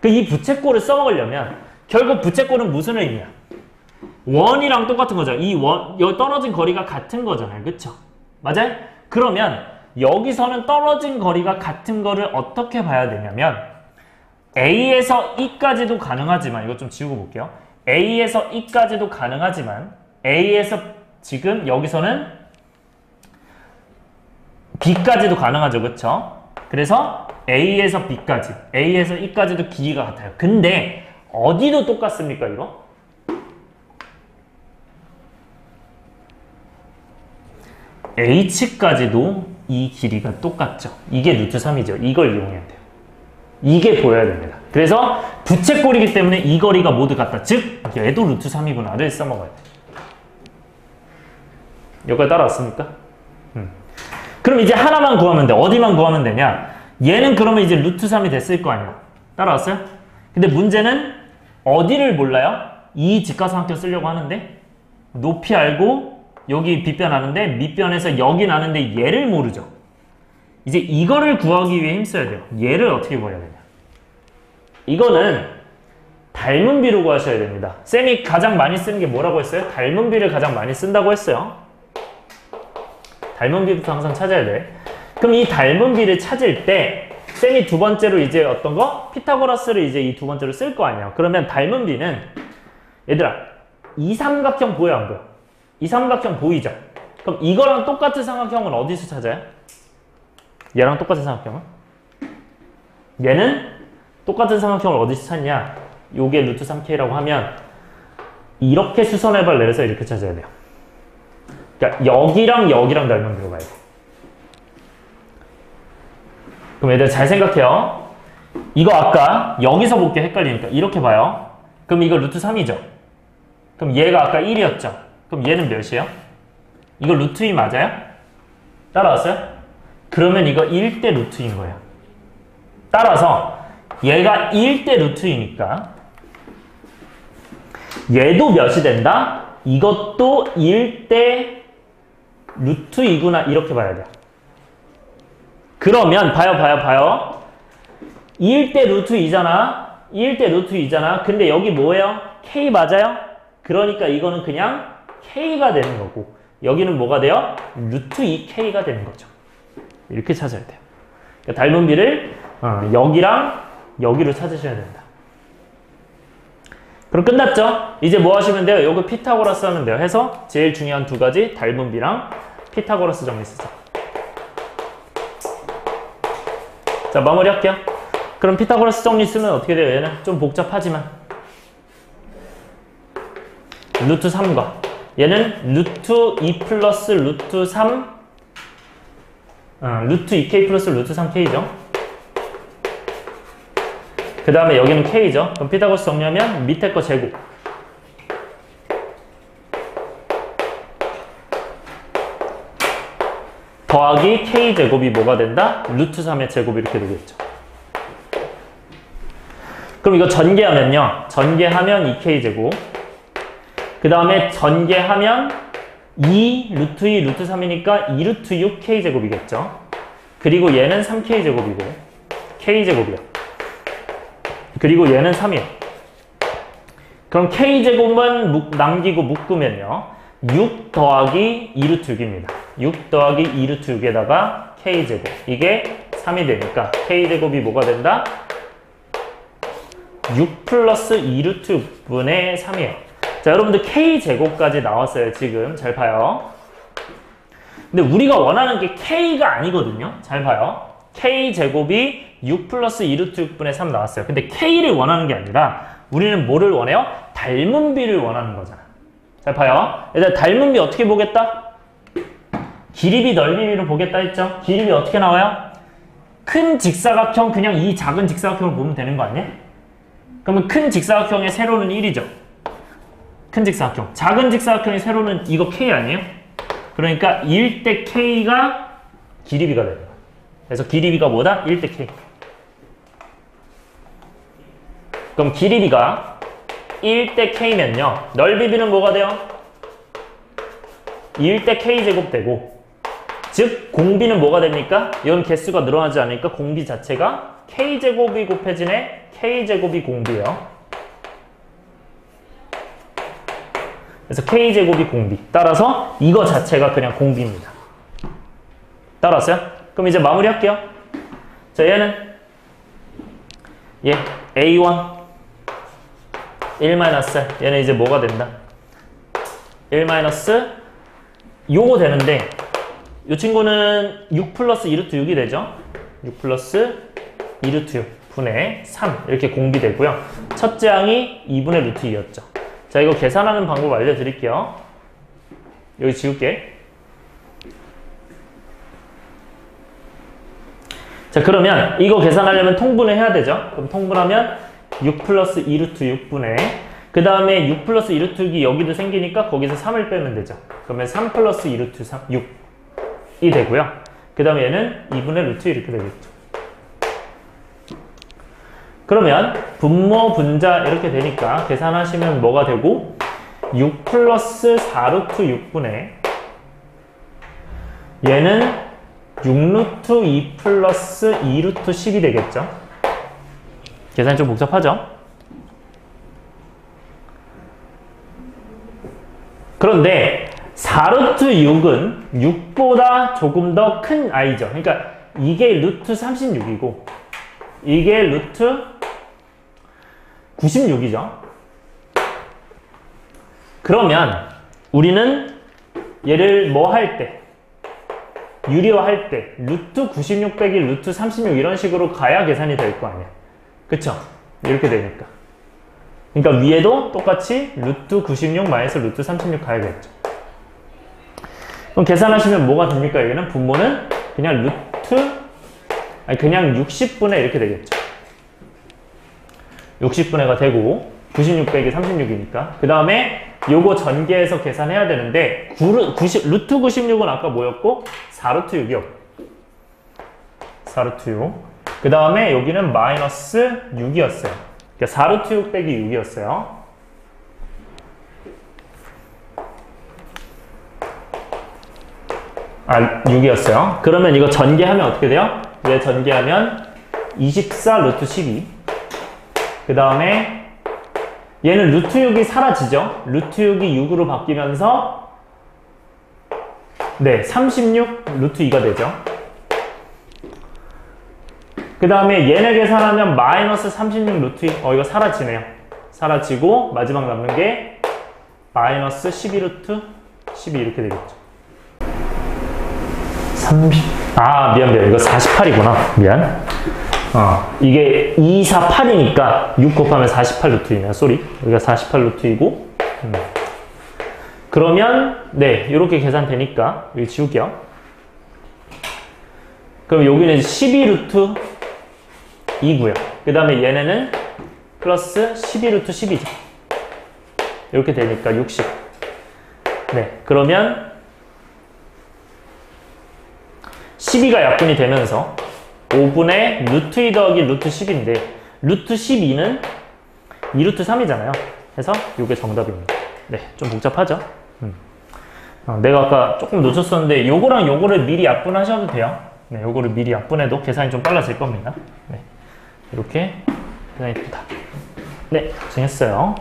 이 부채꼴을 써먹으려면 결국 부채꼴은 무슨 의미야? 원이랑 똑같은 거죠. 여기 떨어진 거리가 같은 거잖아요. 그쵸? 맞아요? 그러면 여기서는 떨어진 거리가 같은 거를 어떻게 봐야 되냐면, A에서 E까지도 가능하지만, 이거 좀 지우고 볼게요. A에서 E까지도 가능하지만, A에서 지금 여기서는 B까지도 가능하죠. 그쵸? 그래서 A에서 B까지, A에서 E까지도 길이가 같아요. 근데 어디도 똑같습니까, 이거? H까지도 이 길이가 똑같죠. 이게 루트 3이죠. 이걸 이용해야 돼요. 이게 보여야 됩니다. 그래서 부채꼴이기 때문에 이 거리가 모두 같다. 즉, 얘도 루트 3이구나를 써먹어야 돼요. 여기까지 따라왔습니까? 그럼 이제 하나만 구하면 돼. 어디만 구하면 되냐? 얘는 그러면 이제 루트 3이 됐을 거 아니야. 따라왔어요? 근데 문제는 어디를 몰라요? 이 직각삼각형 쓰려고 하는데 높이 알고 여기 빗변 아는데 밑변에서 여기 나는데 얘를 모르죠. 이제 이거를 구하기 위해 힘써야 돼요. 얘를 어떻게 구해야 되냐? 이거는 닮은 비로 구하셔야 됩니다. 쌤이 가장 많이 쓰는 게 뭐라고 했어요? 닮은 비를 가장 많이 쓴다고 했어요. 닮은 비부터 항상 찾아야 돼. 그럼 이 닮은 비를 찾을 때 쌤이 두 번째로 이제 어떤 거? 피타고라스를 이제 이 두 번째로 쓸 거 아니에요. 그러면 닮은 비는 얘들아, 이 삼각형 보여 안 보여? 이 삼각형 보이죠? 그럼 이거랑 똑같은 삼각형은 어디서 찾아요? 얘랑 똑같은 삼각형은? 얘는 똑같은 삼각형을 어디서 찾냐? 요게 루트 3k라고 하면 이렇게 수선해발 내려서 이렇게 찾아야 돼요. 그러니까 여기랑 여기랑 닮은 비로 가야 돼. 그럼 얘들 잘 생각해요. 이거 아까 여기서 볼게 헷갈리니까 이렇게 봐요. 그럼 이거 루트 3이죠? 그럼 얘가 아까 1이었죠? 그럼 얘는 몇이에요? 이거 루트 2 맞아요? 따라왔어요? 그러면 이거 1대 루트 2인 거예요. 따라서 얘가 1대 루트 2니까 얘도 몇이 된다? 이것도 1대 루트 2구나 이렇게 봐야 돼요. 그러면 봐요. 1대 루트 2잖아. 1대 루트 2잖아. 근데 여기 뭐예요? K 맞아요? 그러니까 이거는 그냥 K가 되는 거고 여기는 뭐가 돼요? 루트 2K가 되는 거죠. 이렇게 찾아야 돼요. 그러니까 닮은 비를 여기랑 여기로 찾으셔야 된다. 그럼 끝났죠? 이제 뭐 하시면 돼요? 요거 피타고라스 하면 돼요. 해서 제일 중요한 두 가지 닮은 비랑 피타고라스 정리 쓰자. 자, 마무리할게요. 그럼 피타고라스 정리 쓰면 어떻게 돼요? 얘는 좀 복잡하지만 루트 3과 얘는 루트 2 플러스 루트 3 루트 2k 플러스 루트 3k죠. 그 다음에 여기는 k죠. 그럼 피타고라스 정리하면 밑에 거 제곱 더하기 k제곱이 뭐가 된다? 루트 3의 제곱 이렇게 되겠죠. 그럼 이거 전개하면요. 전개하면 2k제곱 그 다음에 전개하면 2 루트 2 루트 3이니까 2 루트 6 k제곱이겠죠. 그리고 얘는 3k제곱이고 k제곱이요. 그리고 얘는 3이에요. 그럼 k제곱만 남기고 묶으면요. 6 더하기 2 루트 6입니다. 6 더하기 2 루트 6에다가 k제곱. 이게 3이 되니까 k제곱이 뭐가 된다? 6 플러스 2 루트 6분의 3이에요. 자, 여러분들 k제곱까지 나왔어요. 지금 잘 봐요. 근데 우리가 원하는 게 K가 아니거든요. 잘 봐요. K제곱이 6 플러스 2루트 6분의 3 나왔어요. 근데 K를 원하는 게 아니라 우리는 뭐를 원해요? 닮은 비를 원하는 거잖아. 잘 봐요. 일단 닮은 비 어떻게 보겠다? 길이비 넓이비로 보겠다 했죠? 길이비 어떻게 나와요? 큰 직사각형 그냥 이 작은 직사각형을 보면 되는 거 아니야? 그러면 큰 직사각형의 세로는 1이죠. 큰 직사각형. 작은 직사각형의 세로는 이거 K 아니에요? 그러니까 1대 K가 길이비가 돼요. 그래서 길이비가 뭐다? 1대 K. 그럼 길이비가 1대 K면요. 넓이비는 뭐가 돼요? 1대 K제곱 되고, 즉 공비는 뭐가 됩니까? 이건 개수가 늘어나지 않으니까 공비 자체가 K제곱이 곱해지네. K제곱이 공비예요. 그래서 K제곱이 공비. 따라서 이거 자체가 그냥 공비입니다. 따라왔어요? 그럼 이제 마무리할게요. 자, 얘는 A1 1 얘는 이제 뭐가 된다? 1 요거 되는데 이 친구는 6 플러스 2루트 6이 되죠? 6 플러스 2루트 6 분의 3 이렇게 공비되고요. 첫째 항이 2분의 루트 2였죠. 자, 이거 계산하는 방법 알려드릴게요. 여기 지울게. 자, 그러면 이거 계산하려면 통분을 해야 되죠? 그럼 통분하면 6 플러스 2루트 6분의 그 다음에 6 플러스 2루트 6이 여기도 생기니까 거기서 3을 빼면 되죠. 그러면 3 플러스 2루트 3, 6이 되고요. 그 다음에 얘는 2분의 루트 이렇게 되겠죠. 그러면 분모, 분자 이렇게 되니까 계산하시면 뭐가 되고 6 플러스 4루트 6분의 얘는 6루트 2 플러스 2루트 10이 되겠죠. 계산이 좀 복잡하죠? 그런데 4루트 6은 6보다 조금 더 큰 i죠. 그러니까 이게 루트 36이고 이게 루트 96이죠. 그러면 우리는 얘를 뭐 할 때, 유리화할 때 루트 96 빼기 루트 36 이런 식으로 가야 계산이 될 거 아니야. 그쵸? 이렇게 되니까. 그러니까 위에도 똑같이 루트 96 마이너스 루트 36 가야겠죠. 그럼 계산하시면 뭐가 됩니까? 여기는 분모는 그냥 그냥 60분의 이렇게 되겠죠. 60분의가 되고 96 빼기 36이니까 그 다음에 요거 전개해서 계산해야 되는데 루트 96은 아까 뭐였고? 4루트 6이었고 4루트 6 그 다음에 여기는 마이너스 6이었어요. 그러니까 4루트 6 빼기 6이었어요. 아, 6이었어요. 그러면 이거 전개하면 어떻게 돼요? 왜 전개하면 24 루트 12 그 다음에 얘는 루트 6이 사라지죠? 루트 6이 6으로 바뀌면서 36 루트 2가 되죠. 그 다음에 얘네 계산하면 마이너스 36 루트 2 이거 사라지네요. 사라지고 마지막 남는 게 마이너스 12 루트 12 이렇게 되겠죠. 미안 이거 48이구나. 미안. 이게 2, 4, 8이니까 6 곱하면 48 루트이네요. 쏘리. 여기가 48 루트이고 그러면 이렇게 계산되니까 여기 지울게요. 그럼 여기는 12 루트 2고요. 그 다음에 얘네는 플러스 12 루트 12죠. 이렇게 되니까 60. 그러면 12가 약분이 되면서 5분의 루트 2 더하기 루트 10인데 루트 12는 2루트 3이잖아요. 그래서 이게 정답입니다. 좀 복잡하죠? 내가 아까 조금 놓쳤었는데 요거랑 요거를 미리 약분하셔도 돼요. 요거를 미리 약분해도 계산이 좀 빨라질 겁니다. 이렇게 계산이 된다. 고생했어요.